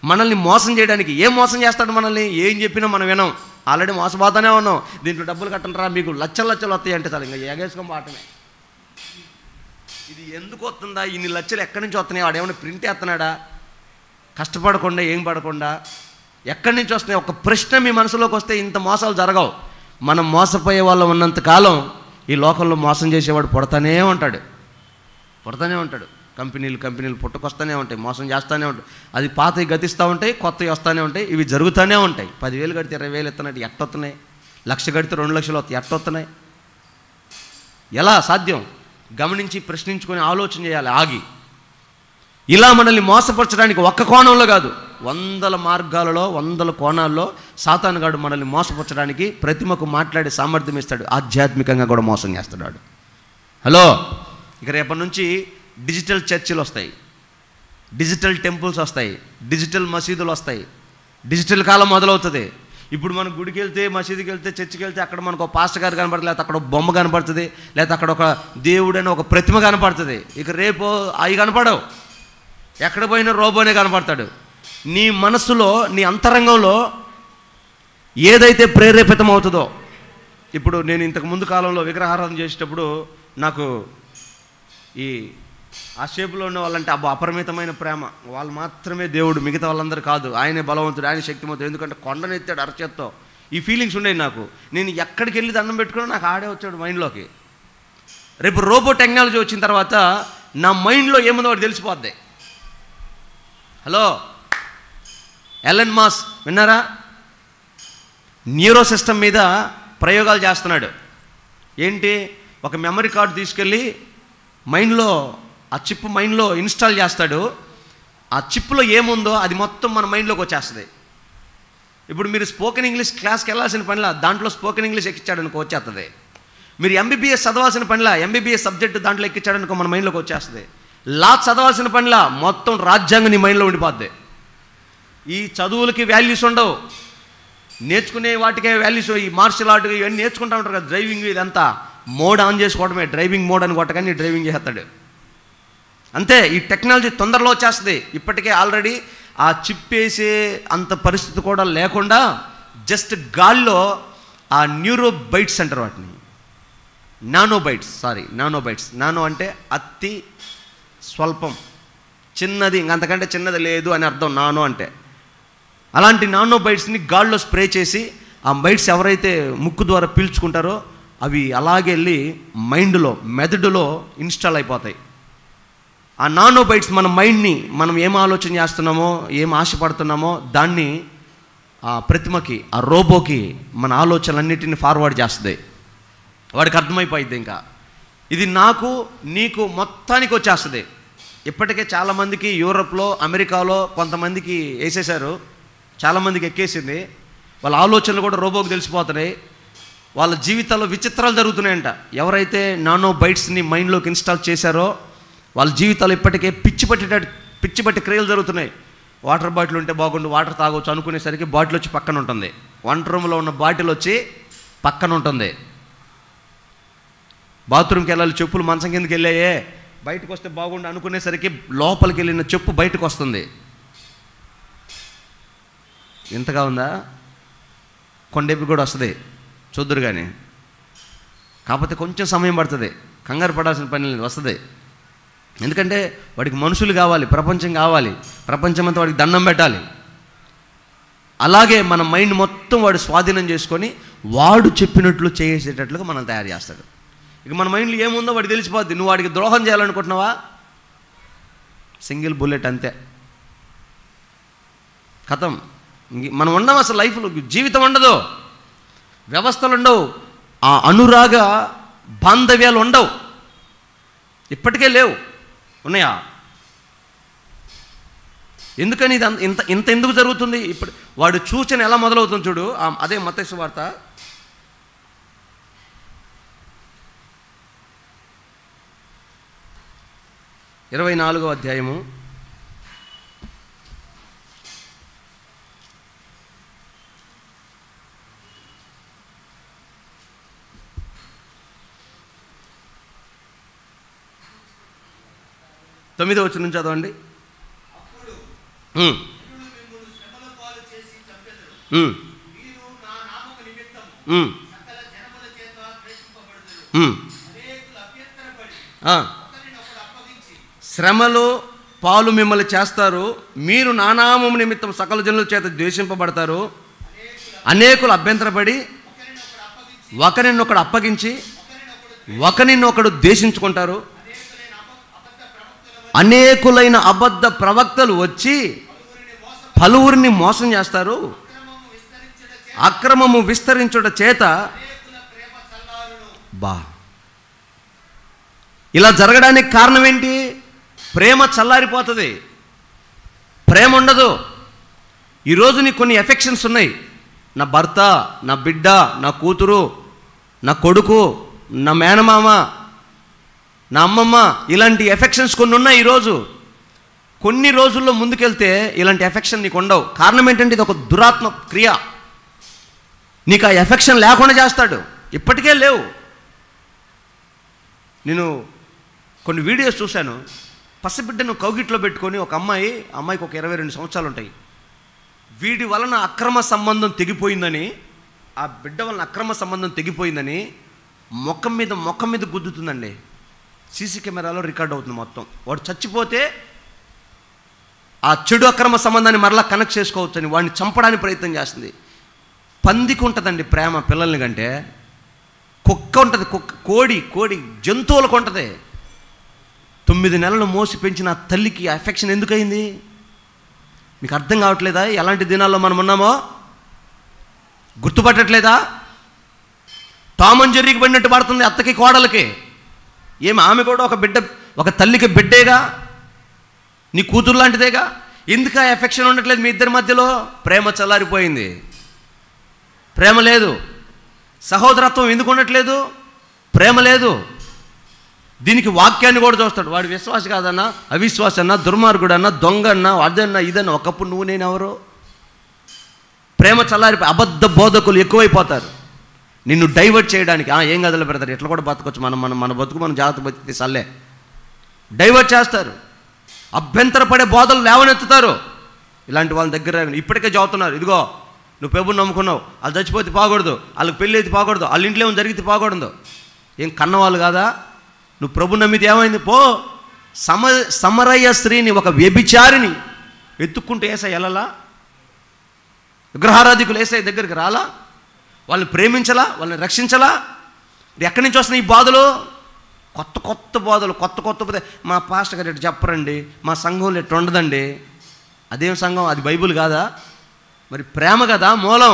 మనల్ని మోసం చేయడానికి. ఏం మోసం చేస్తాడు మనల్ని? ఏం చెప్పినా మనం వినం. ఆల్రెడీ మోసపోతానే ఉన్నాం. దీంట్లో డబ్బులు కట్టంటారా, మీకు లక్షలు లక్షలు వస్తాయి అంటే చాలు ఇంకా ఎగేసుకొని పోవటమే. ఇది ఎందుకు వస్తుందా, ఇన్ని లక్షలు ఎక్కడి నుంచి వస్తున్నాయి? వాడు ఏమైనా ప్రింట్ వేస్తున్నాడా? కష్టపడకుండా ఏం పడకుండా ఎక్కడి నుంచి వస్తున్నాయి? ఒక ప్రశ్న మీ మనసులోకి వస్తే ఇంత మోసాలు జరగవు. మనం మోసపోయే వాళ్ళం ఉన్నంత కాలం ఈ లోకంలో మోసం చేసేవాడు పుడతానే ఉంటాడు. కంపెనీలు పుట్టుకొస్తూనే ఉంటాయి, మోసం చేస్తూనే ఉంటాయి. అది పాతవి గతిస్తూ ఉంటాయి, కొత్తవి వస్తూనే ఉంటాయి. ఇవి జరుగుతూనే ఉంటాయి. 10,000 కడితే 20,000 ఎత్తున్నట్టు ఎట్టొస్తున్నాయి, 1,00,000 కడితే 2,00,000 వస్తాయి, ఎట్టొస్తున్నాయి? ఎలా సాధ్యం? గమనించి ప్రశ్నించుకొని ఆలోచన చేయాలి ఆగి. ఇలా మనల్ని మోసపరచడానికి ఒక్క కోణంలో కాదు, 100 మార్గాలలో 100 కోణాల్లో సాతానుగాడు మనల్ని మోసపరచడానికి ప్రతిమకు మాట్లాడే సామర్థ్యం ఇస్తాడు. ఆధ్యాత్మికంగా కూడా మోసం చేస్తాడు. హలో, ఇక రేపటి నుంచి డిజిటల్ చర్చిలు వస్తాయి, డిజిటల్ టెంపుల్స్ వస్తాయి, డిజిటల్ మసీదులు వస్తాయి. డిజిటల్ కాలం మొదలవుతుంది. ఇప్పుడు మనం గుడికి వెళ్తే, మసీదుకి వెళ్తే, చర్చికి వెళ్తే అక్కడ మనకు ఒక పాస్టర్ గారు కనపడుతుంది, లేకపోతే అక్కడ ఒక బొమ్మ కనపడుతుంది, లేకపోతే అక్కడ ఒక దేవుడని ఒక ప్రతిమ కనపడుతుంది. ఇక రేపు అవి కనపడవు. ఎక్కడ పోయినా రోబోనే కనపడతాడు. నీ మనసులో, నీ అంతరంగంలో ఏదైతే ప్రేరేపితం అవుతుందో. ఇప్పుడు నేను ఇంతకు ముందు కాలంలో విగ్రహారాధన చేసేటప్పుడు నాకు ఈ ఆ షేపులో ఉన్న వాళ్ళంటే అపరిమితమైన ప్రేమ. వాళ్ళు మాత్రమే దేవుడు, మిగతా వాళ్ళందరూ కాదు. ఆయనే బలవంతుడు, ఆయన శక్తిమంతుడు. ఎందుకంటే కొండనెత్తాడు అరచేత్తో. ఈ ఫీలింగ్స్ ఉండేవి నాకు. నేను ఎక్కడికి వెళ్ళి దండం పెట్టుకున్నా నాకు ఆడే వచ్చాడు మైండ్లోకి. రేపు రోబో టెక్నాలజీ వచ్చిన తర్వాత నా మైండ్లో ఏముందో వాడు తెలిసిపోద్ది. హలో, ఎలన్ మాస్ విన్నారా? న్యూరో సిస్టమ్ మీద ప్రయోగాలు చేస్తున్నాడు. ఏంటి? ఒక మెమరీ కార్డు తీసుకెళ్ళి మైండ్లో, ఆ చిప్ మైండ్లో ఇన్స్టాల్ చేస్తాడు. ఆ చిప్లో ఏముందో అది మొత్తం మన మైండ్లోకి వచ్చేస్తుంది. ఇప్పుడు మీరు స్పోకెన్ ఇంగ్లీష్ క్లాస్కి వెళ్ళాల్సిన పనిలా దాంట్లో స్పోకెన్ ఇంగ్లీష్ ఎక్కించాడు అనుకో వచ్చేస్తుంది. మీరు ఎంబీబీఎస్ చదవాల్సిన పనిలా ఎంబీబీఎస్ సబ్జెక్టు దాంట్లో ఎక్కించాడు అనుకో మన మైండ్లోకి వచ్చేస్తుంది. లా చదవాల్సిన పనిలా మొత్తం రాజ్యాంగం నీ మైండ్లో ఉండిపోద్ది. ఈ చదువులకి వాల్యూస్ ఉండవు, నేర్చుకునే వాటికే వాల్యూస్. ఈ మార్షల్ ఆర్ట్ ఇవన్నీ నేర్చుకుంటూ ఉంటారు కదా, డ్రైవింగ్, ఇదంతా మోడ్ ఆన్ చేసుకోవడమే. డ్రైవింగ్ మోడ్ అని కొట్టగానే డ్రైవింగ్ చేస్తాడు. అంతే. ఈ టెక్నాలజీ తొందరలో వచ్చేస్తుంది. ఇప్పటికే ఆల్రెడీ ఆ చిప్ వేసే అంత పరిస్థితి కూడా లేకుండా జస్ట్ గాల్లో ఆ న్యూరో బైట్స్ అంటారు వాటిని, నానో బైట్స్. నానో అంటే అతి స్వల్పం, చిన్నది, ఇంకంతకంటే చిన్నది లేదు అని అర్థం నానో అంటే. అలాంటి నానో బైట్స్ని గాల్లో స్ప్రే చేసి ఆ బైట్స్ ఎవరైతే ముక్కు ద్వారా పీల్చుకుంటారో అవి అలాగే వెళ్ళి మైండ్లో, మెదడులో ఇన్స్టాల్ అయిపోతాయి. ఆ నానో బైట్స్ మన మైండ్ని, మనం ఏం ఆలోచన చేస్తున్నామో, ఏం ఆశపడుతున్నామో దాన్ని ఆ ప్రతిమకి, ఆ రోబోకి మన ఆలోచనలన్నిటిని ఫార్వర్డ్ చేస్తుంది. వాడికి అర్థమైపోయింది ఇంకా ఇది నాకు నీకు మొత్తానికి వచ్చేస్తుంది. ఇప్పటికే చాలామందికి యూరోప్లో, అమెరికాలో కొంతమందికి వేసేశారు, చాలామందికి ఎక్కేసింది. వాళ్ళ ఆలోచనలు కూడా రోబోకి తెలిసిపోతున్నాయి. వాళ్ళ జీవితాల్లో విచిత్రాలు జరుగుతున్నాయంట. ఎవరైతే నానో బైట్స్ని మైండ్లోకి ఇన్స్టాల్ చేశారో వాళ్ళ జీవితాలు ఇప్పటికే పిచ్చి పట్టి క్రియలు జరుగుతున్నాయి. వాటర్ బాటిల్ ఉంటే బాగుండు, వాటర్ తాగొచ్చు అనుకునేసరికి బాటిల్ వచ్చి పక్కన ఉంటుంది. వంట రూమ్లో ఉన్న బాటిల్ వచ్చి పక్కన ఉంటుంది. బాత్రూమ్కి వెళ్ళాలి, చెప్పులు మంచం కిందకి వెళ్ళాయే, బయటకు వస్తే బాగుండు అనుకునేసరికి లోపలికి వెళ్ళిన చెప్పు బయటకు వస్తుంది. ఎంతగా ఉందా? కొండెప్పి కూడా వస్తుంది, చూద్దురు కానీ. కాకపోతే కొంచెం సమయం పడుతుంది, కంగారు పడాల్సిన పని లేదు, వస్తుంది. ఎందుకంటే వాడికి మనుషులు కావాలి, ప్రపంచం కావాలి, ప్రపంచమంతా వాడికి దండం పెట్టాలి. అలాగే మన మైండ్ మొత్తం వాడు స్వాధీనం చేసుకొని వాడు చెప్పినట్లు చేసేటట్లుగా మనం తయారు చేస్తాడు. ఇక మన మైండ్లో ఏముందో వాడికి తెలిసిపోద్ది. నువ్వు వాడికి ద్రోహం చేయాలనుకుంటున్నావా? సింగిల్ బుల్లెట్, అంతే, ఖతం. మనం ఉన్నాం అసలు లైఫ్లో, జీవితం ఉండదు, వ్యవస్థలు ఉండవు, ఆ అనురాగ బాంధవ్యాలు ఉండవు. ఇప్పటికే లేవు, ఉన్నాయా? ఎందుకని ఇది ఇంత ఎందుకు జరుగుతుంది? ఇప్పుడు వాడు సూచన ఎలా మొదలవుతుంది చూడు. అదే మత్తయి సువార్త 24వ అధ్యాయము 24 9వ వచనం నుంచి చదవండి. శ్రమలో పాలు మిమ్మల్ని చేస్తారు, మీరు నా నామము నిమిత్తం సకల జనుల చేత ద్వేషింపబడతారు. అనేకులు అభ్యంతరపడి ఒకరినొకడు అప్పగించి ఒకరినొకడు ద్వేషించుకుంటారు. అనేకులైన అబద్ధ ప్రవక్తలు వచ్చి పలువురిని మోసం చేస్తారు. అక్రమము విస్తరించుట చేత ఇలా జరగడానికి కారణం ఏంటి? ప్రేమ చల్లారిపోతుంది, ప్రేమ ఉండదు. ఈరోజు నీకు కొన్ని ఎఫెక్షన్స్ ఉన్నాయి. నా భర్త, నా బిడ్డ, నా కూతురు, నా కొడుకు, నా మేనమామ, నా అమ్మమ్మ, ఇలాంటి ఎఫెక్షన్స్ కొన్ని ఉన్నాయి. ఈరోజు కొన్ని రోజుల్లో ముందుకెళ్తే ఇలాంటి ఎఫెక్షన్ నీకు ఉండవు. కారణం ఏంటంటే ఇది ఒక దురాత్మ క్రియ. నీకు ఆ ఎఫెక్షన్ లేకుండా చేస్తాడు. ఇప్పటికే లేవు. నేను కొన్ని వీడియోస్ చూశాను. పసిబిడ్డను కౌగిట్లో పెట్టుకొని ఒక అమ్మాయికి ఒక 22 సంవత్సరాలు ఉంటాయి. వీడి వలన అక్రమ సంబంధం తెగిపోయిందని, ఆ బిడ్డ వలన అక్రమ సంబంధం తెగిపోయిందని మొక్కం మీద గుద్దుతుందండి. సీసీ కెమెరాలో రికార్డ్ అవుతుంది మొత్తం. వాడు చచ్చిపోతే ఆ చెడు అక్రమ సంబంధాన్ని మరలా కనెక్ట్ చేసుకోవచ్చని వాడిని చంపడానికి ప్రయత్నం చేస్తుంది. పందికి ఉంటుందండి ప్రేమ పిల్లల్ని కంటే. కుక్క ఉంటుంది, కోడి జంతువులకు ఉంటుంది. 9 నెలలు మోసి పెంచిన తల్లికి ఎఫెక్షన్ ఎందుకయింది? మీకు అర్థం కావట్లేదా? ఎలాంటి దినాల్లో మనం ఉన్నామో గుర్తుపట్టట్లేదా? టామ్ అండ్ జెర్రీకి పడినట్టు పడుతుంది అత్తకి కోడలకి. ఏమి ఆమె కూడా ఒక తల్లికి బిడ్డేగా, నీ కూతురు లాంటిదేగా. ఎందుకు ఆ ఎఫెక్షన్ ఉండట్లేదు మీ ఇద్దరి మధ్యలో? ప్రేమ చల్లారిపోయింది, ప్రేమ లేదు. సహోదరత్వం ఎందుకు ఉండట్లేదు? ప్రేమ లేదు. దీనికి వాక్యాన్ని కూడా చూస్తాడు. వాడు విశ్వాస కాదన్నా, అవిశ్వాస అన్నా, దుర్మార్గుడన్నా, దొంగ అన్నా, అదన్నా ఇదన్నా, ఒకప్పుడు నువ్వు నేనెవరు? ప్రేమ చల్లారిపోయి అబద్ధ బోధకులు ఎక్కువైపోతారు నిన్ను డైవర్ట్ చేయడానికి. ఏం కదలు పెడతారు, ఎట్లా కూడా బతకొచ్చు, మన బతుకు మనం జాగ్రత్త బతికితే సల్లే. డైవర్ట్ చేస్తారు, అభ్యంతరపడే బోధలు లేవనెత్తుతారు. ఇలాంటి వాళ్ళ దగ్గర ఇప్పటికే చదువుతున్నారు. ఇదిగో నువ్వు ప్రభుని నమ్ముకున్నావు, వాళ్ళు చచ్చిపోతే పోకూడదు, వాళ్ళకి పెళ్ళి అయితే పోకూడదు, వాళ్ళ ఇంట్లో ఏమైనా జరిగితే పోకూడదు. ఏం కన్నవాళ్ళు కాదా? నువ్వు ప్రభు నమ్మితే ఏమైంది? పో. సమరయ్య స్త్రీని, ఒక వ్యభిచారిని ఎత్తుక్కుంటూ ఏసయ్య వెళ్ళలా? విగ్రహారాధికులు ఏసయ్య దగ్గరికి రాలా? వాళ్ళని ప్రేమించలా? వాళ్ళని రక్షించలా? ఎక్కడి నుంచి వస్తున్నాయి ఈ బాధలు? కొత్త బోధలు, కొత్త మా పాస్టర్ గారు ఎట్టు చెప్పరండి, మా సంఘంలో ఎట్టు ఉండదండి. అదేం సంఘం? అది బైబుల్ కాదా? మరి ప్రేమ కదా మూలం.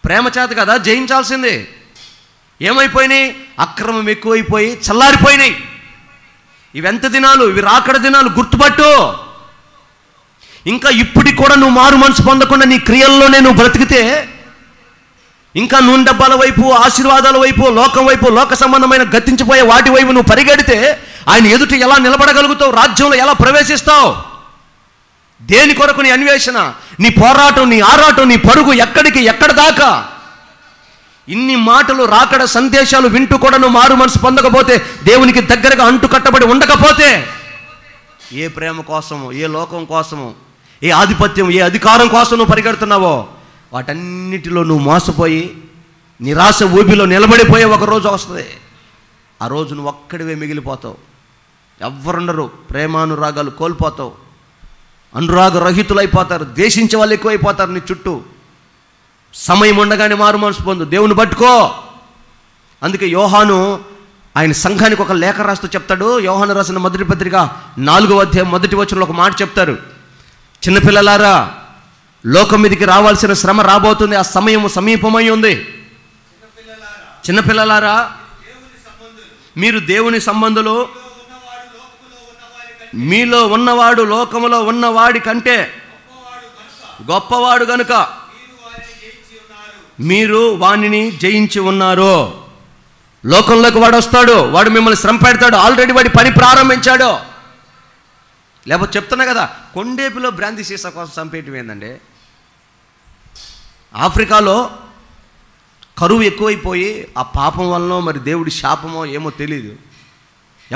ప్రేమ చేత కదా జయించాల్సింది. ఏమైపోయినాయి? అక్రమం ఎక్కువైపోయి చల్లారిపోయినాయి. ఇవెంత దినాలు? ఇవి రాకడ దినాలు, గుర్తుపట్టు. ఇంకా ఇప్పటికి కూడా నువ్వు మారు మనసు పొందకుండా నీ క్రియల్లోనే నువ్వు బ్రతికితే, ఇంకా నూనె డబ్బాల వైపు, ఆశీర్వాదాల వైపు, లోకం వైపు, లోక సంబంధమైన గతించిపోయే వాటి వైపు నువ్వు పరిగెడితే ఆయన ఎదుట ఎలా నిలబడగలుగుతావు? రాజ్యంలో ఎలా ప్రవేశిస్తావు? దేని కొరకు నీ అన్వేషణ, నీ పోరాటం, నీ ఆరాటం, నీ పరుగు ఎక్కడ దాకా? ఇన్ని మాటలు, రాకడ సందేశాలు వింటూ కూడా నువ్వు మారు మనసు పొందకపోతే, దేవునికి దగ్గరగా అంటు కట్టబడి ఉండకపోతే, ఏ ప్రేమ కోసము, ఏ లోకం కోసము, ఏ ఆధిపత్యం, ఏ అధికారం కోసం నువ్వు పరిగెడుతున్నావో వాటన్నిటిలో నువ్వు మోసపోయి నిరాశ ఊబిలో నిలబడిపోయే ఒక రోజు వస్తుంది. ఆ రోజు నువ్వు ఒక్కడివే మిగిలిపోతావు. ఎవ్వరుండరు. ప్రేమానురాగాలు కోల్పోతావు, అనురాగ రహితులైపోతారు, ద్వేషించే వాళ్ళు ఎక్కువైపోతారు నీ చుట్టూ. సమయం ఉండగానే మారు మనసు పొందు, దేవుని పట్టుకో. అందుకే యోహాను ఆయన సంఘానికి ఒక లేఖ రాస్తూ చెప్తాడు. యోహాను రాసిన మొదటి పత్రిక 4వ అధ్యాయం 1వ వచనంలో ఒక మాట చెప్తారు. చిన్నపిల్లలారా, లోకం మీదకి రావాల్సిన శ్రమ రాబోతుంది, ఆ సమయం సమీపమై ఉంది. చిన్నపిల్లలారా, మీరు దేవుని సంబంధులు, మీలో ఉన్నవాడు లోకములో ఉన్నవాడి కంటే గొప్పవాడు గనుక మీరు వానిని జయించి ఉన్నారు. లోకంలోకి వాడు వస్తాడు, వాడు మిమ్మల్ని శ్రమ పెడతాడు. ఆల్రెడీ వాడి పని ప్రారంభించాడు. లేకపోతే చెప్తున్నా కదా, కొండేపిలో బ్రాంతి సీసా కోసం చంపేయటం ఏందండి? ఆఫ్రికాలో కరువు ఎక్కువైపోయి, ఆ పాపం వలన మరి దేవుడి శాపమో ఏమో తెలియదు,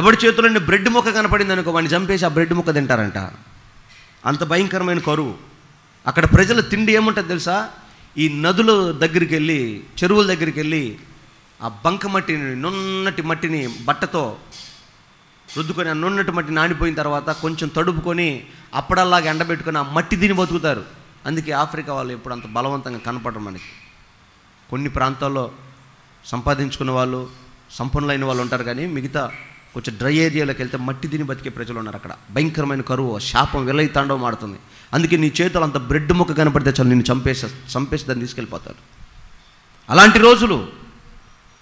ఎవడి చేతుల్లో బ్రెడ్ ముక్క కనపడింది అనుకో, వాడిని చంపేసి ఆ బ్రెడ్ ముక్క తింటారంట. అంత భయంకరమైన కరువు. అక్కడ ప్రజల తిండి ఏముంటుంది తెలుసా? ఈ నదుల దగ్గరికి వెళ్ళి, చెరువుల దగ్గరికి వెళ్ళి ఆ బంక మట్టిని, నున్నటి మట్టిని బట్టతో రుద్దుకొని, ఆ నున్నటి మట్టి నానిపోయిన తర్వాత కొంచెం తడుపుకొని అప్పడల్లాగా ఎండబెట్టుకొని ఆ మట్టి తిని బతుకుతారు. అందుకే ఆఫ్రికా వాళ్ళు ఎప్పుడు అంత బలవంతంగా కనపడరు మనకి. కొన్ని ప్రాంతాల్లో సంపాదించుకున్న వాళ్ళు, సంపన్నులైన వాళ్ళు ఉంటారు, కానీ మిగతా కొంచెం డ్రై ఏరియాలోకి వెళ్తే మట్టి తిని బతికే ప్రజలు ఉన్నారు. అక్కడ భయంకరమైన కరువు, శాపం విలయ తాండవం ఆడుతుంది. అందుకే నీ చేతులు అంత బ్రెడ్ ముక్క కనపడితే చాలు నిన్ను చంపేసి దాన్ని తీసుకెళ్ళిపోతారు. అలాంటి రోజులు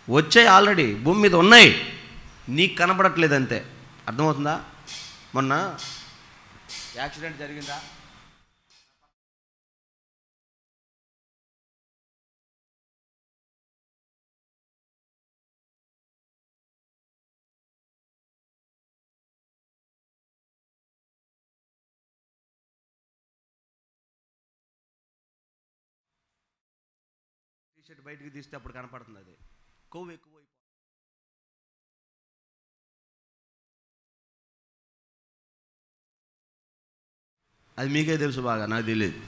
వచ్చాయి, ఆల్రెడీ భూమి మీద ఉన్నాయి, నీకు కనపడట్లేదు అంతే. అర్థమవుతుందా? మొన్న యాక్సిడెంట్ జరిగిందా? టీషర్ట్ బయటికి తీస్తే అప్పుడు కనపడుతుంది. అది కొవ్వు ఎక్కువ. అది మీకే తెలుసు బాగా, నాకు తెలియదు.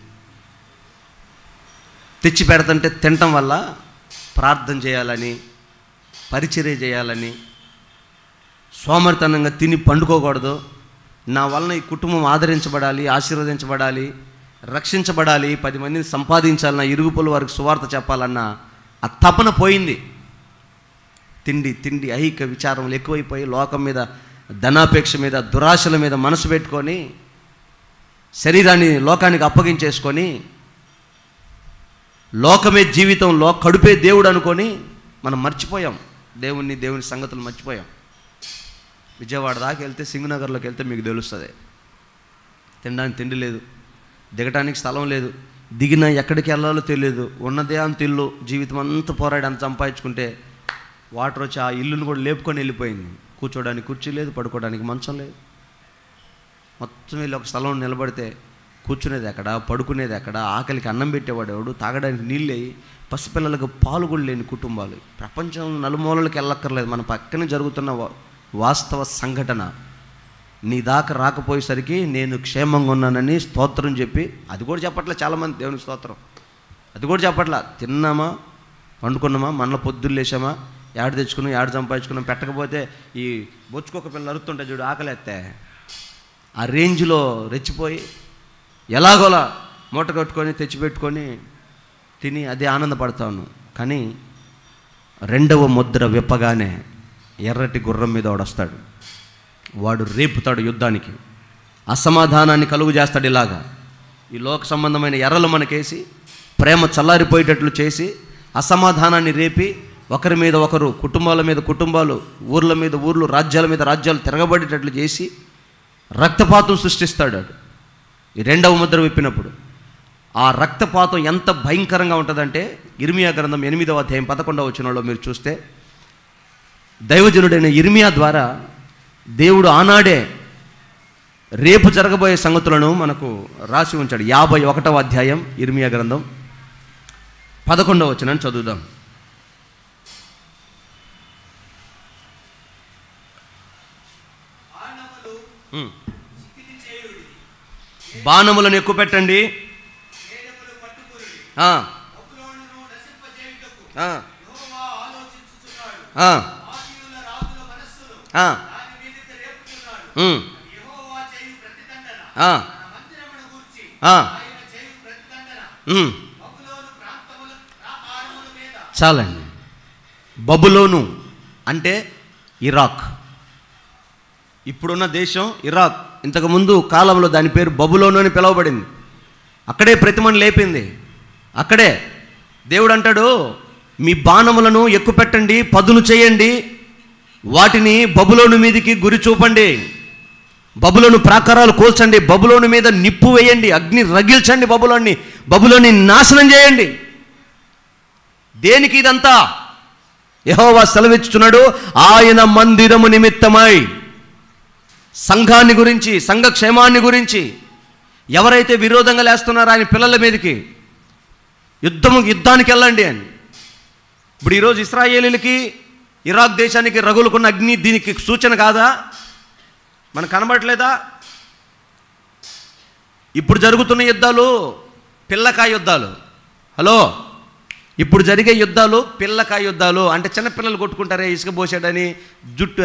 తెచ్చి పెడతంటే తినటం వల్ల ప్రార్థన చేయాలని, పరిచర్య చేయాలని, సోమరితనంగా తిని పండుకోకూడదు, నా వలన ఈ కుటుంబం ఆదరించబడాలి, ఆశీర్వదించబడాలి, రక్షించబడాలి, 10 మందిని సంపాదించాలన్న, ఇరుగుపుల వారికి సువార్త చెప్పాలన్న ఆ తపన పోయింది. తిండి ఐహిక విచారములు ఎక్కువైపోయి, లోకం మీద, ధనాపేక్ష మీద, దురాశల మీద మనసు పెట్టుకొని, శరీరాన్ని లోకానికి అప్పగించేసుకొని, లోకమే జీవితంలో కడుపే దేవుడు అనుకొని మనం మర్చిపోయాం. దేవుని సంగతులు మర్చిపోయాం. విజయవాడ దాకా వెళ్తే, సింగనగర్లోకి వెళ్తే మీకు తెలుస్తుంది. తినడానికి తిండి లేదు, దిగటానికి స్థలం లేదు, దిగినా ఎక్కడికి వెళ్ళాలో తెలియదు. ఉన్నదే అంత ఇల్లు, జీవితం అంతా పోరాడి అంత సంపాదించుకుంటే వాటర్ వచ్చి ఆ ఇల్లును కూడా లేపుకొని వెళ్ళిపోయింది. కూర్చోడానికి కుర్చీ లేదు, పడుకోవడానికి మంచం లేదు. మొత్తం వెళ్ళి ఒక స్థలంలో నిలబడితే కూర్చునేది ఎక్కడ, పడుకునేది ఎక్కడ, ఆకలికి అన్నం పెట్టేవాడు ఎవడు, తాగడానికి నీళ్ళు అయ్యి, పసిపిల్లలకు పాలు కూడా లేని కుటుంబాలు. ప్రపంచం నలుమూలలకు వెళ్ళక్కర్లేదు, మన పక్కనే జరుగుతున్న వాస్తవ సంఘటన. నీ దాకా రాకపోయేసరికి నేను క్షేమంగా ఉన్నానని స్తోత్రం చెప్పి, అది కూడా చెప్పట్లే చాలామంది దేవుని స్తోత్రం, అది కూడా చెప్పట్లా. తిన్నామా, వండుకున్నామా, మనలో పొద్దున్న లేచామా, యాడ్ తెచ్చుకున్నాం, యాడ్ సంపాదించుకున్నాం, పెట్టకపోతే ఈ బొచ్చుకొక పిల్లలు అరుతుంటే చూడు, ఆకలేస్తే ఆ రేంజ్లో రెచ్చిపోయి ఎలాగోలా మూట కట్టుకొని తెచ్చిపెట్టుకొని తిని అదే ఆనందపడతాను. కానీ 2వ ముద్ర విప్పగానే ఎర్రటి గుర్రం మీద వాడొస్తాడు. వాడు రేపుతాడు యుద్ధానికి, అసమాధానాన్ని కలుగు చేస్తాడు. ఇలాగా ఈ లోక సంబంధమైన ఎర్రలు మనకేసి, ప్రేమ చల్లారిపోయేటట్లు చేసి, అసమాధానాన్ని రేపి, ఒకరి మీద ఒకరు, కుటుంబాల మీద కుటుంబాలు, ఊర్ల మీద ఊర్లు, రాజ్యాల మీద రాజ్యాలు తిరగబడేటట్లు చేసి రక్తపాతం సృష్టిస్తాడు. ఈ 2వ ముద్ర విప్పినప్పుడు ఆ రక్తపాతం ఎంత భయంకరంగా ఉంటుందంటే, ఇర్మియా గ్రంథం 8వ అధ్యాయం 11వ వచనంలో మీరు చూస్తే, దైవజనుడైన ఇర్మియా ద్వారా దేవుడు ఆనాడే రేపు జరగబోయే సంగతులను మనకు రాసి ఉంచాడు. 51వ అధ్యాయం ఇర్మియా గ్రంథం 11వ వచనాన్ని చదువుదాం. బాణములను ఎక్కువ పెట్టండి, చాలండి. బబులోను అంటే ఇరాక్, ఇప్పుడున్న దేశం ఇరాక్. ఇంతకుముందు కాలంలో దాని పేరు బబులోను అని పిలువబడింది. అక్కడే ప్రతిమను లేపింది. అక్కడే దేవుడు అంటాడు, మీ బాణములను ఎక్కుపెట్టండి, పదును చేయండి, వాటిని బబులోను మీదికి గురి చూపండి, బబులోను ప్రాకారాలు కూల్చండి, బబులోను మీద నిప్పు వేయండి, అగ్ని రగిల్చండి, బబులోని నాశనం చేయండి. దేనికి ఇదంతా? యెహోవా సెలవిచ్చుచున్నాడు, ఆయన మందిరము నిమిత్తమై, సంఘాన్ని గురించి, సంఘ క్షేమాన్ని గురించి. ఎవరైతే విరోధంగా లేస్తున్నారో ఆయన పిల్లల మీదకి యుద్ధానికి వెళ్ళండి అని. ఇప్పుడు ఈరోజు ఇశ్రాయేలీలకి ఇరాక్ దేశానికి రగులుకున్న అగ్ని దీనికి సూచన కాదా? మనకు కనబడట్లేదా? ఇప్పుడు జరుగుతున్న యుద్ధాలు పిల్లకాయ యుద్ధాలు. హలో, ఇప్పుడు జరిగే యుద్ధాలు పిల్లకాయ యుద్ధాలు. అంటే చిన్నపిల్లలు కొట్టుకుంటారే, ఇసుక పోసాడని, జుట్టు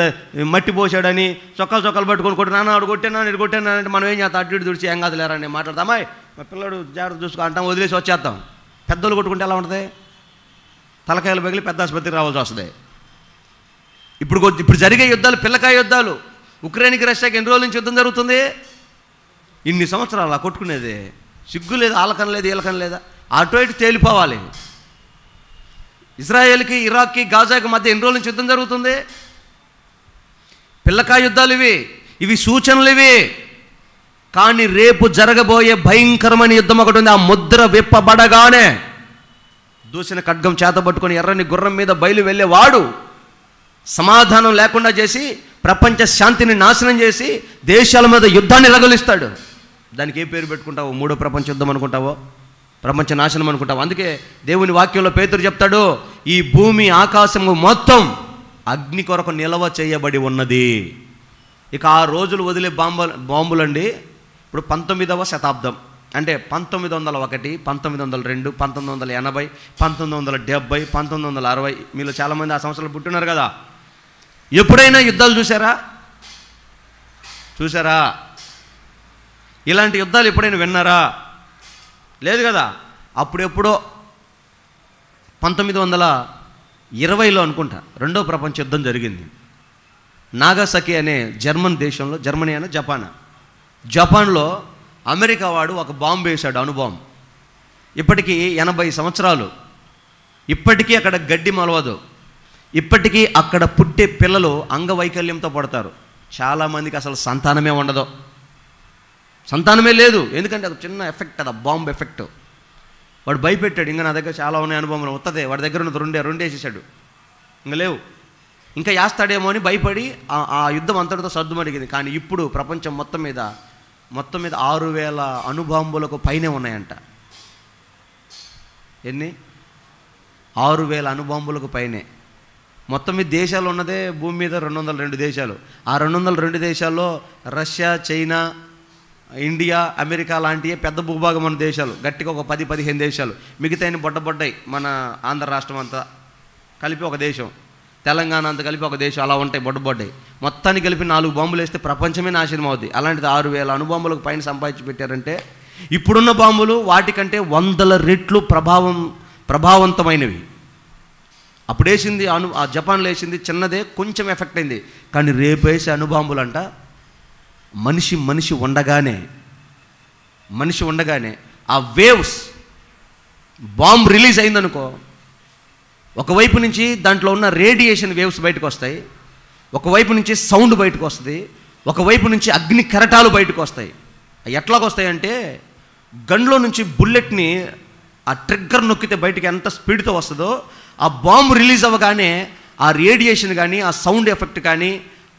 మట్టి పోసాడని, చొక్కాలు పట్టుకొని కొట్టి, నాన్న ఆడు కొట్టాను, ఇటు కొట్టాను అంటే మనం ఏం చేస్తాం? అటు ఇటు తుడిచి ఏం కాదు లేరని మాట్లాడతామా? మా పిల్లడు జాగ్రత్త చూసుకో అంటాం, వదిలేసి వచ్చేస్తాం. పెద్దలు కొట్టుకుంటే ఎలా ఉంటుంది? తలకాయలు పగిలి పెద్ద ఆసుపత్రికి రావాల్సి వస్తుంది. ఇప్పుడు జరిగే యుద్ధాలు పిల్లకాయ యుద్ధాలు. ఉక్రెయిన్కి రష్యాకి ఎన్ని రోజుల నుంచి యుద్ధం జరుగుతుంది? ఇన్ని సంవత్సరాలు ఆ కొట్టుకునేది. సిగ్గు లేదు, ఆలకం లేదు, ఈలకం లేదా? అటు ఇటు తేలిపోవాలి. ఇజ్రాయేల్కి, ఇరాక్కి, గాజాకి మధ్య ఎన్ని రోజుల నుంచి యుద్ధం జరుగుతుంది? పిల్లకాయ యుద్ధాలు ఇవి సూచనలు ఇవి. కానీ రేపు జరగబోయే భయంకరమైన యుద్ధం ఒకటి ఉంది. ఆ ముద్ర విప్పబడగానే దూసిన ఖడ్గం చేతబట్టుకొని ఎర్రని గుర్రం మీద బయలు వెళ్ళేవాడు సమాధానం లేకుండా చేసి, ప్రపంచ శాంతిని నాశనం చేసి, దేశాల మీద యుద్ధాన్ని రగులిస్తాడు. దానికి ఏ పేరు పెట్టుకుంటావో? మూడో ప్రపంచ యుద్ధం అనుకుంటావో, ప్రపంచ నాశనం అనుకుంటావు? అందుకే దేవుని వాక్యంలో పేతురు చెప్తాడు, ఈ భూమి ఆకాశము మొత్తం అగ్ని కొరకు నిలవ చేయబడి ఉన్నది. ఇక ఆ రోజులు వదిలే బాంబులండి. ఇప్పుడు 19వ శతాబ్దం అంటే 1901, 1902, 1980, 1970, 1960. మీలో చాలామంది ఆ సంవత్సరాలు పుట్టినారు కదా. ఎప్పుడైనా యుద్ధాలు చూసారా? ఇలాంటి యుద్ధాలు ఎప్పుడైనా విన్నారా? లేదు కదా. అప్పుడెప్పుడో 1920లో అనుకుంటా రెండో ప్రపంచ యుద్ధం జరిగింది. నాగాసాకి అనే జర్మన్ దేశంలో, జర్మనీ అనే జపాన్లో అమెరికా వాడు ఒక బాంబు వేశాడు, అణుబాంబు. ఇప్పటికీ 80 సంవత్సరాలు. ఇప్పటికీ అక్కడ గడ్డి మొలవదు. ఇప్పటికీ అక్కడ పుట్టే పిల్లలు అంగవైకల్యంతో పడతారు. చాలామందికి అసలు సంతానమే ఉండదు, సంతానమే లేదు. ఎందుకంటే అది చిన్న ఎఫెక్ట్, అది బాంబు ఎఫెక్ట్. వాడు భయపెట్టాడు, ఇంకా నా దగ్గర చాలా ఉన్నాయి అనుభవం వస్తుంది, వాడి దగ్గర ఉన్నది రెండే వేసేసాడు, ఇంకా లేవు, ఇంకా వేస్తాడేమో అని భయపడి ఆ యుద్ధం అంతటితో సర్దుమరిగింది. కానీ ఇప్పుడు ప్రపంచం మొత్తం మీద 6,000 అణుబాంబులకు పైనే ఉన్నాయంట. ఎన్ని? 6,000 అణుబాంబులకు పైనే. మొత్తం మీద దేశాలు ఉన్నదే భూమి మీద 202 దేశాలు. ఆ 202 దేశాల్లో రష్యా, చైనా, ఇండియా, అమెరికా లాంటివి పెద్ద భూభాగం ఉన్న దేశాలు. గట్టిగా ఒక 10-15 దేశాలు. మిగతాయని బొడ్డబొడ్డాయి. మన ఆంధ్ర రాష్ట్రం అంతా కలిపి ఒక దేశం, తెలంగాణ అంతా కలిపి ఒక దేశం, అలా ఉంటాయి బొడ్డబొడ్డాయి. మొత్తాన్ని కలిపి 4 బాంబులు వేస్తే ప్రపంచమే నాశనం అవుద్ది. అలాంటిది 6,000 అణుబాంబులకు పైన సంపాదించి పెట్టారంటే, ఇప్పుడున్న బాంబులు వాటికంటే 100 రెట్లు ప్రభావవంతమైనవి. అప్పుడు వేసింది ఆ జపాన్లో వేసింది చిన్నదే, కొంచెం ఎఫెక్ట్ అయింది. కానీ రేపు వేసే అణుబాంబులు అంట మనిషి ఉండగానే ఆ వేవ్స్, బాంబ్ రిలీజ్ అయిందనుకో, ఒకవైపు నుంచి దాంట్లో ఉన్న రేడియేషన్ వేవ్స్ బయటకు వస్తాయి, ఒకవైపు నుంచి సౌండ్ బయటకు వస్తుంది, ఒకవైపు నుంచి అగ్ని కెరటాలు బయటకు వస్తాయి. ఎట్లాగొస్తాయి అంటే, గన్లో నుంచి బుల్లెట్ని ఆ ట్రిగ్గర్ నొక్కితే బయటికి ఎంత స్పీడ్తో వస్తుందో, ఆ బాంబు రిలీజ్ అవ్వగానే ఆ రేడియేషన్ కానీ, ఆ సౌండ్ ఎఫెక్ట్ కానీ,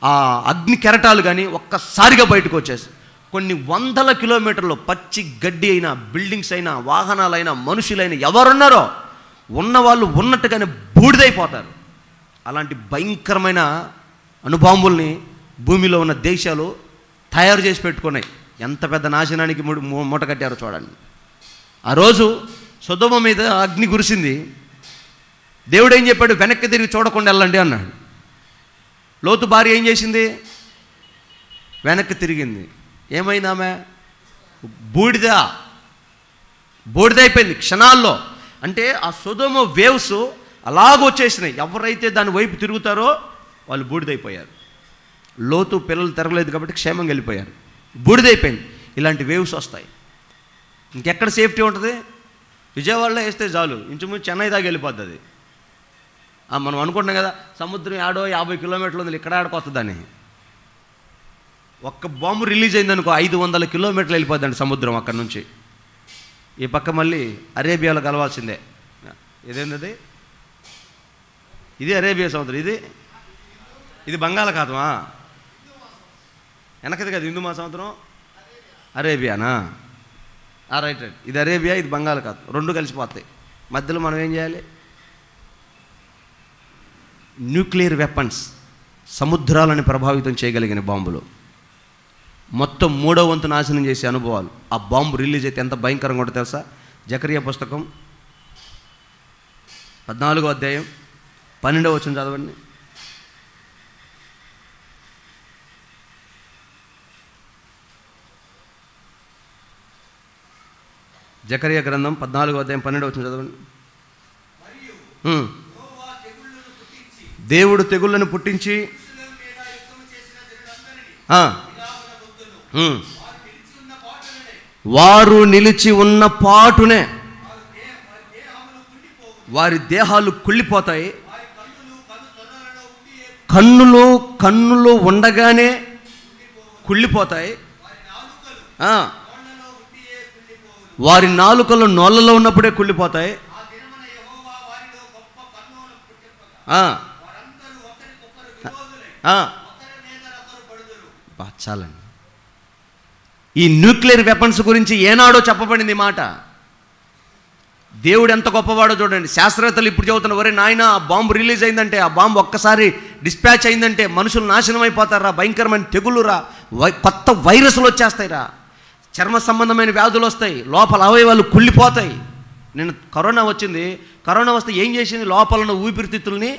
ఆ అగ్ని కెరటాలు కానీ ఒక్కసారిగా బయటకు వచ్చేసి కొన్ని 100 కిలోమీటర్లు పచ్చి గడ్డి అయినా, బిల్డింగ్స్ అయినా, వాహనాలైనా, మనుషులైనా ఎవరున్నారో ఉన్నవాళ్ళు ఉన్నట్టుగానే బూడిదైపోతారు. అలాంటి భయంకరమైన అణుబాంబుల్ని భూమిలో ఉన్న దేశాలు తయారు చేసి పెట్టుకున్నాయి. ఎంత పెద్ద నాశనానికి మూట కట్టారో చూడండి. ఆ రోజు సొదొమ మీద అగ్ని కురిసింది. దేవుడు ఏం చెప్పాడు? వెనక్కి తిరిగి చూడకుండా వెళ్ళండి అన్నాడు. లోతు భార్య ఏం చేసింది? వెనక్కి తిరిగింది. ఏమైంది? ఆమె బూడిదైపోయింది క్షణాల్లో. అంటే ఆ సొదొమ వేవ్స్ అలాగొచ్చేసినాయి. ఎవరైతే దాని వైపు తిరుగుతారో వాళ్ళు బూడిదైపోయారు. లోతు పిల్లలు తిరగలేదు కాబట్టి క్షేమంగా వెళ్ళిపోయారు. బూడిదైపోయింది. ఇలాంటి వేవ్స్ వస్తాయి. ఇంకెక్కడ సేఫ్టీ ఉంటుంది? విజయవాడలో వేస్తే చాలు, ఇంచుమించు చెన్నై దాకా వెళ్ళిపోద్ది అది. మనం అనుకుంటున్నాం కదా, సముద్రం ఆడో 50 కిలోమీటర్లు ఉంది, ఇక్కడ ఆడుకొస్తుందని. ఒక్క బాంబు రిలీజ్ అయిందనుకో 500 కిలోమీటర్లు వెళ్ళిపోద్దండి సముద్రం అక్కడి నుంచి. ఈ పక్క మళ్ళీ అరేబియాలో కలవాల్సిందే. ఇదేంటది? ఇది అరేబియా సముద్రం. ఇది బంగాళాఖాతమా? వెనకది కదా హిందూ మహాసముద్రం, అరేబియానా? రైట్. ఇది అరేబియా, ఇది బంగాళాఖాతం, రెండు కలిసిపోతాయి. మధ్యలో మనం ఏం చేయాలి? న్యూక్లియర్ వెపన్స్, సముద్రాలను ప్రభావితం చేయగలిగిన బాంబులు. మొత్తం 3వ వంతు నాశనం చేసే అనుభవాలు. ఆ బాంబు రిలీజ్ అయితే ఎంత భయంకరంగా ఉంటుందో తెలుసా? జకరియా పుస్తకం 14వ అధ్యాయం 12వ వచనం చదవండి. జకరియా గ్రంథం 14వ అధ్యాయం 12వ వచనం చదవండి. దేవుడు తెగుళ్ళను పుట్టించి వారు నిలిచి ఉన్న పాటునే వారి దేహాలు కుళ్ళిపోతాయి. కన్నులు ఉండగానే కుళ్ళిపోతాయి. వారి నాలుకలు నోళ్ళలో ఉన్నప్పుడే కుళ్ళిపోతాయి. చాలండి. ఈ న్యూక్లియర్ వెపన్స్ గురించి ఏనాడో చెప్పబడింది మాట. దేవుడు ఎంత గొప్పవాడో చూడండి. శాస్త్రవేత్తలు ఇప్పుడు చెబుతున్నారు, ఒరే నాయన ఆ బాంబు రిలీజ్ అయిందంటే, ఆ బాంబు ఒక్కసారి డిస్పాచ్ అయిందంటే మనుషులు నాశనం అయిపోతారా, భయంకరమైన తెగులురా, కొత్త వైరస్లు వచ్చేస్తాయిరా, చర్మ సంబంధమైన వ్యాధులు వస్తాయి, లోపల అవయవాలు కుళ్ళిపోతాయి. నేను కరోనా వచ్చింది, కరోనా వస్తే ఏం చేసింది? లోపల ఉన్న ఊపిరితిత్తుల్ని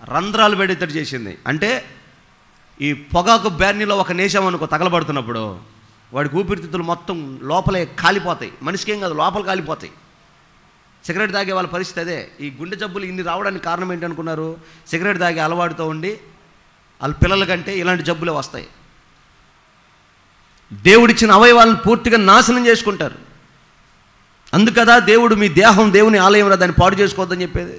రంధ్రాలు పెడేటట్టు చేసింది. అంటే ఈ పొగాకు బ్యార్నీలో ఒక నేషం అనుకో తగలబడుతున్నప్పుడు వాడికి ఊపిరితిత్తులు మొత్తం లోపలే కాలిపోతాయి. మనిషికి ఏం కాదు, లోపల కాలిపోతాయి. సిగరెట్ తాగే వాళ్ళ పరిస్థితి అదే. ఈ గుండె జబ్బులు ఇన్ని రావడానికి కారణం ఏంటనుకున్నారు? సిగరెట్ తాగే అలవాటుతో ఉండి వాళ్ళ పిల్లల కంటే ఇలాంటి జబ్బులే వస్తాయి. దేవుడిచ్చిన అవయవాలను పూర్తిగా నాశనం చేసుకుంటారు. అందుకదా దేవుడు మీ దేహం దేవుని ఆలయం రా, దాన్ని పాడు చేసుకోవద్దని చెప్పేది.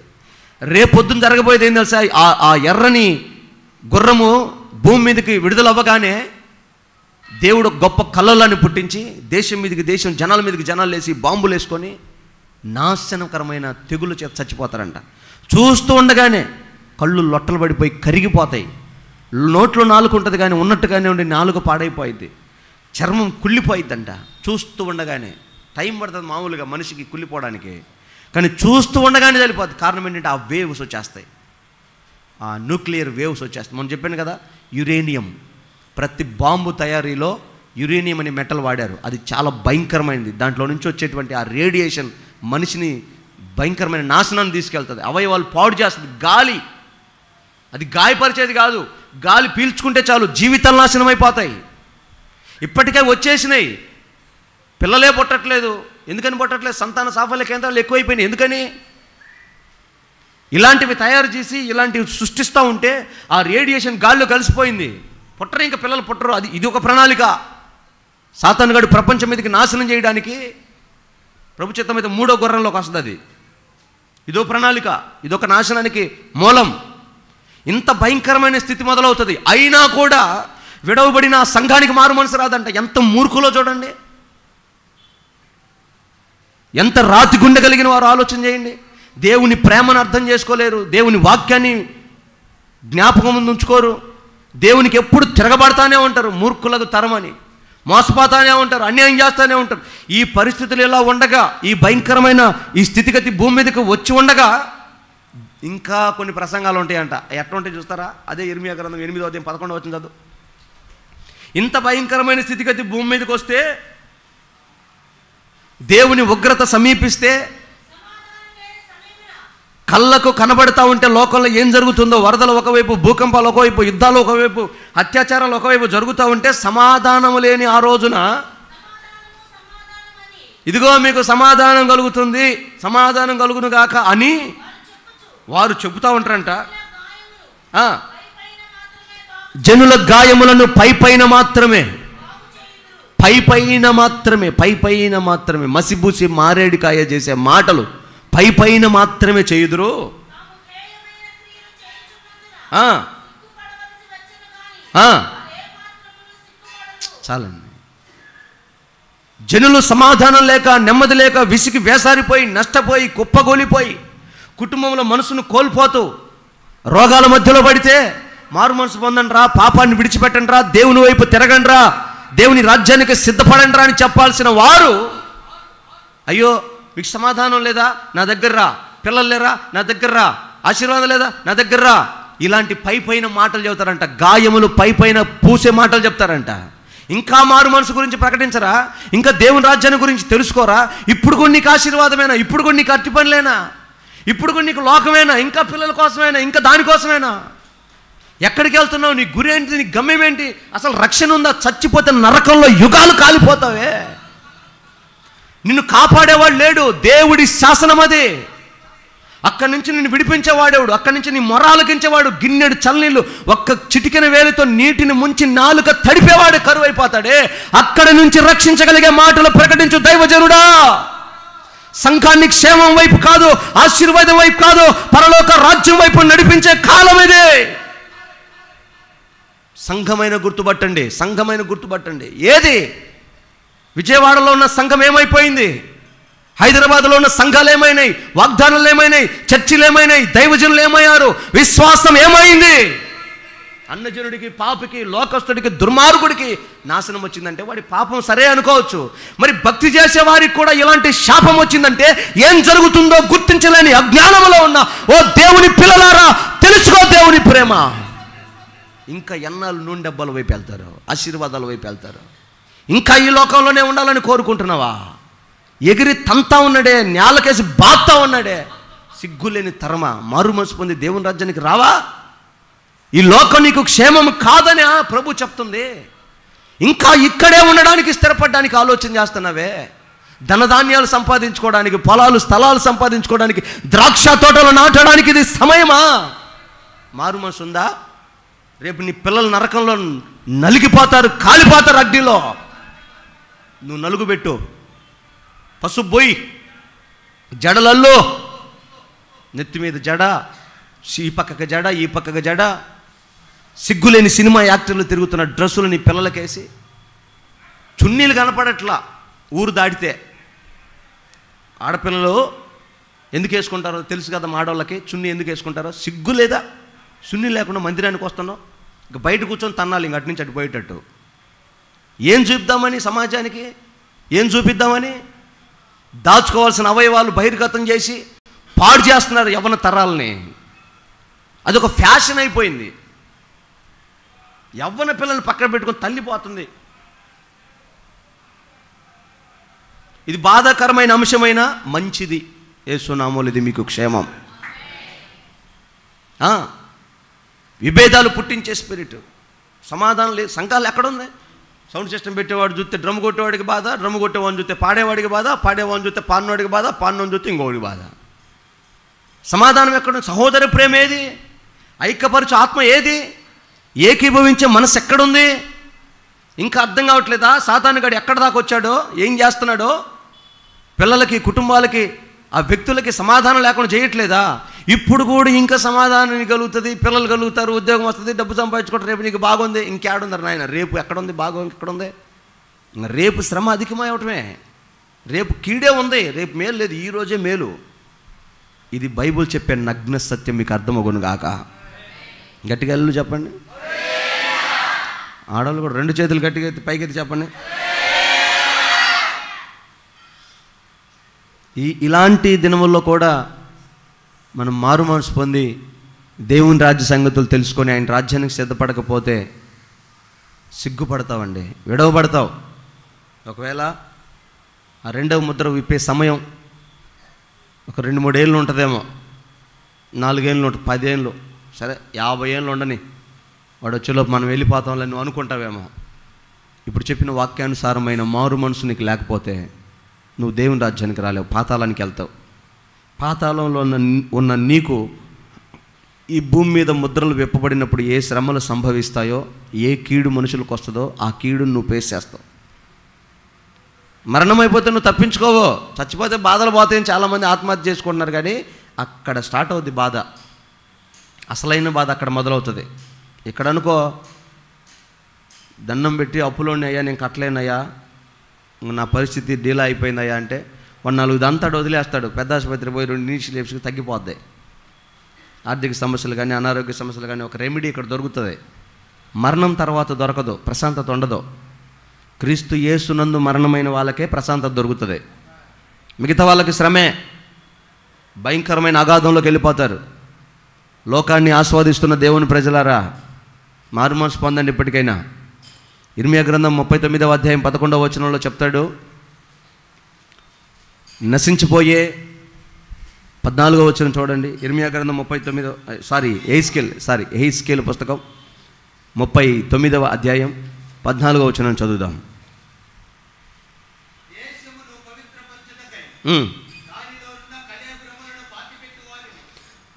రేపొద్దున జరగబోయేది ఏం తెలుసా? ఆ ఎర్రని గుర్రము భూమి మీదకి విడుదల అవ్వగానే దేవుడు గొప్ప కల్లోలాన్ని పుట్టించి దేశం మీదకి దేశం, జనాల మీదకి జనాలు వేసి బాంబులు వేసుకొని నాశనకరమైన తెగులు చేత చచ్చిపోతారంట. చూస్తూ ఉండగానే కళ్ళు లొట్టలు పడిపోయి కరిగిపోతాయి. నోట్లో నాలుక ఉంటుంది కానీ ఉన్నట్టుగానే ఉండి నాలుక పాడైపోయింది. చర్మం కుళ్ళిపోయిద్దంట చూస్తూ ఉండగానే. టైం పడుతుంది మామూలుగా మనిషికి కుళ్ళిపోవడానికి, కానీ చూస్తూ ఉండగానే వెళ్ళిపోతుంది. కారణం ఏంటంటే ఆ వేవ్స్ వచ్చేస్తాయి, ఆ న్యూక్లియర్ వేవ్స్ వచ్చేస్తాయి. మనం చెప్పాను కదా, యురేనియం. ప్రతి బాంబు తయారీలో యురేనియం అనే మెటల్ వాడారు. అది చాలా భయంకరమైనది. దాంట్లో నుంచి వచ్చేటువంటి ఆ రేడియేషన్ మనిషిని భయంకరమైన నాశనాన్ని తీసుకెళ్తుంది, అవయవాలు పాడు చేస్తుంది. గాలి, అది గాయపరిచేది కాదు, గాలి పీల్చుకుంటే చాలు జీవితాలు నాశనం అయిపోతాయి. ఇప్పటికే వచ్చేసినాయి, పిల్లలే పుట్టట్లేదు. ఎందుకని పుట్టట్లేదు? సంతాన సాఫల్య కేంద్రాలు ఎక్కువైపోయినాయి. ఎందుకని? ఇలాంటివి తయారు చేసి ఇలాంటివి సృష్టిస్తూ ఉంటే ఆ రేడియేషన్ గాల్లో కలిసిపోయింది. పుట్టరు, ఇంకా పిల్లలు పుట్టరు. ఇది ఒక ప్రణాళిక. సాతానుగాడు ప్రపంచం మీదకి నాశనం చేయడానికి ప్రభు చిత్తం మీద 3వ గుర్రంలోకి వస్తుంది. అది ఇదో ప్రణాళిక, ఇదొక నాశనానికి మూలం. ఇంత భయంకరమైన స్థితి మొదలవుతుంది. అయినా కూడా విడవబడిన సంఘానికి మారు మనసు రాదంట. ఎంత మూర్ఖులో చూడండి, ఎంత రాతి గుండె కలిగిన వారు ఆలోచన చేయండి. దేవుని ప్రేమను అర్థం చేసుకోలేరు, దేవుని వాక్యాన్ని జ్ఞాపకం ముందు ఉంచుకోరు, దేవునికి ఎప్పుడు తిరగబడతానే ఉంటారు. మూర్ఖులకు తరమని మోసపోతానే ఉంటారు, అన్యాయం చేస్తూనే ఉంటారు. ఈ పరిస్థితులు ఇలా ఉండగా, ఈ భయంకరమైన ఈ స్థితిగతి భూమి మీదకి వచ్చి ఉండగా ఇంకా కొన్ని ప్రసంగాలు ఉంటాయంట. ఎట్లుంటే చూస్తారా? అదే ఇర్మియా గ్రంథం 8వ అధ్యాయం 11వ వచనం చదువు. ఇంత భయంకరమైన స్థితిగతి భూమి మీదకి వస్తే, దేవుని ఉగ్రత సమీపిస్తే, కళ్ళకు కనబడతా ఉంటే లోకంలో ఏం జరుగుతుందో, వరదలు ఒకవైపు, భూకంపాలు ఒకవైపు, యుద్ధాలు ఒకవైపు, అత్యాచారాలు ఒకవైపు జరుగుతూ ఉంటే సమాధానము లేని ఆ రోజున ఇదిగో మీకు సమాధానం కలుగుతుంది, సమాధానం కలుగును గాక అని వారు చెబుతూ ఉంటారంట. జనుల గాయములను పైపైన మాత్రమే మసిబూసి మారేడికాయ చేసే మాటలు పైపైన మాత్రమే చేయుదురు. చాలండి. జనులు సమాధానం లేక, నెమ్మది లేక, విసిగి వేసారిపోయి, నష్టపోయి, కుప్పగోలిపోయి, కుటుంబంలో మనసును కోల్పోతూ రోగాల మధ్యలో పడితే మారు మనసు పొందండి రా, పాపాన్ని విడిచిపెట్టండి రా, దేవుని వైపు తిరగండి రా, దేవుని రాజ్యానికి సిద్ధపడండి రా అని చెప్పాల్సిన వారు, అయ్యో మీకు సమాధానం లేదా, నా దగ్గర రా, పిల్లలు లేరా, నా దగ్గర రా, ఆశీర్వాదం లేదా, నా దగ్గర రా. ఇలాంటి పైన మాటలు చెబుతారంట, గాయములు పైన పూసే మాటలు చెప్తారంట. ఇంకా మారు మనసు గురించి ప్రకటించరా? ఇంకా దేవుని రాజ్యాన్ని గురించి తెలుసుకోరా? ఇప్పుడు కూడా నీకు ఆశీర్వాదమేనా? ఇప్పుడు కూడా నీకు అట్టి పనులేనా? ఇప్పుడు కూడా నీకు లోకమేనా? ఇంకా పిల్లల కోసమేనా? ఇంకా దానికోసమేనా? ఎక్కడికి వెళ్తున్నావు? నీ గురి ఏంటి? నీ గమ్యం ఏంటి? అసలు రక్షణ ఉందా? చచ్చిపోతే నరకంలో యుగాలు కాలిపోతావే. నిన్ను కాపాడేవాడు లేడు, దేవుడి శాసనం అది. అక్కడి నుంచి నిన్ను విడిపించేవాడేవాడు, అక్కడి నుంచి నీ మొర ఆలకించేవాడు. గిన్నెడు చల్లనీళ్ళు ఒక్క చిటికెన వేలితో నీటిని ముంచి నాలుక తడిపేవాడు కరువైపోతాడే. అక్కడి నుంచి రక్షించగలిగే మాటలు ప్రకటించు దైవజనుడా. సంఘాన్ని క్షేమం వైపు కాదు, ఆశీర్వాదం వైపు కాదు, పరలోక రాజ్యం వైపు నడిపించే కాలం ఇది. సంఘమైన గుర్తుపట్టండి, సంఘమైన గుర్తుపట్టండి. ఏది? విజయవాడలో ఉన్న సంఘం ఏమైపోయింది? హైదరాబాద్లో ఉన్న సంఘాలు ఏమైనాయి? వాగ్దానాలు ఏమైనాయి? చర్చిలు ఏమైనాయి? దైవజనులు ఏమయ్యారు? విశ్వాసం ఏమైంది? అన్నజనుడికి, పాపికి, లోకస్తుడికి, దుర్మార్గుడికి నాశనం వచ్చిందంటే వాడి పాపం సరే అనుకోవచ్చు. మరి భక్తి చేసే వారికి కూడా ఇలాంటి శాపం వచ్చిందంటే ఏం జరుగుతుందో గుర్తించలేని అజ్ఞానంలో ఉన్న ఓ దేవుని పిల్లలారా, తెలుసుకో దేవుని ప్రేమ. ఇంకా ఎన్నాళ్ళు నూనె డబ్బాల వైపు వెళ్తారు, ఆశీర్వాదాల వైపు వెళ్తారు. ఇంకా ఈ లోకంలోనే ఉండాలని కోరుకుంటున్నావా? ఎగిరి తంతా ఉన్నాడే, నేలకేసి బాత్తా ఉన్నాడే. సిగ్గులేని తరమా, మారు మనసు పొంది దేవుని రాజ్యానికి రావా? ఈ లోకం నీకు క్షేమం కాదని ప్రభు చెప్తుంది. ఇంకా ఇక్కడే ఉండడానికి, స్థిరపడడానికి ఆలోచన చేస్తున్నావే. ధనధాన్యాలు సంపాదించుకోవడానికి, పొలాలు స్థలాలు సంపాదించుకోవడానికి, ద్రాక్ష తోటలు నాటడానికి ఇది సమయమా? మారు మనసు ఉందా? రేపు నీ పిల్లలు నరకంలో నలిగిపోతారు, కాలిపోతారు అగ్నిలో. నువ్వు నలుగుబెట్టు, పసుపు పోయి, జడలల్లో, నెత్తి మీద జడ, ఈ పక్కకి జడ, ఈ పక్కకి జడ, సిగ్గులేని సినిమా యాక్టర్లు తిరుగుతున్న డ్రెస్సులు నీ పిల్లలకేసి, చున్నీలు కనపడట్లా ఊరు దాటితే. ఆడపిల్లలు ఎందుకు వేసుకుంటారో తెలుసు కదా, ఆడవాళ్ళకి చున్నీ ఎందుకు వేసుకుంటారో. సిగ్గు లేదా? చున్నీ లేకుండా మందిరానికి వస్తున్నావు, ఇంక బయట కూర్చొని తన్నాలి, ఇంక అటు నుంచి అటు పోయేటట్టు. ఏం చూపిద్దామని సమాజానికి? ఏం చూపిద్దామని? దాచుకోవాల్సిన అవయవాలు బహిర్గతం చేసి పాడు చేస్తున్నారు యవ్వన తరాలని. అదొక ఫ్యాషన్ అయిపోయింది. యవ్వన పిల్లల్ని పక్కన పెట్టుకొని తల్లిపోతుంది. ఇది బాధాకరమైన అంశమైన మంచిది. యేసు నామములో ఇది మీకు క్షేమం. విభేదాలు పుట్టించే స్పిరిట్, సమాధానం లేదు. సంఘాలు ఎక్కడుంది? సౌండ్ సిస్టమ్ పెట్టేవాడు చూస్తే డ్రమ్ కొట్టేవాడికి బాధ, డ్రమ్ కొట్టేవాడిని చూస్తే పాడేవాడికి బాధ, పాడేవాడిని చూస్తే పాడినవాడికి బాధ, పాడినవాడిని చూస్తే ఇంకోడికి బాధ. సమాధానం ఎక్కడుంది? సహోదర ప్రేమ ఏది? ఐక్యపరచు ఆత్మ ఏది? ఏకీభవించే మనసు ఎక్కడుంది? ఇంకా అర్థం కావట్లేదా? సాతానుగాడు ఎక్కడ దాకా వచ్చాడో, ఏం చేస్తున్నాడో? పిల్లలకి, కుటుంబాలకి, ఆ వ్యక్తులకి సమాధానం లేకుండా చేయట్లేదా? ఇప్పుడు కూడా ఇంకా సమాధానం కలుగుతుంది, పిల్లలు కలుగుతారు, ఉద్యోగం వస్తుంది, డబ్బు సంపాదించుకుంటారు, రేపు నీకు బాగుంది. ఇంకేడుందరు నాయన? రేపు ఎక్కడుంది బాగో? ఎక్కడుంది? రేపు శ్రమ అధికమవటమే, రేపు కీడే ఉంది, రేపు మేలు లేదు, ఈరోజే మేలు. ఇది బైబుల్ చెప్పే నగ్న సత్యం, మీకు అర్థమవును గాక. గట్టిగా ఎల్లు చెప్పండి. ఆడవాళ్ళు కూడా రెండు చేతులు గట్టిగా ఎత్తి పైకెత్తి చెప్పండి. ఇలాంటి దినముల్లో కూడా మనం మారు మనసు పొంది దేవుని రాజ్య సంగతులు తెలుసుకొని ఆయన రాజ్యానికి సిద్ధపడకపోతే సిగ్గుపడతావండి, విడవబడతావు. ఒకవేళ ఆ రెండవ ముద్ర విప్పే సమయం ఒక 2-3 ఏళ్ళు ఉంటుందేమో, 4 ఏళ్ళు ఉంటుంది, 10 ఏళ్ళు, సరే 50 ఏళ్ళు ఉండని, వాడు వచ్చేలోపు మనం వెళ్ళిపోతాంలని నువ్వు అనుకుంటావేమో. ఇప్పుడు చెప్పిన వాక్యానుసారమైన మారు మనసు నీకు లేకపోతే నువ్వు దేవుని రాజ్యానికి రాలేవు, పాతాళానికి వెళ్తావు. పాతాళంలో ఉన్న నీకు ఈ భూమి మీద ముద్రలు విప్పబడినప్పుడు ఏ శ్రమలు సంభవిస్తాయో, ఏ కీడు మనుషులకు వస్తుందో ఆ కీడును నువ్వు ఫేస్ చేస్తావు. మరణం అయిపోతే నువ్వు తప్పించుకోవో, చచ్చిపోతే బాధలు పోతాయని చాలామంది ఆత్మహత్య చేసుకుంటున్నారు. కానీ అక్కడ స్టార్ట్ అవుద్ది బాధ, అసలైన బాధ అక్కడ మొదలవుతుంది. ఇక్కడ అనుకో, దండం పెట్టి అప్పులోని అయ్యా నేను కట్టలేనయ్యా, నా పరిస్థితి డీలా అయిపోయిందయ్యా అంటే వాడు 4 దంతాడు, వదిలేస్తాడు. పెద్ద ఆసుపత్రి పోయి 2 నిమిషాలు లేపుకి తగ్గిపోద్ది. ఆర్థిక సమస్యలు కానీ, అనారోగ్య సమస్యలు కానీ ఒక రెమెడీ ఇక్కడ దొరుకుతుంది. మరణం తర్వాత దొరకదు, ప్రశాంతత ఉండదు. క్రీస్తు యేసునందు మరణమైన వాళ్ళకే ప్రశాంతత దొరుకుతుంది. మిగతా వాళ్ళకి శ్రమే, భయంకరమైన అగాధంలోకి వెళ్ళిపోతారు. లోకాన్ని ఆస్వాదిస్తున్న దేవుని ప్రజలారా, మారుమనసు పొందండి ఇప్పటికైనా. ఇర్మియా గ్రంథం 39వ అధ్యాయం 11వ వచనంలో చెప్తాడు, నశించిపోయే 14వ వచనం చూడండి. ఇర్మియా గ్రంథం ఎహెజ్కేలు పుస్తకం 39వ అధ్యాయం 14వ వచనం చదువుదాం.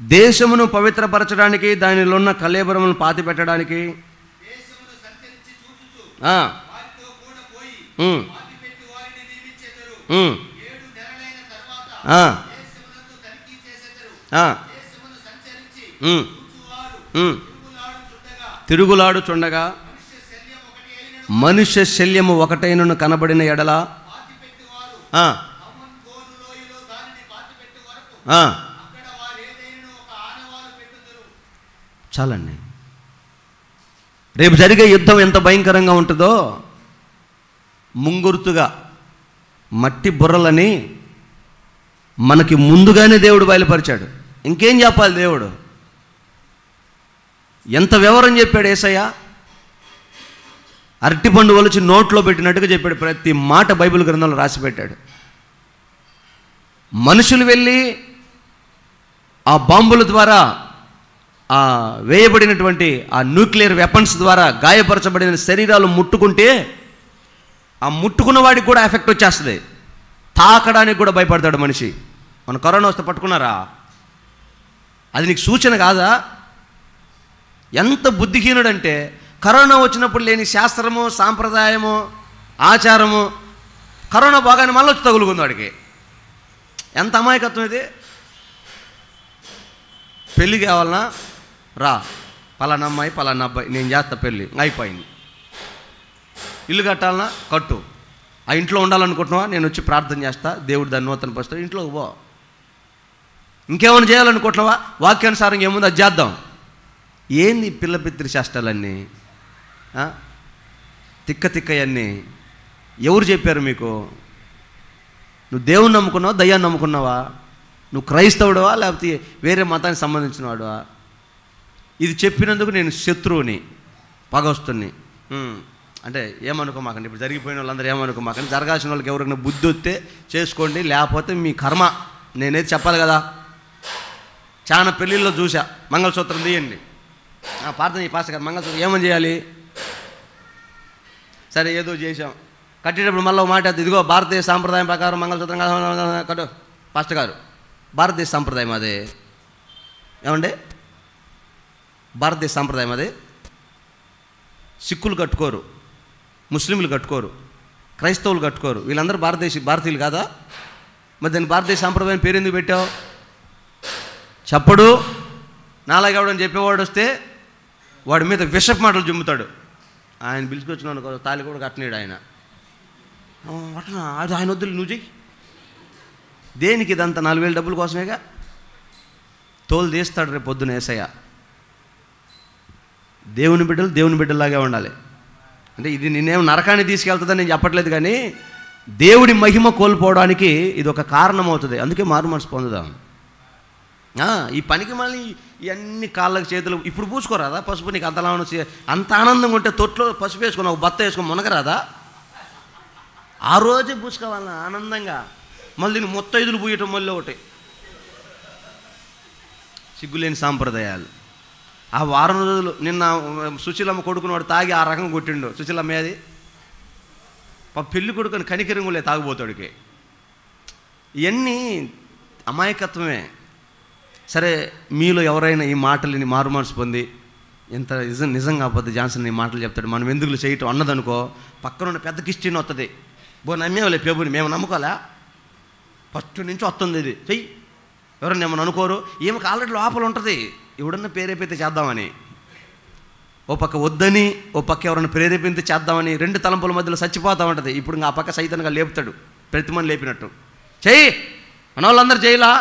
దేశమును పవిత్రపరచడానికి, దానిలో ఉన్న కళేబరములను పాతి పెట్టడానికి తిరుగులాడుచుండగా మనుష్య శల్యము ఒకటైనను కనబడిన ఎడల చాలండి. రేపు జరిగే యుద్ధం ఎంత భయంకరంగా ఉంటుందో ముంగుర్తుగా మట్టి బుర్రలని మనకి ముందుగానే దేవుడు బయలుపరిచాడు. ఇంకేం చెప్పాలి దేవుడు? ఎంత వివరం చెప్పాడు యేసయ్య. అరటిపండు వలిచి నోట్లో పెట్టినట్టుగా చెప్పాడు. ప్రతి మాట బైబిల్ గ్రంథంలో రాసి పెట్టాడు. మనుషులు వెళ్ళి ఆ బాంబుల ద్వారా, ఆ వేయబడినటువంటి ఆ న్యూక్లియర్ వెపన్స్ ద్వారా గాయపరచబడిన శరీరాలు ముట్టుకుంటే ఆ ముట్టుకున్న వాడికి కూడా ఎఫెక్ట్ వచ్చేస్తుంది. తాకడానికి కూడా భయపడతాడు మనిషి. మన కరోనా వస్తే పట్టుకున్నారా? అది నీకు సూచన కాదా? ఎంత బుద్ధిహీనుడంటే, కరోనా వచ్చినప్పుడు లేని శాస్త్రము, సాంప్రదాయము, ఆచారము కరోనా బాగానే మళ్ళీ వచ్చి తగులుకుంది వాడికి. ఎంత అమాయకత్వం ఇది! పెళ్ళి కావాలన్నా రా, పలానా అమ్మాయి పలానా అబ్బాయి, నేను చేస్తా పెళ్ళి, అయిపోయింది. ఇల్లు కట్టాలన్నా కట్టు. ఆ ఇంట్లో ఉండాలనుకుంటున్నావా, నేను వచ్చి ప్రార్థన చేస్తా, దేవుడు దాన్ని నూతన పరుస్తాడు, ఇంట్లోకి పో. ఇంకేమైనా చేయాలనుకుంటున్నావా, వాక్యానుసారం ఏముంది అది చేద్దాం. ఏంది పిల్ల పిత్రి చేష్టాలన్నీ, తిక్క తిక్కయన్నీ ఎవరు చెప్పారు మీకు? నువ్వు దేవుని నమ్ముకున్నావా, దయ్యాన్ని నమ్ముకున్నావా? నువ్వు క్రైస్తవుడవా లేకపోతే వేరే మతానికి సంబంధించిన వాడువా? ఇది చెప్పినందుకు నేను శత్రువుని, పగొస్తుని అంటే ఏమనుకోమాకండి. ఇప్పుడు జరిగిపోయిన వాళ్ళందరూ ఏమనుకోమాకండి. జరగాల్సిన వాళ్ళకి ఎవరికైనా బుద్ధి వస్తే చేసుకోండి, లేకపోతే మీ కర్మ. నేనేది చెప్పాలి కదా. చాలా పెళ్ళిళ్ళలో చూసా, మంగళసూత్రం తీయండి, ప్రార్థన ఈ పాస్టర్ గారు మంగళసూత్రం ఏమని చేయాలి? సరే ఏదో చేసాం, కట్టేటప్పుడు మళ్ళీ మాట, ఇదిగో భారతీయ సాంప్రదాయం ప్రకారం మంగళసూత్రం కట్టు. పాస్టర్ గారు, భారతదేశ సాంప్రదాయం అదే ఏమండి? భారతదేశ సాంప్రదాయం అదే. సిక్కులు కట్టుకోరు, ముస్లింలు కట్టుకోరు, క్రైస్తవులు కట్టుకోరు, వీళ్ళందరూ భారతీయులు కాదా? మరి దాన్ని భారతదేశ సాంప్రదాయం పేరు ఎందుకు పెట్టావు? చెప్పడు. నాలాగెవడని చెప్పేవాడు వస్తే వాడి మీద విషపు మాటలు జుమ్ముతాడు. ఆయన పిలుచుకొచ్చినాను తాళి కూడా కట్టనీడు ఆయన. అది ఆయన వద్దులు, నువ్వు చెయ్యి. దేనికి ఇదంతా? 4,000 డబ్బుల కోసమేగా. తోలు తీస్తాడు రేపు పొద్దున యేసయ్య. దేవుని బిడ్డలు దేవుని బిడ్డలాగే ఉండాలి. అంటే ఇది నేనేం నరకాన్ని తీసుకెళ్తుందని నేను చెప్పట్లేదు, కానీ దేవుడి మహిమ కోల్పోవడానికి ఇది ఒక కారణం అవుతుంది. అందుకే మారు మనసు పొందుదాం. ఈ పనికి మళ్ళీ ఇవన్నీ కాళ్ళకి చేతులు ఇప్పుడు పూసుకోరాదా పసుపు? నీకు అంతలా అంత ఆనందంగా ఉంటే తొట్లో పసుపు వేసుకుని ఒక బత్త వేసుకొని మునగరాదా? ఆ రోజే పూసుకోవాలన్నా ఆనందంగా. మళ్ళీ దీన్ని మొత్తైదులు పూయటం మళ్ళీ ఒకటి సిగ్గులేని సాంప్రదాయాలు. ఆ వారం రోజులు నిన్న సుశీలమ్మ కొడుకుని వాడు తాగి ఆ రకం కొట్టిండు. సుశీలమ్మ అది పెళ్ళి కొడుకుని కనికరింగులే తాగుపోతాడికి. ఇవన్నీ అమాయకత్వమే. సరే, మీలో ఎవరైనా ఈ మాటలని మారు మనసు పొంది ఎంత నిజంగా కాకపోతే జాన్సన్ ఈ మాటలు చెప్తాడు, మనం ఎందుకు చేయటం అన్నదనుకో, పక్కన ఉన్న పెద్ద కిస్టిన్ వస్తుంది. నమ్మేవాళ్ళే పేబుని, మేము నమ్ముకోలే, ఫస్ట్ నుంచి వస్తుంది ఇది చెయ్యి. ఎవరన్నా ఏమన్నా అనుకోరు, ఈమెకు ఆల్రెడీ లోపల ఉంటుంది ఎవడన్నా ప్రేరేపితే చేద్దామని. ఓ పక్క వద్దని, ఓ పక్క ఎవరన్నా ప్రేరేపితే చేద్దామని, రెండు తలంపుల మధ్యలో చచ్చిపోతూ ఉంటుంది. ఇప్పుడు ఆ పక్క సైతాన్గా లేపుతాడు, ప్రతిమని లేపినట్టు. చెయ్యి మన వాళ్ళందరూ చేయలా,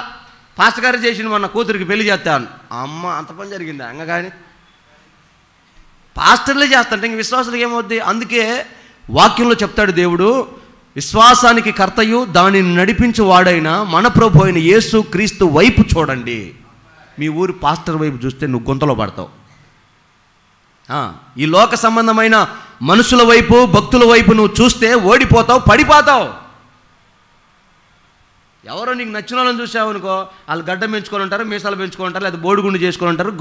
పాస్టర్ గారు చేసిన మొన్న కూతురికి పెళ్లి చేస్తాను. అమ్మ అంత పని జరిగిందా? అంగ కానీ పాస్టర్లే చేస్తాంటే ఇంక విశ్వాసులకు ఏమవుద్ది? అందుకే వాక్యంలో చెప్తాడు దేవుడు, విశ్వాసానికి కర్తయు దానిని నడిపించు వాడైన మన ప్రభు అయిన యేసు క్రీస్తు వైపు చూడండి. మీ ఊరి పాస్టర్ వైపు చూస్తే నువ్వు గుంతలో పడతావు. ఈ లోక సంబంధమైన మనుషుల వైపు, భక్తుల వైపు నువ్వు చూస్తే ఓడిపోతావు, పడిపోతావు. ఎవరో నీకు నచ్చిన వాళ్ళని చూసావు అనుకో, వాళ్ళు గడ్డం పెంచుకొని ఉంటారు, మీసాలు పెంచుకొని ఉంటారు, లేదా బోడిగుండు చేసుకొని ఉంటారు,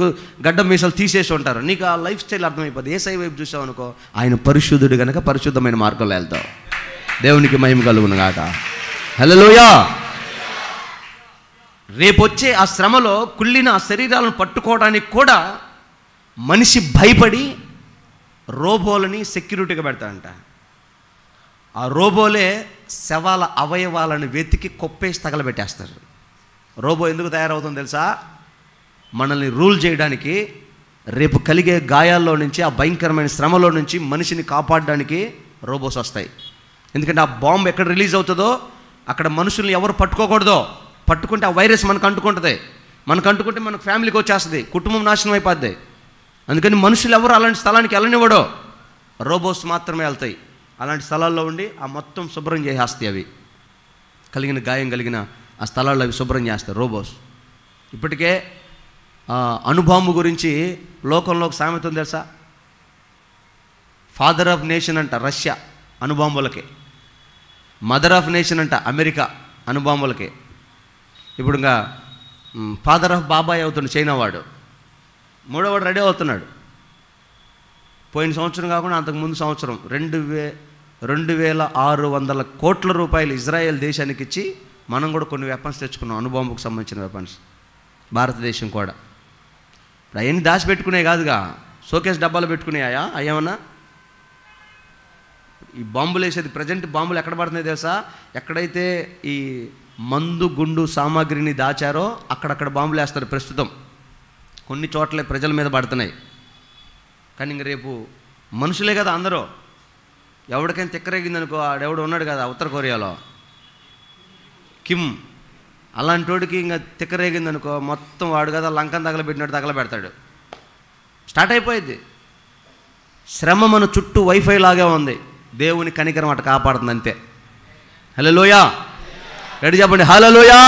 గడ్డం మీసాలు తీసేసి ఉంటారు. నీకు ఆ లైఫ్ స్టైల్ అర్థమైపోతుంది. ఏసై వైపు చూసావు అనుకో, ఆయన పరిశుద్ధుడు కనుక పరిశుద్ధమైన మార్గంలో వెళ్తావు. దేవునికి మహిమ కలుగును గాక. హల్లెలూయా. రేపొచ్చే ఆ శ్రమలో కుళ్ళిన ఆ శరీరాలను పట్టుకోవడానికి కూడా మనిషి భయపడి రోబోలని సెక్యూరిటీగా పెడతాడంట. ఆ రోబోలే శవాల అవయవాలను వెతికి కొప్పేసి తగలబెట్టేస్తారు. రోబో ఎందుకు తయారవుతుందో తెలుసా? మనల్ని రూల్ చేయడానికి, రేపు కలిగే గాయాల్లో నుంచి, ఆ భయంకరమైన శ్రమలో నుంచి మనిషిని కాపాడడానికి రోబోస్ వస్తాయి. ఎందుకంటే ఆ బాంబు ఎక్కడ రిలీజ్ అవుతుందో అక్కడ మనుషుల్ని ఎవరు పట్టుకోకూడదో. పట్టుకుంటే ఆ వైరస్ మనకు అంటుకుంటుంది. మనకు అంటుకుంటే మనకు ఫ్యామిలీకి వచ్చేస్తుంది, కుటుంబం నాశనం అయిపోద్ది. అందుకని మనుషులు ఎవరు అలాంటి స్థలానికి వెళ్ళనివ్వడో, రోబోస్ మాత్రమే వెళ్తాయి. అలాంటి స్థలాల్లో ఉండి ఆ మొత్తం శుభ్రం చేసేస్తాయి. అవి కలిగిన గాయం కలిగిన ఆ స్థలాల్లో అవి శుభ్రం చేస్తాయి రోబోస్. ఇప్పటికే అణుబాంబు గురించి లోకంలో ఒక సామెత ఉంది తెలుసా? ఫాదర్ ఆఫ్ నేషన్ అంట రష్యా అణుబాంబులకే, మదర్ ఆఫ్ నేషన్ అంట అమెరికా అణుబాంబులకే. ఇప్పుడు ఇంకా ఫాదర్ ఆఫ్ బాబాయ్ అవుతున్నాడు చైనా వాడు. మూడోవాడు రెడీ అవుతున్నాడు. పోయిన సంవత్సరం కాకుండా అంతకుముందు సంవత్సరం 2,600 కోట్ల రూపాయలు ఇజ్రాయెల్ దేశానికి ఇచ్చి మనం కూడా కొన్ని వెపన్స్ తెచ్చుకున్నాం, అణుబాంబుకు సంబంధించిన వెపన్స్. భారతదేశం కూడా ఇప్పుడు అవన్నీ దాచిపెట్టుకునే కాదుగా, షోకేస్ డబ్బాలు పెట్టుకునేయా అయ్యేమన్నా? ఈ బాంబులు వేసేది, ప్రజెంట్ బాంబులు ఎక్కడ పడుతున్నాయి తెలుసా? ఎక్కడైతే ఈ మందు గుండు సామాగ్రిని దాచారో అక్కడక్కడ బాంబులు వేస్తారు ప్రస్తుతం. కొన్ని చోట్ల ప్రజల మీద పడుతున్నాయి. కానీ ఇంక రేపు మనుషులే కదా అందరూ. ఎవరికైనా తిక్కరేగిందనుకో, ఆడెవడు ఉన్నాడు కదా ఉత్తర కొరియాలో కిమ్, అలాంటి వాడికి ఇంకా తిక్కరేగిందనుకో మొత్తం వాడు కదా లంకం తగలబెట్టినట్టు తగలబెడతాడు. స్టార్ట్ అయిపోయింది. శ్రమ మన చుట్టూ వైఫై లాగే ఉంది. దేవుని కనికరం అట కాపాడుతుంది అంతే. హల్లెలూయా. రెడీ చెప్పండి, హల్లెలూయా.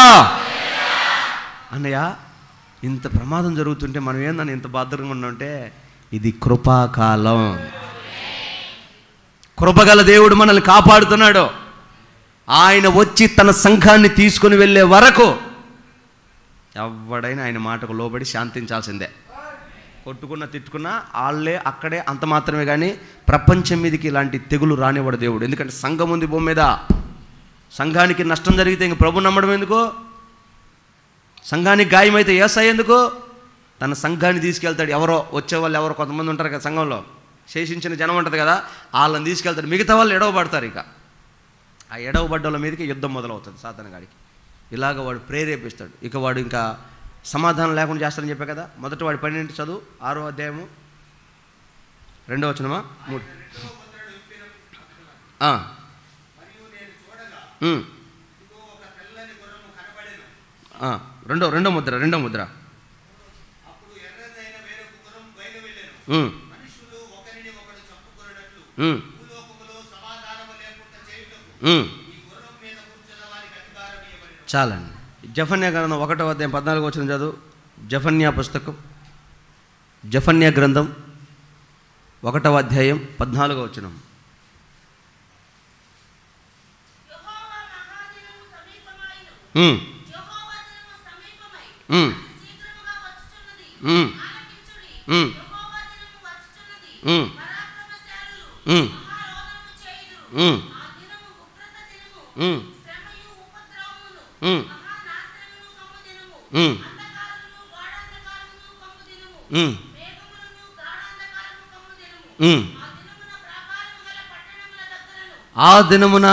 అన్నయ్య, ఇంత ప్రమాదం జరుగుతుంటే మనం ఏందని ఇంత భద్రంగా ఉన్నామంటే ఇది కృపాకాలం. కృపగల దేవుడు మనల్ని కాపాడుతున్నాడు. ఆయన వచ్చి తన సంఘాన్ని తీసుకుని వెళ్ళే వరకు ఎవడైనా ఆయన మాటకు లోబడి శాంతించాల్సిందే. కొట్టుకున్నా తిట్టుకున్నా వాళ్ళే అక్కడే, అంత మాత్రమే. కానీ ప్రపంచం మీదకి ఇలాంటి తెగులు రానివ్వడు దేవుడు. ఎందుకంటే సంఘం ఉంది భూమి మీద. సంఘానికి నష్టం జరిగితే ఇంక ప్రభు నమ్మడం ఎందుకు? సంఘానికి గాయమైతే యేసయ్య ఎందుకు? తన సంఘాన్ని తీసుకెళ్తాడు. ఎవరో వచ్చేవాళ్ళు ఎవరో కొంతమంది ఉంటారు కదా సంఘంలో, శేషించిన జనం ఉంటుంది కదా, వాళ్ళని తీసుకెళ్తాడు. మిగతా వాళ్ళు ఎడవబడతారు. ఇక ఆ ఎడవబడ్డల మీదకి యుద్ధం మొదలవుతుంది సాతాను గాడికి. ఇలాగ వాడు ప్రేరేపిస్తాడు. ఇక వాడు ఇంకా సమాధానం లేకుండా చేస్తాడని చెప్పే కదా. మొదట వాడి 12 చదువు, 6వ అధ్యాయము 2వ వచనమా 3. రెండో ముద్ర. చాలండి. జఫన్యా గ్రంథం 1వ అధ్యాయం 14వ వచనం చదువు. జఫన్యా పుస్తకం, జఫన్యా గ్రంథం 1వ అధ్యాయం 14వ వచనం. ఆ దినమున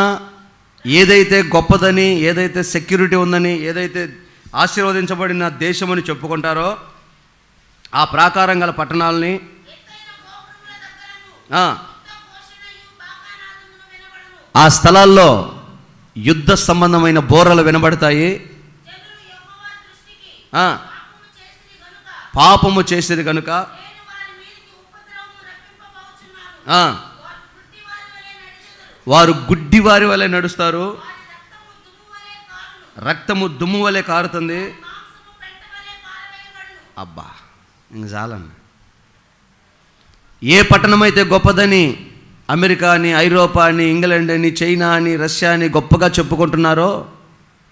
ఏదైతే గొప్పదని, ఏదైతే సెక్యూరిటీ ఉందని, ఏదైతే ఆశీర్వదించబడిన దేశమని చెప్పుకుంటారో ఆ ప్రాకారం గల పట్టణాలని, ఆ స్థలాల్లో యుద్ధ సంబంధమైన బోరలు వినబడతాయి. పాపము చేసేది కనుక వారు గుడ్డి వారి వలె నడుస్తారు. రక్తము దుమ్ము వలె కారుతుంది. అబ్బా ఇంక చాలన్న. ఏ పట్టణం అయితే గొప్పదని అమెరికా అని, ఐరోపా అని, ఇంగ్లాండ్ అని, చైనా అని, రష్యా అని గొప్పగా చెప్పుకుంటున్నారో,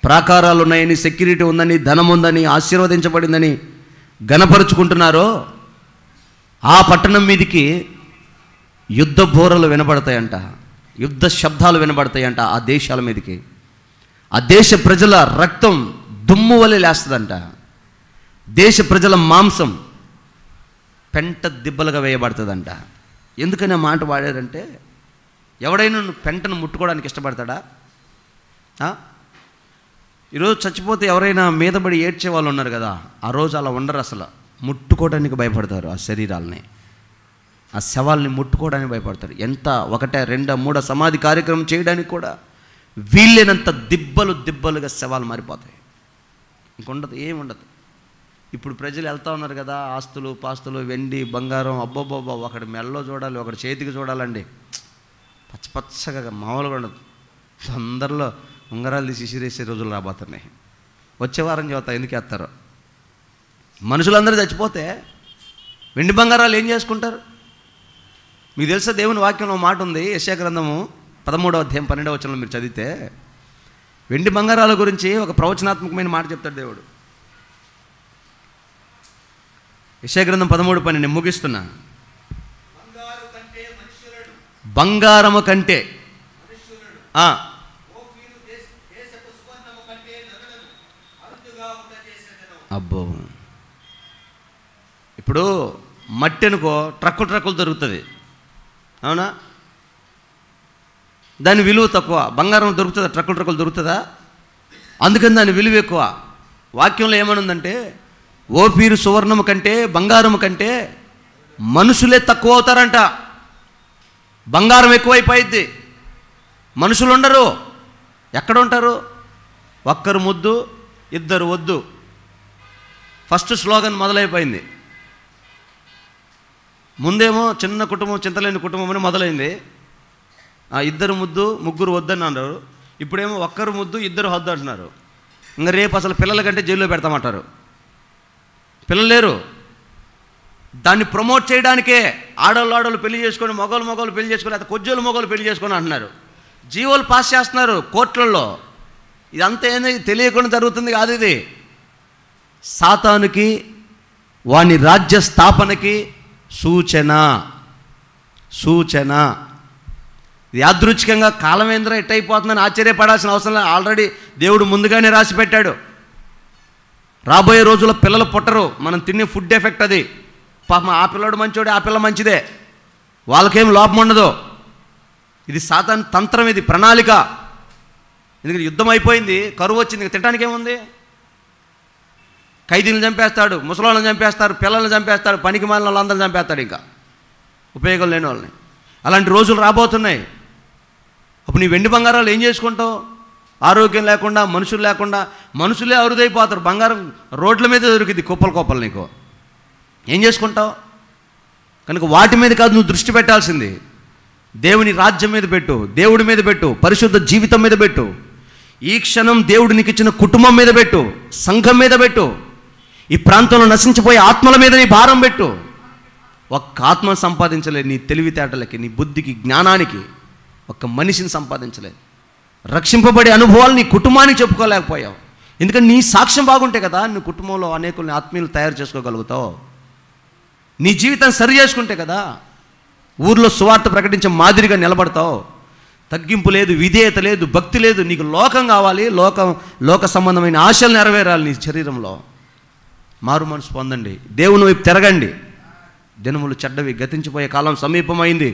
ప్రాకారాలు ఉన్నాయని, సెక్యూరిటీ ఉందని, ధనం ఉందని, ఆశీర్వదించబడిందని గణపరుచుకుంటున్నారో, ఆ పట్టణం మీదికి యుద్ధ బోరలు వినబడతాయంట, యుద్ధ శబ్దాలు వినబడతాయంట. ఆ దేశాల మీదకి ఆ దేశ ప్రజల రక్తం దుమ్ము వలె లేస్తుందంట. దేశ ప్రజల మాంసం పెంట దిబ్బలుగా వేయబడుతుందంట. ఎందుకని ఆ మాట వాడారంటే, ఎవడైనా పెంటను ముట్టుకోవడానికి ఇష్టపడతాడా? ఈరోజు చచ్చిపోతే ఎవరైనా మీద పడి ఏడ్చే వాళ్ళు ఉన్నారు కదా, ఆ రోజు అలా ఉండరు. అసలు ముట్టుకోవడానికి భయపడతారు. ఆ శరీరాలని, ఆ శవాల్ని ముట్టుకోవడానికి భయపడతారు. ఎంత ఒకటే రెండో మూడో సమాధి కార్యక్రమం చేయడానికి కూడా వీళ్ళేనంత దిబ్బలుగా శవాలు మారిపోతాయి. ఇంకొండదు, ఏముండదు. ఇప్పుడు ప్రజలు వెళ్తూ ఉన్నారు కదా, ఆస్తులు పాస్తులు, వెండి బంగారం, అబ్బోబ్బోబ్బా, ఒకటి మెడలో చూడాలి, ఒకటి చేతికి చూడాలండి, పచ్చగా మామూలుగా ఉండదు. తొందరలో ఉంగరాలు తీసి ఇసిరేసే రోజులు రాబోతున్నాయి. వచ్చే వారం చదువుతా ఎందుకు వేస్తారు. మనుషులందరూ చచ్చిపోతే వెండి బంగారాలు ఏం చేసుకుంటారు? మీకు తెలుసా, దేవుని వాక్యంలో మాట ఉంది, యెషయా గ్రంథము 13వ అధ్యాయం 12వ వచనంలో మీరు చదివితే వెండి బంగారాల గురించి ఒక ప్రవచనాత్మకమైన మాట చెప్తాడు దేవుడు. యెషయా గ్రంథం 13:12 నేను ముగిస్తున్నా. బంగారము కంటే అబ్బో, ఇప్పుడు మట్టి అనుకో ట్రక్కులు దొరుకుతుంది, అవునా? దాని విలువ తక్కువ. బంగారం దొరుకుతుందా? ట్రక్కులు దొరుకుతుందా? అందుకని దాని విలువ ఎక్కువ. వాక్యంలో ఏమనుందంటే, ఓపీరు సువర్ణము కంటే, బంగారము కంటే మనుషులే తక్కువ అవుతారంట. బంగారం ఎక్కువైపోయిద్ది, మనుషులు ఉండరు. ఎక్కడ ఉంటారు? ఒక్కరు ముద్దు, ఇద్దరు వద్దు. ఫస్ట్ స్లోగన్ మొదలైపోయింది. ముందేమో చిన్న కుటుంబం, చింతలేని కుటుంబం అని మొదలైంది. ఇద్దరు ముద్దు, ముగ్గురు వద్దని అన్నారు. ఇప్పుడేమో ఒక్కరు ముద్దు, ఇద్దరు వద్దు అంటున్నారు. ఇంకా రేపు అసలు పిల్లల కంటే జైల్లో పెడతామంటారు. పిల్లలు లేరు. దాన్ని ప్రమోట్ చేయడానికే ఆడవాళ్ళు పెళ్లి చేసుకొని, మగవాళ్ళు పెళ్లి చేసుకొని, అయితే కొజ్జోలు మగవాళ్ళు పెళ్లి చేసుకొని అంటున్నారు. జీవోలు పాస్ చేస్తున్నారు కోర్టులలో. ఇదంతా ఏంది తెలియకుండా జరుగుతుంది కాదు. ఇది సాతానుకి, వాని రాజ్య స్థాపనకి సూచన. ఇది యాదృచ్ఛికంగా కాలమేంద్ర ఎట్టయిపోతుందని ఆశ్చర్యపడాల్సిన అవసరం లేదు. ఆల్రెడీ దేవుడు ముందుగానే రాసి పెట్టాడు. రాబోయే రోజుల్లో పిల్లలు పుట్టరు. మనం తినే ఫుడ్ ఎఫెక్ట్ అది. పాపం ఆ పిల్లడు మంచోడే, ఆ పిల్ల మంచిదే, వాళ్ళకేం లోపం ఉండదు. ఇది సాతాను తంత్రం, ఇది ప్రణాళిక. ఎందుకంటే యుద్ధం అయిపోయింది, కరువు వచ్చింది, తినడానికి ఏముంది? ఖైదీలను చంపేస్తాడు, ముసలాళ్ళని చంపేస్తారు, పిల్లల్ని చంపేస్తాడు, పనికి మాలిన వాళ్ళందరూ చంపేస్తాడు, ఇంకా ఉపయోగం లేని వాళ్ళని. అలాంటి రోజులు రాబోతున్నాయి. అప్పుడు నీ వెండి బంగారాలు ఏం చేసుకుంటావు? ఆరోగ్యం లేకుండా, మనుషులు లేకుండా, మనుషులే అరుదైపోతారు. బంగారం రోడ్ల మీద దొరికింది కుప్పలు. నీకు ఏం చేసుకుంటావు? కనుక వాటి మీద కాదు నువ్వు దృష్టి పెట్టాల్సింది. దేవుని రాజ్యం మీద పెట్టు, దేవుడి మీద పెట్టు, పరిశుద్ధ జీవితం మీద పెట్టు. ఈ క్షణం దేవుడు నీకు ఇచ్చిన కుటుంబం మీద పెట్టు, సంఘం మీద పెట్టు, ఈ ప్రాంతంలో నశించిపోయే ఆత్మల మీద నీ భారం పెట్టు. ఒక్క ఆత్మను సంపాదించలేదు నీ తెలివితేటలకి, నీ బుద్ధికి, జ్ఞానానికి. ఒక్క మనిషిని సంపాదించలేదు. రక్షింపబడే అనుభవాలు నీ కుటుంబానికి చెప్పుకోలేకపోయావు. ఎందుకంటే నీ సాక్ష్యం బాగుంటే కదా నువ్వు కుటుంబంలో అనేకుల్ని ఆత్మీయులు తయారు చేసుకోగలుగుతావు. నీ జీవితం సరి చేసుకుంటే కదా ఊర్లో సువార్త ప్రకటించే మాదిరిగా నిలబడతావు. తగ్గింపు లేదు, విధేయత లేదు, భక్తి లేదు. నీకు లోకం కావాలి, లోక సంబంధమైన ఆశలు నెరవేరాలి. నీ శరీరంలో మారు మనసు పొందండి, దేవుని వైపు తిరగండి. దినములు చెడ్డవి, గతించిపోయే కాలం సమీపమైంది.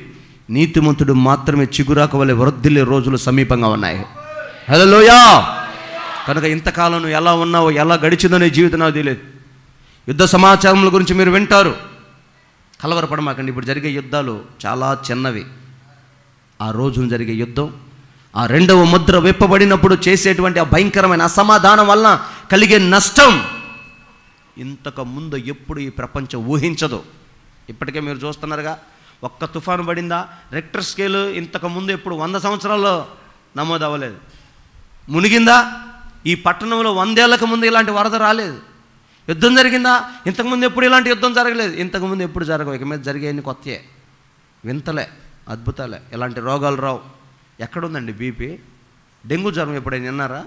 నీతిమంతుడు మాత్రమే చిగురాకు వలె వృద్ధిల్లే రోజులు సమీపంగా ఉన్నాయి. హల్లెలూయా. కనుక ఇంతకాలం నువ్వు ఎలా ఉన్నావో, ఎలా గడిచిందో నీ జీవితం నాకు తెలియదు. యుద్ధ సమాచారముల గురించి మీరు వింటారు, కలవరపడమాకండి. ఇప్పుడు జరిగే యుద్ధాలు చాలా చిన్నవి. ఆ రోజున జరిగే యుద్ధం, ఆ రెండవ ముద్ర విప్పబడినప్పుడు చేసేటువంటి ఆ భయంకరమైన అసమాధానం వలన కలిగే నష్టం ఇంతకు ముందు ఎప్పుడు ఈ ప్రపంచం ఊహించదు. ఇప్పటికే మీరు చూస్తున్నారుగా, ఒక్క తుఫాను పడిందా? రెక్టర్ స్కేలు ఇంతకుముందు ఎప్పుడు 100 సంవత్సరాల్లో నమోదు అవ్వలేదు. మునిగిందా? ఈ పట్టణంలో 100 ఏళ్లకు ముందు ఇలాంటి వరద రాలేదు. యుద్ధం జరిగిందా? ఇంతకుముందు ఎప్పుడు ఇలాంటి యుద్ధం జరగలేదు. ఇంతకుముందు ఎప్పుడు జరగవు, ఇక మీద జరిగేవి కొత్తయే, వింతలే, అద్భుతాలే. ఇలాంటి రోగాలు రావు. ఎక్కడుందండి బీపీ? డెంగ్యూ జ్వరం ఎప్పుడైనా విన్నారా?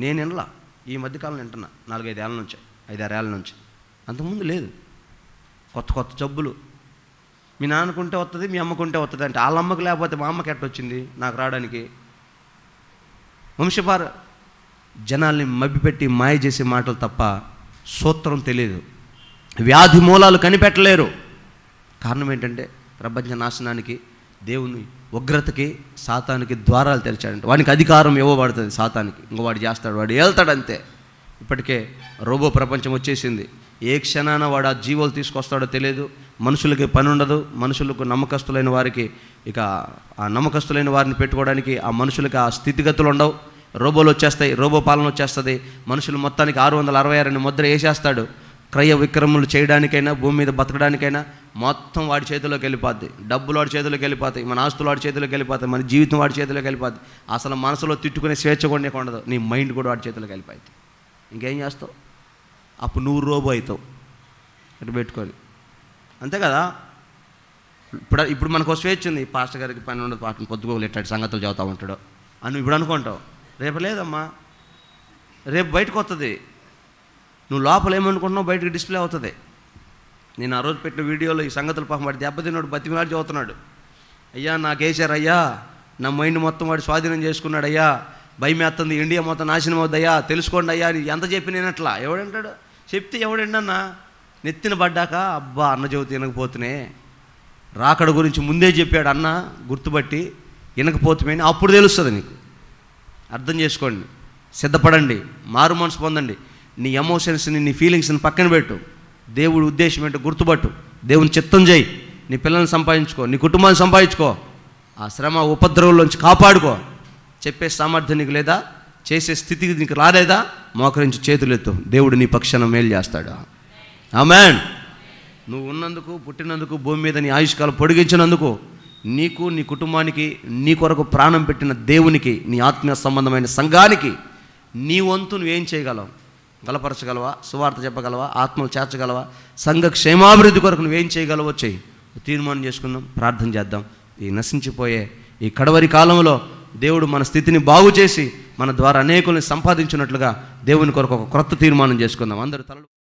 నేను వినలా, ఈ మధ్యకాలం వింటున్నా, 4-5 ఏళ్ళ నుంచి, 5-6 ఏళ్ళ నుంచి. అంతకుముందు లేదు. కొత్త కొత్త జబ్బులు. మీ నాన్నకుంటే వస్తుంది, మీ అమ్మకుంటే వస్తుంది అంటే వాళ్ళ అమ్మకు లేకపోతే మా అమ్మకి ఎట్టొచ్చింది నాకు రావడానికి? వంశపార. జనాల్ని మభ్యపెట్టి మాయ చేసే మాటలు తప్ప సూత్రం తెలియదు. వ్యాధి మూలాలు కనిపెట్టలేరు. కారణం ఏంటంటే ప్రపంచ నాశనానికి, దేవుని ఉగ్రతకి, సాతానికి ద్వారాలు తెరిచాడంటే వానికి అధికారం ఇవ్వబడుతుంది. సాతానికి ఇంకో వాడు చేస్తాడు, వాడు వెళ్తాడు అంతే. ఇప్పటికే రోబో ప్రపంచం వచ్చేసింది. ఏ క్షణాన వాడు ఆ జీవులు తీసుకొస్తాడో తెలియదు. మనుషులకి పని ఉండదు. మనుషులకు నమ్మకస్తులైన వారికి, ఇక ఆ నమ్మకస్తులైన వారిని పెట్టుకోవడానికి ఆ మనుషులకి ఆ స్థితిగతులు ఉండవు. రోబోలు వచ్చేస్తాయి, రోబో పాలన వచ్చేస్తుంది. మనుషులు మొత్తానికి 666 ముద్ర వేసేస్తాడు. క్రయ విక్రములు చేయడానికైనా, భూమి మీద బతకడానికైనా మొత్తం వాడి చేతిలోకి వెళ్ళిపోద్ది. డబ్బులు వాడి చేతిలోకి వెళ్ళిపోతాయి, మన ఆస్తులు వాడి చేతిలోకి వెళ్ళిపోతాయి, మన జీవితం వాడి చేతిలోకి వెళ్ళిపోద్ది. అసలు మనసులో తిట్టుకునే స్వేచ్ఛ కూడా ఉండదు. నీ మైండ్ కూడా వాడి చేతిలోకి వెళ్ళిపోద్ది. ఇంకేం చేస్తావు? అప్పుడు నువ్వు రోబో అవుతావు. అటు పెట్టుకొని అంతే కదా. ఇప్పుడు మనకు స్వేచ్ఛ ఉంది. పాస్టర్ గారికి పని ఉండదు, పాటను పొద్దుకోగలు ఎట్టాడు సంగతులు చదువుతూ ఉంటాడు అని ఇప్పుడు అనుకుంటావు. రేపు లేదమ్మా, రేపు బయటకు వస్తుంది. నువ్వు లోపల ఏమనుకుంటున్నావు బయటకు డిస్ప్లే అవుతుంది. నేను ఆ రోజు పెట్టిన వీడియోలో ఈ సంగతులు పాపం వాడి దెబ్బతిన్నాడు, బతిమిలాడు చదువుతున్నాడు. అయ్యా నాకేసారు అయ్యా, నా మైండ్ మొత్తం వాడు స్వాధీనం చేసుకున్నాడు అయ్యా, భయం వేస్తుంది, ఇండియా మొత్తం నాశనం అవుద్దయ్యా, తెలుసుకోండి అయ్యా అని ఎంత చెప్పి నేనట్లా. ఎవడంటాడు? చెప్తే ఎవడండన్నా? నెత్తిన పడ్డాక అబ్బా అన్న చెబుతూ వినకపోతునే, రాకడ గురించి ముందే చెప్పాడు అన్న గుర్తుపట్టి వినకపోతుమే అని అప్పుడు తెలుస్తుంది నీకు. అర్థం చేసుకోండి, సిద్ధపడండి, మారు మనసు పొందండి. నీ ఎమోషన్స్ని, నీ ఫీలింగ్స్ని పక్కన పెట్టు. దేవుడి ఉద్దేశం ఏంటో గుర్తుపట్టు. దేవుని చిత్తం చేయి. నీ పిల్లల్ని సంపాదించుకో, నీ కుటుంబాన్ని సంపాదించుకో, ఆ శ్రమ ఉపద్రవంలోంచి కాపాడుకో. చెప్పే సామర్థ్యం నీకు లేదా? చేసే స్థితికి నీకు రాలేదా? మోకరించి చేతులెత్తు, దేవుడు నీ పక్షాన మేలు చేస్తాడు. ఆమేన్. నువ్వు ఉన్నందుకు, పుట్టినందుకు, భూమి మీద నీ ఆయుష్కాలం పొడిగించినందుకు, నీకు, నీ కుటుంబానికి, నీ కొరకు ప్రాణం పెట్టిన దేవునికి, నీ ఆత్మీయ సంబంధమైన సంఘానికి నీ వంతు నువ్వేం చేయగలవు? బలపరచగలవా? సువార్త చెప్పగలవా? ఆత్మలు చేర్చగలవా? సంఘ క్షేమాభివృద్ధి కొరకు నువ్వేం చేయగలవో చెయ్యి. తీర్మానం చేసుకుందాం, ప్రార్థన చేద్దాం. ఈ నశించిపోయే ఈ కడవరి కాలంలో దేవుడు మన స్థితిని బాగు చేసి మన ద్వారా అనేకుల్ని సంపాదించినట్లుగా దేవుని కొరకు ఒక క్రొత్త తీర్మానం చేసుకుందాం. అందరూ తలలు